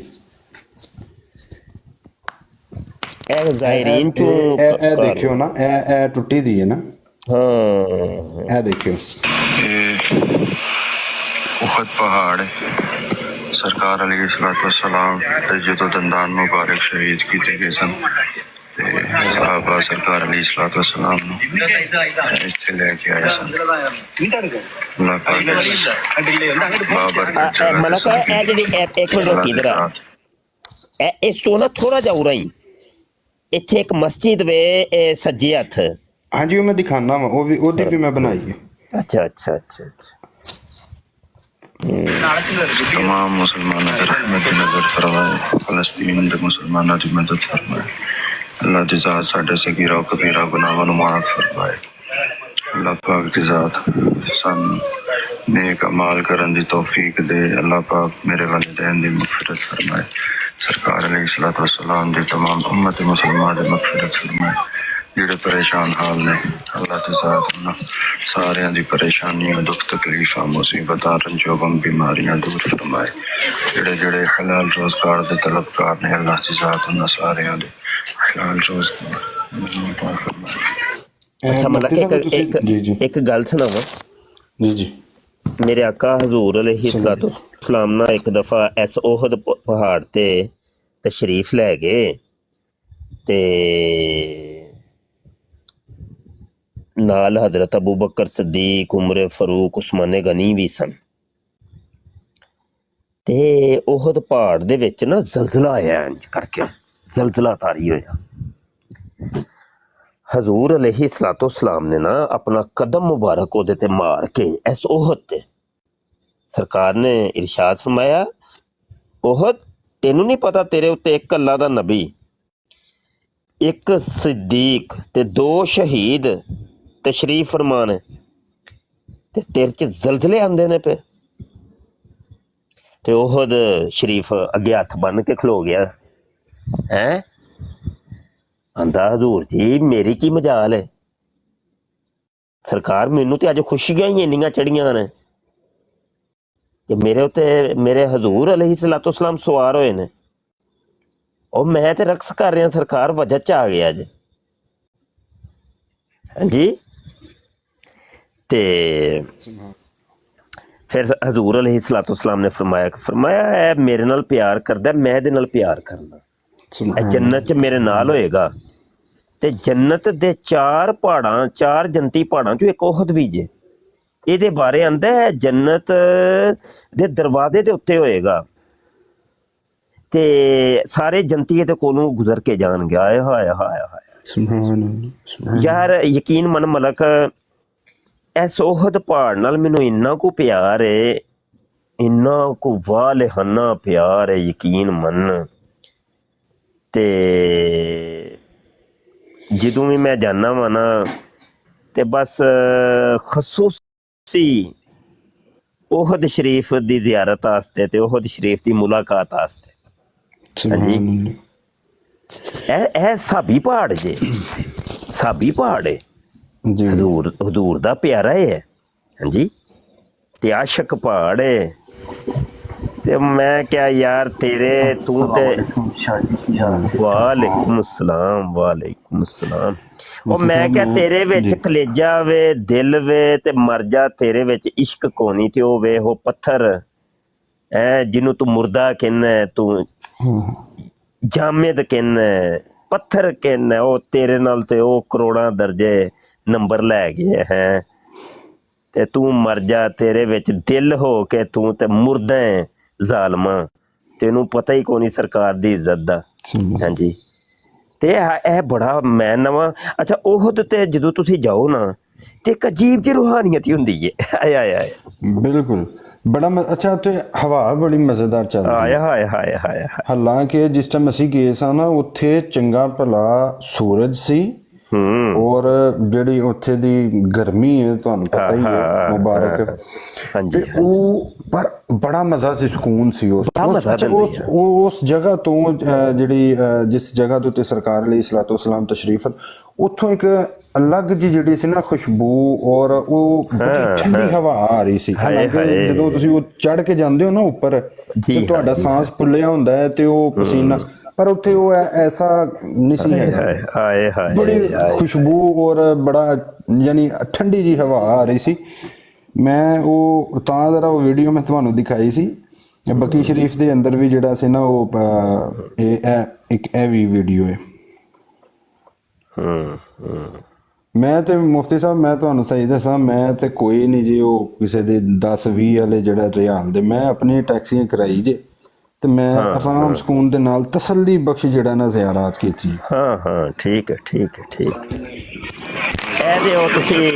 ਇਹ ਜ਼ਾਇਰੀਨ ਤੋਂ ਇਹ ਦੇਖਿਓ ਨਾ, ਇਹ ਟੁੱਟੀ ਦੀ ਹੈ ਨਾ। ਹਾਂ ਇਹ ਦੇਖਿਓ, उखद पहाड़ सरकार अली सलाम ते जो दंदान मुबारक शहीद किए गए सन ते साहबा सरकार अली सलाम इत्थे लेके आए सन। अल्लाह पाक बाबर ਮਲਕ ਇਹ ਜਿਹੜੀ ਇੱਕ ਮਿੰਟ ਰੁਕੀ ਜਰਾ, ਇਸ ਤੋਂ ਨਾ ਥੋੜਾ ਜਿਹਾ ਉਰਾ ਹੀ ਇੱਥੇ ਇੱਕ ਮਸਜਿਦ ਵੇ ਸੱਜੇ ਹੱਥ। ਹਾਂਜੀ ਉਹ ਮੈਂ ਦਿਖਾਣਾ ਵਾ, ਉਹ ਵੀ ਉਹਦੀ ਵੀ ਮੈਂ ਬਣਾਈ ਹੈ। ਅੱਛਾ तमाम मुसलमानों की रहमत नजर फरमाए, फलस्तीन के मुसलमानों की मदद फरमाए। अल्लाह दी ज़ात साडे सगीरा कबीरा गुनाहों नूं माफ फरमाए। अल्लाह पाक दी ज़ात सानूं नेक अमाल करन दी तौफीक दे। अल्लाह पाक मेरे वालिदैन दी मगफिरत फरमाए। सरकार अलैहिस्सलातु वस्सलाम दी तमाम उम्मत मुसलमान दी मगफिरत फरमाए। ਜਿਹੜੇ परेशान हाल ने अल्लाह की ज़ात उन्हां सारियां दी परेशानियां दुख तकलीफां मुसीबतां रंजोगम बीमारियां दूर फरमाए। ਜਿਹੜੇ हलाल रोजगार दे तलबकार ने अल्लाह की ज़ात उन्हां सारियां दे हलाल रोजगार फरमाए। ਅੱਛਾ ਮਤਲਬ ਇੱਕ ਗੱਲ ਸੁਣਾਵਾਂ। ਜੀ ਮੇਰੇ ਆਕਾ ਹਜ਼ੂਰ ਅਲੈਹਿਸਸਲਾਮ ਨਾਲ ਇੱਕ ਦਫਾ ਇਸ ਉਹਦ ਪਹਾੜ ਤੇ ਤਸ਼ਰੀਫ ਲੈ ਗਏ ਤੇ ਨਾਲ ਹਜ਼ਰਤ ਅਬੂ ਬਕਰ ਸਦੀਕ, ਉਮਰ ਫਾਰੂਕ, ਉਸਮਾਨ ਗਨੀ ਵੀ ਸਨ। ਤੇ ਉਹਦ ਪਹਾੜ ਦੇ ਵਿੱਚ ਨਾ ਜ਼ਲਜ਼ਲਾ ਆਇਆ, ਇੰਜ ਕਰਕੇ ਜ਼ਲਜ਼ਲਾ ਤਾਰੀ ਹੋਇਆ। ਹਜ਼ੂਰ ਅਲੈਹਿਸਸਲਾਮ ਨੇ ਨਾ ਆਪਣਾ ਕਦਮ ਮੁਬਾਰਕ ਉਹਦੇ ਤੇ ਮਾਰ ਕੇ ਇਸ ਉਹਦ ਤੇ ਸਰਕਾਰ ਨੇ ਇਰਸ਼ਾਦ ਫਰਮਾਇਆ, ਉਹਦ ਤੈਨੂੰ ਨਹੀਂ ਪਤਾ ਤੇਰੇ ਉੱਤੇ ਇੱਕ ਅੱਲਾ ਦਾ ਨਬੀ, ਇੱਕ ਸਿੱਦੀਕ ਤੇ 2 ਸ਼ਹੀਦ ਤਸ਼ਰੀਫ ਫਰਮਾਨ ਹੈ ਤੇ ਤੇਰੇ 'ਚ ਜ਼ਲਜ਼ਲੇ ਆਉਂਦੇ ਨੇ ਪਏ। ਤੇ ਉਹਦ ਸ਼ਰੀਫ ਅੱਗੇ ਹੱਥ ਬੰਨ ਕੇ ਖਲੋ ਗਿਆ। ਹੈਂ ਆਂਦਾ ਹਜ਼ੂਰ ਜੀ ਮੇਰੀ ਕੀ ਮਜਾਲ ਹੈ, ਸਰਕਾਰ ਮੈਨੂੰ ਤੇ ਅੱਜ ਖੁਸ਼ੀਆਂ ਹੀ ਇੰਨੀਆਂ ਚੜੀਆਂ ਨੇ ਕਿ ਮੇਰੇ ਉੱਤੇ ਮੇਰੇ ਹਜ਼ੂਰ ਅਲੈਹਿਸਸਲਾਮ ਸਵਾਰ ਹੋਏ ਨੇ। ਉਹ ਮੈਂ ਤੇ ਰਕਸ ਕਰ ਰਿਹਾ ਸਰਕਾਰ, ਵਜ੍ਹਾ 'ਚ ਆ ਗਿਆ ਅੱਜ। ਹਾਂਜੀ ਤੇ ਫਿਰ ਹਜ਼ੂਰ ਅਲੈਹਿਸਸਲਾਮ ਨੇ ਫਰਮਾਇਆ ਇਹ ਮੇਰੇ ਨਾਲ ਪਿਆਰ ਕਰਦਾ, ਮੈਂ ਇਹਦੇ ਨਾਲ ਪਿਆਰ ਕਰਨਾ। ਇਹ ਜੰਨਤ 'ਚ ਮੇਰੇ ਨਾਲ ਹੋਏਗਾ। ਤੇ ਜੰਨਤ ਦੇ 4 ਪਹਾੜਾਂ, 4 ਜੰਤੀ ਪਹਾੜਾਂ 'ਚੋਂ ਇੱਕ ਉਹਦ ਵੀ ਜੇ। ਇਹਦੇ ਬਾਰੇ ਆਂਦਾ ਹੈ ਜੰਨਤ ਦੇ ਦਰਵਾਜ਼ੇ ਦੇ ਉੱਤੇ ਹੋਏਗਾ ਤੇ ਸਾਰੇ ਜੰਤੀ ਇਹਦੇ ਕੋਲੋਂ ਗੁਜ਼ਰ ਕੇ ਜਾਣਗੇ। ਆਏ ਹਾਏ ਹਾਏ ਹਾਏ ਯਾਰ, ਯਕੀਨ ਮਨ ਮਲਕ, ਇਸ ਉਹਦ ਪਹਾੜ ਨਾਲ ਮੈਨੂੰ ਇੰਨਾ ਕੁ ਪਿਆਰ ਹੈ, ਇੰਨਾ ਕੁ ਵਾਲਹਾਨਾ ਪਿਆਰ ਹੈ, ਯਕੀਨ ਮੰਨ। ਤੇ ਜਦੋਂ ਵੀ ਮੈਂ ਜਾਂਦਾ ਵਾਂ ਨਾ ਤੇ ਬਸ ਖਸੂਸੀ ਉਹਦ ਸ਼ਰੀਫ ਦੀ ਜ਼ਿਆਰਤ ਵਾਸਤੇ ਤੇ ਉਹਦ ਸ਼ਰੀਫ ਦੀ ਮੁਲਾਕਾਤ ਵਾਸਤੇ। ਹਾਂਜੀ ਇਹ ਸਾਬੀ ਪਹਾੜ ਜੇ, ਸਾਬੀ ਪਹਾੜ ਹੈ, ਹਜ਼ੂਰ ਦਾ ਪਿਆਰਾ ਹੈ। ਹਾਂਜੀ ਤੇ ਆਸ਼ਕ ਪਹਾੜ ਹੈ। ਤੇ ਮੈਂ ਕਿਹਾ ਯਾਰ ਤੇਰੇ ਤੂੰ ਤੇ ਵਾਲੇਕੁਮ ਸਲਾਮ ਉਹ ਮੈਂ ਕਿਹਾ ਤੇਰੇ ਵਿੱਚ ਕਲੇਜਾ ਵੇ, ਦਿਲ ਵੇ ਤੇ ਮਰ ਜਾ, ਤੇਰੇ ਵਿੱਚ ਇਸ਼ਕ ਕੋਨੀ ਤੇ ਉਹ ਵੇ ਉਹ ਪੱਥਰ ਹੈ ਜਿਹਨੂੰ ਤੂੰ ਮੁਰਦਾ ਕਹਿੰਦਾ, ਤੂੰ ਜਾਮਿਦ ਕਹਿੰਦਾ, ਪੱਥਰ ਕਹਿੰਦਾ, ਉਹ ਤੇਰੇ ਨਾਲ ਤੇ ਉਹ ਕਰੋੜਾਂ ਦਰਜੇ ਨੰਬਰ ਲੈ ਗਏ ਹੈ। ਤੇ ਤੂੰ ਮਰ ਜਾ, ਤੇਰੇ ਵਿੱਚ ਦਿਲ ਹੋ ਕੇ ਤੂੰ ਤੇ ਮੁਰਦਾ ਹੈ ਜ਼ਾਲਮਾ, ਤੈਨੂੰ ਪਤਾ ਹੀ ਕੋਈ ਨਹੀਂ ਸਰਕਾਰ ਦੀ ਇੱਜ਼ਤ ਦਾ। ਹਾਂਜੀ ਤੇ ਇਹ ਬੜਾ ਮੈਂ ਨਵਾਂ। ਅੱਛਾ ਉਹਦ ਤੇ ਜਦੋਂ ਤੁਸੀਂ ਜਾਓ ਨਾ ਤੇ ਇੱਕ ਅਜੀਬ ਜਿਹੀ ਰੂਹਾਨੀਅਤ ਹੀ ਹੁੰਦੀ ਹੈ। ਆਏ ਆਏ ਆਏ ਬਿਲਕੁਲ ਬੜਾ ਅੱਛਾ, ਉੱਥੇ ਹਵਾ ਬੜੀ ਮਜ਼ੇਦਾਰ ਚੱਲਦੀ ਆਏ ਹੈ। ਹਾਏ ਹਾਏ ਹਾਏ ਹਾਏ। ਹਾਲਾਂਕਿ ਜਿਸ ਟਾਈਮ ਅਸੀਂ ਗਏ ਸਾਂ ਨਾ, ਉੱਥੇ ਚੰਗਾ ਭਲਾ ਸੂਰਜ ਸੀ, ਔਰ ਜਿਹੜੀ ਉੱਥੇ ਦੀ ਗਰਮੀ ਹੈ ਤੁਹਾਨੂੰ ਪਤਾ ਹੀ ਹੈ, ਮੁਬਾਰਕ। ਹਾਂਜੀ ਤੇ ਉਹ ਪਰ ਬੜਾ ਮਜ਼ਾ ਸੀ, ਸਕੂਨ ਸੀ ਉਸ ਜਗ੍ਹਾ ਤੋਂ, ਜਿਹੜੀ ਜਿਸ ਜਗ੍ਹਾ ਤੋਂ ਤੇ ਸਰਕਾਰ ਅਲੈਹਿ ਸਲਾਤੁ ਵਸਲਾਮ ਤਸ਼ਰੀਫ, ਉੱਥੋਂ ਇੱਕ ਅਲੱਗ ਜੀ ਜਿਹੜੀ ਸੀ ਨਾ ਖੁਸ਼ਬੂ, ਔਰ ਉਹ ਬੜੀ ਠੰਡੀ ਹਵਾ ਆ ਰਹੀ ਸੀ। ਹਾਲਾਂਕਿ ਜਦੋਂ ਤੁਸੀਂ ਉਹ ਚੜ੍ਹ ਕੇ ਜਾਂਦੇ ਹੋ ਨਾ ਉੱਪਰ, ਤੇ ਤੁਹਾਡਾ ਸਾਹ ਫੁੱਲਿਆ ਹੁੰਦਾ ਹੈ ਤੇ ਉਹ ਪਸੀਨਾ, ਪਰ ਉੱਥੇ ਉਹ ਐਸਾ ਨਹੀਂ ਸੀ ਹੈਗਾ। ਹਾਏ ਹਾਏ ਬੜੀ ਖੁਸ਼ਬੂ ਔਰ ਬੜਾ ਯਾਨੀ ਠੰਡੀ ਜੀ ਹਵਾ ਆ ਰਹੀ ਸੀ। ਮੈਂ ਉਹ ਤਾਂ ਜ਼ਰਾ ਉਹ ਵੀਡੀਓ ਮੈਂ ਤੁਹਾਨੂੰ ਦਿਖਾਈ ਸੀ। ਬਕੀ ਸ਼ਰੀਫ ਦੇ ਅੰਦਰ ਵੀ ਜਿਹੜਾ ਸੀ ਨਾ ਉਹ ਇਹ ਵੀ ਵੀਡੀਓ ਹੈ। ਮੈਂ ਤੇ ਮੁਫਤੀ ਸਾਹਿਬ, ਮੈਂ ਤੁਹਾਨੂੰ ਸਹੀ ਦੱਸਾਂ, ਮੈਂ ਤੇ ਕੋਈ ਨਹੀਂ ਜੀ ਉਹ ਕਿਸੇ ਦੇ 10-20 ਵਾਲੇ ਜਿਹੜਾ ਰਿਆਲ ਦੇ, ਮੈਂ ਆਪਣੀ ਟੈਕਸੀਆਂ ਕਰਾਈ ਜੇ, ਤੇ ਮੈਂ ਆਰਾਮ ਸਕੂਨ ਦੇ ਨਾਲ ਤਸੱਲੀ ਬਖਸ਼ ਜਿਹੜਾ ਨਾ ਜ਼ਿਆਰਾਤ ਕੀਤੀ। ਹਾਂ ਠੀਕ ਹੈ ਠੀਕ ਹੈ ਠੀਕ। ਇਹਦੇ ਉਹ ਤੁਸੀਂ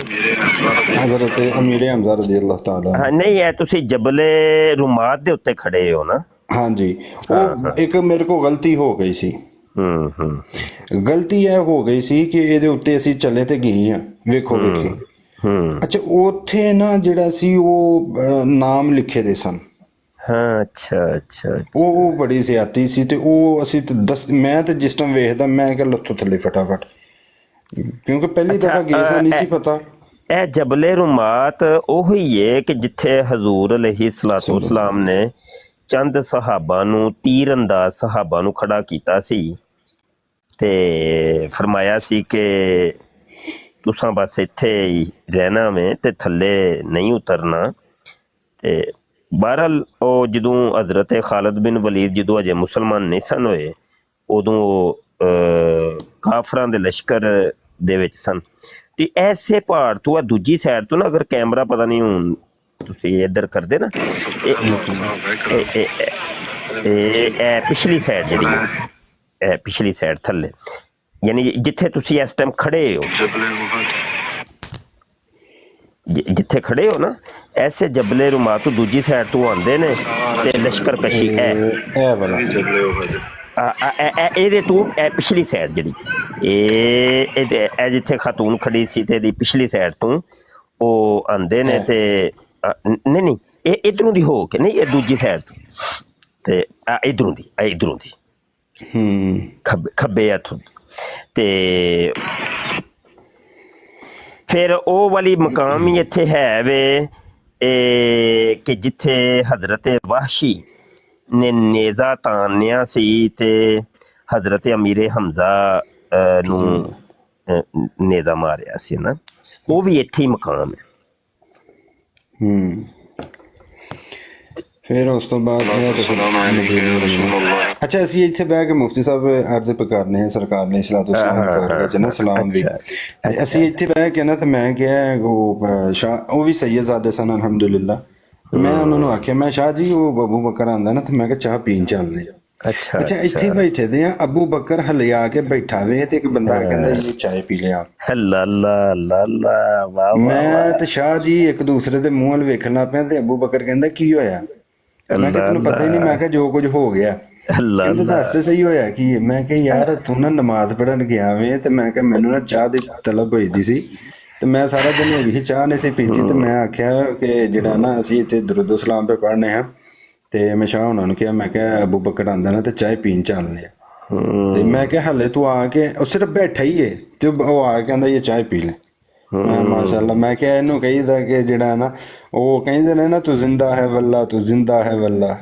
ਹਜ਼ਰਤ ਅਮੀਰ ਹਮਜ਼ਾ ਰਜ਼ੀ ਅੱਲਾਹ ਤਾਲਾ। ਹਾਂ ਨਹੀਂ, ਇਹ ਤੁਸੀਂ ਜਬਲੇ ਰੁਮਾਤ ਦੇ ਉੱਤੇ ਖੜੇ ਹੋ ਨਾ? ਹਾਂਜੀ, ਉਹ ਇੱਕ ਮੇਰੇ ਕੋਲ ਗਲਤੀ ਹੋ ਗਈ ਸੀ। ਗਲਤੀ ਇਹ ਹੋ ਗਈ ਸੀ ਕਿ ਇਹਦੇ ਉੱਤੇ ਅਸੀਂ ਚੱਲੇ ਤੇ ਗਏ ਆ, ਵੇਖੋ ਵੇਖੀ। ਅੱਛਾ, ਉੱਥੇ ਨਾ ਜਿਹੜਾ ਸੀ ਉਹ ਨਾਮ ਲਿਖੇ ਦੇ ਸਨ। ਹਾਂ ਅੱਛਾ ਅੱਛਾ। ਉਹ ਬੜੀ ਜ਼ਿਆਦਤੀ ਸੀ, ਤੇ ਉਹ ਅਸੀਂ ਮੈਂ ਤੇ ਜਿਸ ਟਾਈਮ ਵੇਖਦਾ ਮੈਂ ਕਿਹਾ ਲੱਥੋਂ ਥੱਲੇ ਫਟਾਫਟ, ਕਿਉਂਕਿ ਪਹਿਲੀ ਦਫਾ ਗਏ ਸਾਂ, ਨਹੀਂ ਸੀ ਪਤਾ। ਇਹ ਜਬਲੇ ਰੁਮਾਤ ਉਹੀ ਹੈ ਕਿ ਜਿੱਥੇ ਹਜ਼ੂਰ ਅਲੈਹਿ ਸਲਾਤੁ ਵਸਲਾਮ ਨੇ ਚੰਦ ਸਹਾਬਾ ਨੂੰ, ਤੀਰ ਅੰਦਾਜ਼ ਸਹਾਬਾ ਨੂੰ ਖੜਾ ਕੀਤਾ ਸੀ ਤੇ ਫਰਮਾਇਆ ਸੀ ਕਿ ਤੁਸਾਂ ਬਸ ਇੱਥੇ ਹੀ ਰਹਿਣਾ ਵੇ ਤੇ ਥੱਲੇ ਨਹੀਂ ਉਤਰਨਾ। ਤੇ ਬਹਰਹਾਲ ਉਹ ਜਦੋਂ ਹਜ਼ਰਤ ਖਾਲਿਦ ਬਿਨ ਵਲੀਦ ਜਦੋਂ ਅਜੇ ਮੁਸਲਮਾਨ ਨਹੀਂ ਸਨ ਹੋਏ, ਉਦੋਂ ਉਹ ਕਾਫਰਾਂ ਦੇ ਲਸ਼ਕਰ ਦੇ ਵਿੱਚ ਸਨ। ਤੇ ਐਸੇ ਪਹਾੜ ਤੋਂ, ਦੂਜੀ ਸਾਈਡ ਤੋਂ ਨਾ, ਅਗਰ ਕੈਮਰਾ ਪਤਾ ਨਹੀਂ ਹੁਣ ਤੁਸੀਂ ਇੱਧਰ ਕਰਦੇ ਨਾ, ਇਹ ਪਿਛਲੀ ਸਾਈਡ ਜਿਹੜੀ ਹੈ, ਇਹ ਪਿਛਲੀ ਸਾਈਡ ਥੱਲੇ, ਯਾਨੀ ਜਿੱਥੇ ਤੁਸੀਂ ਇਸ ਟਾਈਮ ਖੜੇ ਹੋ, ਜਿੱਥੇ ਖੜੇ ਹੋ ਨਾ, ਐਸੇ ਜਬਲੇ ਰੁਮਾਤ ਤੋਂ ਦੂਜੀ ਸਾਈਡ ਤੋਂ ਆਉਂਦੇ ਨੇ ਤੇ ਲਸ਼ਕਰ ਕਸ਼ੀ ਇਹ ਵਾਲਾ ਇਹਦੇ ਤੋਂ ਇਹ ਪਿਛਲੀ ਸਾਈਡ ਜਿਹੜੀ ਇਹ ਜਿੱਥੇ ਖਾਤੂਨ ਖੜੀ ਸੀ ਤੇ ਇਹਦੀ ਪਿਛਲੀ ਸਾਈਡ ਤੋਂ ਉਹ ਆਉਂਦੇ ਨੇ। ਤੇ ਨਹੀਂ ਇਹ ਇੱਧਰੋਂ ਦੀ ਹੋ ਕੇ, ਨਹੀਂ ਇਹ ਦੂਜੀ ਸਾਈਡ ਤੋਂ, ਤੇ ਇੱਧਰੋਂ ਦੀ ਖੱਬੇ ਹੱਥੋਂ। ਤੇ ਫਿਰ ਉਹ ਵਾਲੀ ਮਕਾਮ ਹੀ ਇੱਥੇ ਹੈ ਵੇ ਕਿ ਜਿੱਥੇ ਹਜ਼ਰਤ ਵਾਹਸ਼ੀ ਨੇ ਨੇਜ਼ਾ ਤਾਨਿਆ ਸੀ ਤੇ ਹਜ਼ਰਤ ਅਮੀਰ ਹਮਜ਼ਾ ਨੂੰ ਨੇਜ਼ਾ ਮਾਰਿਆ ਸੀ ਨਾ, ਉਹ ਵੀ ਇੱਥੇ ਹੀ ਮਕਾਮ ਹੈ। ਫਿਰ ਉਸ ਤੋਂ ਬਾਅਦ ਅੱਛਾ, ਅਸੀਂ ਇੱਥੇ ਬਹਿ ਕੇ ਮੁਫਤੀ ਸਾਹਿਬ ਅਰਜ਼ ਕਰਨੇ ਹਾਂ ਸਰਕਾਰ ਨੇ ਸਲਾਤੁ ਵਸਲਾਮ ਸਲਾਮ ਵੀ। ਅਸੀਂ ਇੱਥੇ ਬਹਿ ਕੇ ਨਾ, ਤੇ ਮੈਂ ਕਿਹਾ ਉਹ ਵੀ ਸੈਯਦਜ਼ਾਦੇ ਸਨ ਅਲਹਮਦੁਲਿਲਾ। ਮੈਂ ਉਹਨਾਂ ਨੂੰ ਆਖਿਆ, ਮੈਂ ਸ਼ਾਹ ਜੀ ਉਹ ਅਬੂ ਬਕਰ ਆਉਂਦਾ ਨਾ, ਤੇ ਮੈਂ ਕਿਹਾ ਚਾਹ ਪੀਣ ਚੱਲਦੇ ਆ। ਅੱਛਾ, ਇੱਥੇ ਬੈਠੇ ਦੇ ਆ, ਅਬੂ ਬਕਰ ਹਲਿਆ ਕੇ ਬੈਠਾ ਵੇ ਤੇ ਇੱਕ ਬੰਦਾ ਕਹਿੰਦਾ ਇਹ ਚਾਹ ਪੀ ਲਿਆ। ਮੈਂ ਤੇ ਸ਼ਾਹ ਜੀ ਇੱਕ ਦੂਸਰੇ ਦੇ ਮੂੰਹ ਵੱਲ ਵੇਖਣ ਲੱਗ ਪਿਆ, ਤੇ ਅਬੂ ਬਕਰ ਕਹਿੰਦਾ ਕੀ ਹੋਇਆ? ਮੈਂ ਕਿਹਾ ਤੈਨੂੰ ਪਤਾ ਹੀ ਨਹੀਂ। ਮੈਂ ਕਿਹਾ ਜੋ ਕੁਝ ਹੋ ਗਿਆ। ਕਹਿੰਦਾ ਦੱਸ ਤੇ ਸਹੀ ਹੋਇਆ ਕੀ? ਮੈਂ ਕਿਹਾ ਯਾਰ ਤੂੰ ਨਾ ਨਮਾਜ਼ ਪੜ੍ਹਨ ਗਿਆ ਵੇ, ਤੇ ਮੈਂ ਕਿਹਾ ਮੈਨੂੰ ਨਾ ਚਾਹ ਦੀ ਤਲਬ ਹੋਈ ਦੀ ਸੀ, ਤੇ ਮੈਂ ਸਾਰਾ ਦਿਨ ਹੋ ਗਈ ਚਾਹ ਨਹੀਂ ਸੀ ਪੀਤੀ, ਤੇ ਮੈਂ ਆਖਿਆ ਕਿ ਜਿਹੜਾ ਨਾ ਅਸੀਂ ਇੱਥੇ ਦਰੂਦ ਸਲਾਮ ਪੇ ਪੜ੍ਹਨੇ ਹਾਂ, ਤੇ ਮੈਂ ਸ਼ਾਹ ਉਹਨਾਂ ਨੂੰ ਕਿਹਾ, ਮੈਂ ਕਿਹਾ ਅਬੂ ਬਕਰ ਆਂਦਾ ਨਾ ਤੇ ਚਾਹ ਪੀਣ ਚੱਲਦੇ ਆ। ਤੇ ਮੈਂ ਕਿਹਾ ਹਲੇ ਤੂੰ ਆ ਕੇ, ਉਹ ਸਿਰਫ ਬੈਠਾ ਹੀ ਹੈ, ਤੇ ਉਹ ਆ ਕੇ ਕਹਿੰਦਾ ਇਹ ਚਾਹ ਪੀ ਲੈ। ਮਾਸ਼ਾਅੱਲਾ, ਮੈਂ ਕਿਹਾ ਇਹਨੂੰ ਕਹੀਦਾ ਕਿ ਜਿਹੜਾ ਨਾ ਉਹ ਕਹਿੰਦੇ ਨੇ ਨਾ, ਤੂੰ ਜ਼ਿੰਦਾ ਹੈ ਵੱਲਾ, ਤੂੰ ਜ਼ਿੰਦਾ ਹੈ ਵੱਲਾ,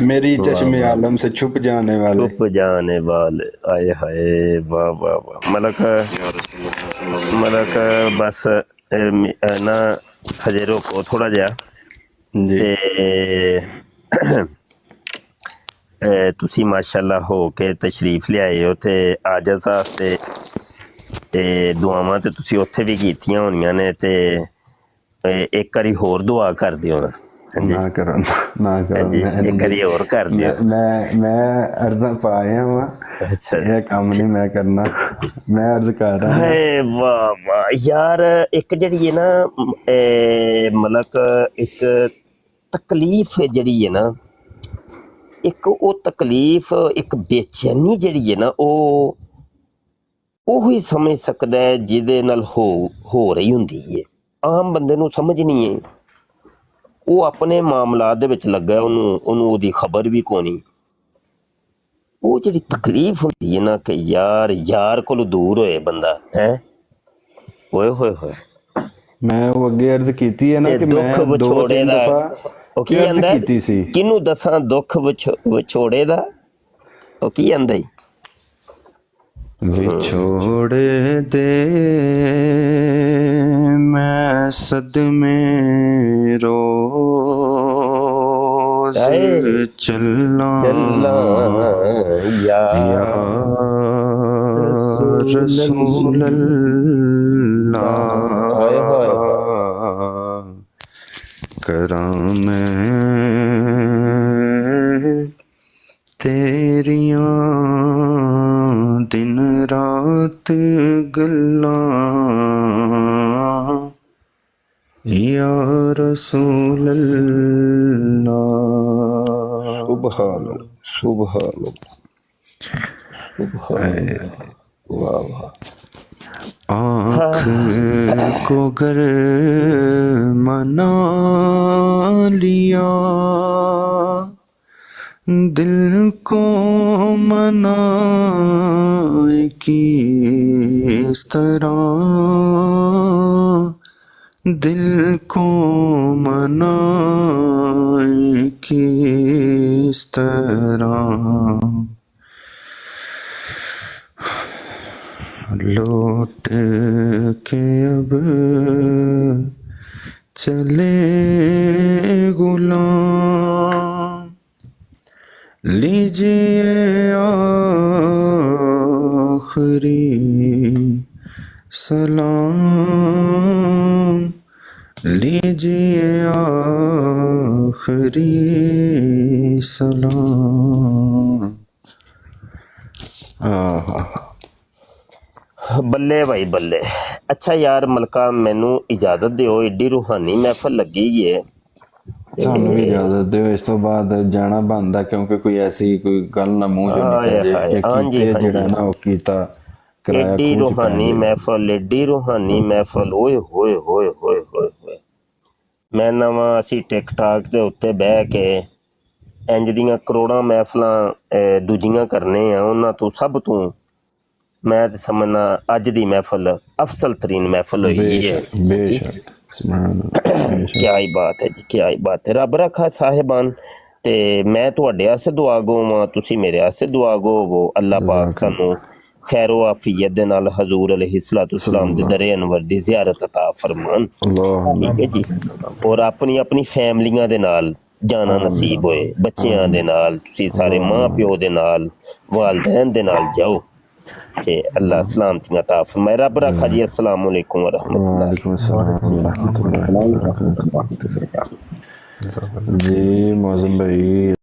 ਮੇਰੀ ਚਸ਼ਮੇ ਆਲਮ ਸੇ ਛੁਪ ਜਾने वाले। आए हाय, वाह वाह वाह। ਮਲਕ ਬਸ ਨਾ ਹਜੇ ਰੋਕੋ ਥੋੜਾ ਜਿਹਾ, ਤੇ ਤੁਸੀਂ ਮਾਸ਼ਾਅੱਲਾ ਹੋ ਕੇ ਤਸ਼ਰੀਫ ਲਿਆਏ ਹੋ, ਤੇ ਆਜਜ਼ ਵਾਸਤੇ ਤੇ ਦੁਆਵਾਂ ਤੇ ਤੁਸੀਂ ਉੱਥੇ ਵੀ ਕੀਤੀਆਂ ਹੋਣੀਆਂ ਨੇ, ਤੇ ਇੱਕ ਵਾਰੀ ਹੋਰ ਦੁਆ ਕਰ ਦਿਓ ਨਾ। ਨਾ ਕਰੋ ਨਾ ਕਰੋ ਹਾਂਜੀ ਇੱਕ ਵਾਰੀ ਹੋਰ ਕਰ ਦਿਓ। ਮੈਂ ਅਰਜ਼ਾਂ ਪਾਇਆ ਵਾ, ਇਹ ਕੰਮ ਨਹੀਂ ਮੈਂ ਕਰਨਾ, ਮੈਂ ਅਰਜ਼ ਕਰ ਰਹਾ ਹਾਂ। ਹਾਏ ਵਾਹ ਵਾਹ ਯਾਰ, ਇੱਕ ਜਿਹੜੀ ਹੈ ਨਾ ਮਤਲਬ ਇੱਕ ਤਕਲੀਫ ਜਿਹੜੀ ਹੈ ਨਾ, ਇੱਕ ਉਹ ਤਕਲੀਫ, ਇੱਕ ਬੇਚੈਨੀ ਜਿਹੜੀ ਹੈ ਨਾ, ਉਹ ਉਹੀ ਸਮਝ ਸਕਦਾ ਹੈ ਜਿਹਦੇ ਨਾਲ ਹੋ ਰਹੀ ਹੁੰਦੀ ਹੈ। ਆਮ ਬੰਦੇ ਨੂੰ ਸਮਝ ਨਹੀਂ ਹੈ, ਉਹ ਆਪਣੇ ਮਾਮਲਾਤ ਦੇ ਵਿੱਚ ਲੱਗਾ, ਉਹਨੂੰ ਉਹਦੀ ਖਬਰ ਵੀ ਕੋਣੀ। ਉਹ ਜਿਹੜੀ ਤਕਲੀਫ ਹੁੰਦੀ ਹੈ ਨਾ ਕਿ ਯਾਰ ਕੋਲੋਂ ਦੂਰ ਹੋਏ ਬੰਦਾ, ਹੈ ਓਏ ਹੋਏ ਹੋਏ। ਮੈਂ ਉਹ ਅੱਗੇ ਅਰਜ਼ ਕੀਤੀ ਹੈ ਨਾ ਤੇ ਕਿ ਦੁੱਖ ਮੈਂ 2-3 ਵਿਛੋੜੇ ਦਾ ਦਫਾ ਉਹ ਕੀ ਅਰਜ਼ ਕਹਿੰਦਾ, ਕੀਤੀ ਸੀ। ਕਿਹਨੂੰ ਦੱਸਾਂ ਦੁੱਖ ਵਿਛੋੜੇ ਦਾ, ਉਹ ਕੀ ਕਹਿੰਦਾ ਈ? ਵਿਛੋੜੇ ਦੇ ਮੈਂ ਸਦਮੇ ਰੋਜ਼ ਚੱਲਾਂ ਯਾ ਰਸੂਲ ਅੱਲਾਹ, ਕਰਾਂ ਮੈਂ ਤੇਰੀਆਂ ਦਿਨ ਰਾਤ ਗੱਲਾਂ ਯਾ ਰਸੂਲ ਅੱਲਾਹ। ਸੁਭਾਨ ਸੁਭਾਨ ਸੁਭਾਨ, ਵਾਹ ਵਾਹ। आँख को गर मना लिया, दिल को मनाए किस तरह, दिल को मनाए किस तरह, लौट के अब चले गुलाम, लीजिए आखिरी सलाम, लीजिए आखिरी सलाम। ਬੱਲੇ ਭਾਈ ਬੱਲੇ। ਅੱਛਾ ਯਾਰ ਮਲਕਾ, ਮੈਨੂੰ ਇਜਾਜ਼ਤ ਦਿਓ, ਏਡੀ ਰੂਹਾਨੀ ਮਹਿਫਲ ਲੱਗੀ ਹੈ। ਸਾਨੂੰ ਵੀ ਇਜਾਜ਼ਤ ਦਿਓ, ਇਸ ਤੋਂ ਬਾਅਦ ਜਾਣਾ ਬਣਦਾ, ਕਿਉਂਕਿ ਕੋਈ ਐਸੀ ਕੋਈ ਗੱਲ ਨਾ ਮੂੰਹ ਚੋਂ ਨਿਕਲ ਜੇ ਕਿ ਕੀਤੇ ਜਿਹੜਾ ਨਾ ਉਹ ਕੀਤਾ ਕਰਾਇਆ। ਏਡੀ ਰੂਹਾਨੀ ਮਹਿਫਲ, ਏਡੀ ਰੂਹਾਨੀ ਮਹਿਫਲ, ਓਏ ਹੋਏ ਹੋਏ ਹੋਏ ਹੋਏ ਹੋਏ। ਮੈਂ ਨਵਾਂ ਅਸੀਂ ਟਿਕਟਾਕ ਦੇ ਉੱਤੇ ਬਹਿ ਕੇ ਇੰਜ ਦੀਆਂ ਕਰੋੜਾਂ ਮਹਿਫਲਾਂ ਦੂਜੀਆਂ ਕਰਨੇ ਆ, ਉਹਨਾਂ ਤੋਂ ਸਭ ਤੋਂ ਮੈਂ ਤੇ ਸਮਝਣਾ ਅੱਜ ਦੀ ਮਹਿਫਲ ਅਫਸਲ ਤਰੀਨ ਮਹਿਫਲ ਹੋਈ ਹੈ। ਕਿਆ ਹੀ ਬਾਤ ਹੈ ਜੀ, ਕਿਆ ਹੀ ਬਾਤ ਹੈ। ਰੱਬ ਰੱਖਾ ਸਾਹਿਬਾਨ। ਤੇ ਮੈਂ ਤੁਹਾਡੇ ਵਾਸਤੇ ਦੁਆ ਗੋ ਵਾਂ, ਤੁਸੀਂ ਮੇਰੇ ਵਾਸਤੇ ਦੁਆ ਗੋ ਹੋਵੋ। ਅੱਲਾਹ ਪਾਕ ਸਾਨੂੰ ਖੈਰੋ ਆਫੀਅਤ ਦੇ ਨਾਲ ਹਜ਼ੂਰ ਅਲੈਹਿਸਸਲਾਮ ਦੇ ਦਰੇ ਅਨਵਰ ਦੀ ਜ਼ਿਆਰਤ ਅਤਾ ਫਰਮਾਨ, ਠੀਕ ਹੈ ਜੀ। ਔਰ ਆਪਣੀ ਆਪਣੀ ਫੈਮਲੀਆਂ ਦੇ ਨਾਲ ਜਾਣਾ ਨਸੀਬ ਹੋਏ, ਬੱਚਿਆਂ ਦੇ ਨਾਲ, ਤੁਸੀਂ ਸਾਰੇ ਮਾਂ ਪਿਓ ਦੇ ਨਾਲ, ਵਾਲਦੈਨ ਦੇ ਨਾਲ ਜਾਓ ਤੇ ਅੱਲਾਹ ਸਲਾਮਤੀਆਂ ਅਤਾ ਫਰਮਾਏ। ਰੱਬ ਰੱਖਾ ਜੀ। अस्सलाम वालेकुम व रहमतुल्लाह। जी मौज़म भाई।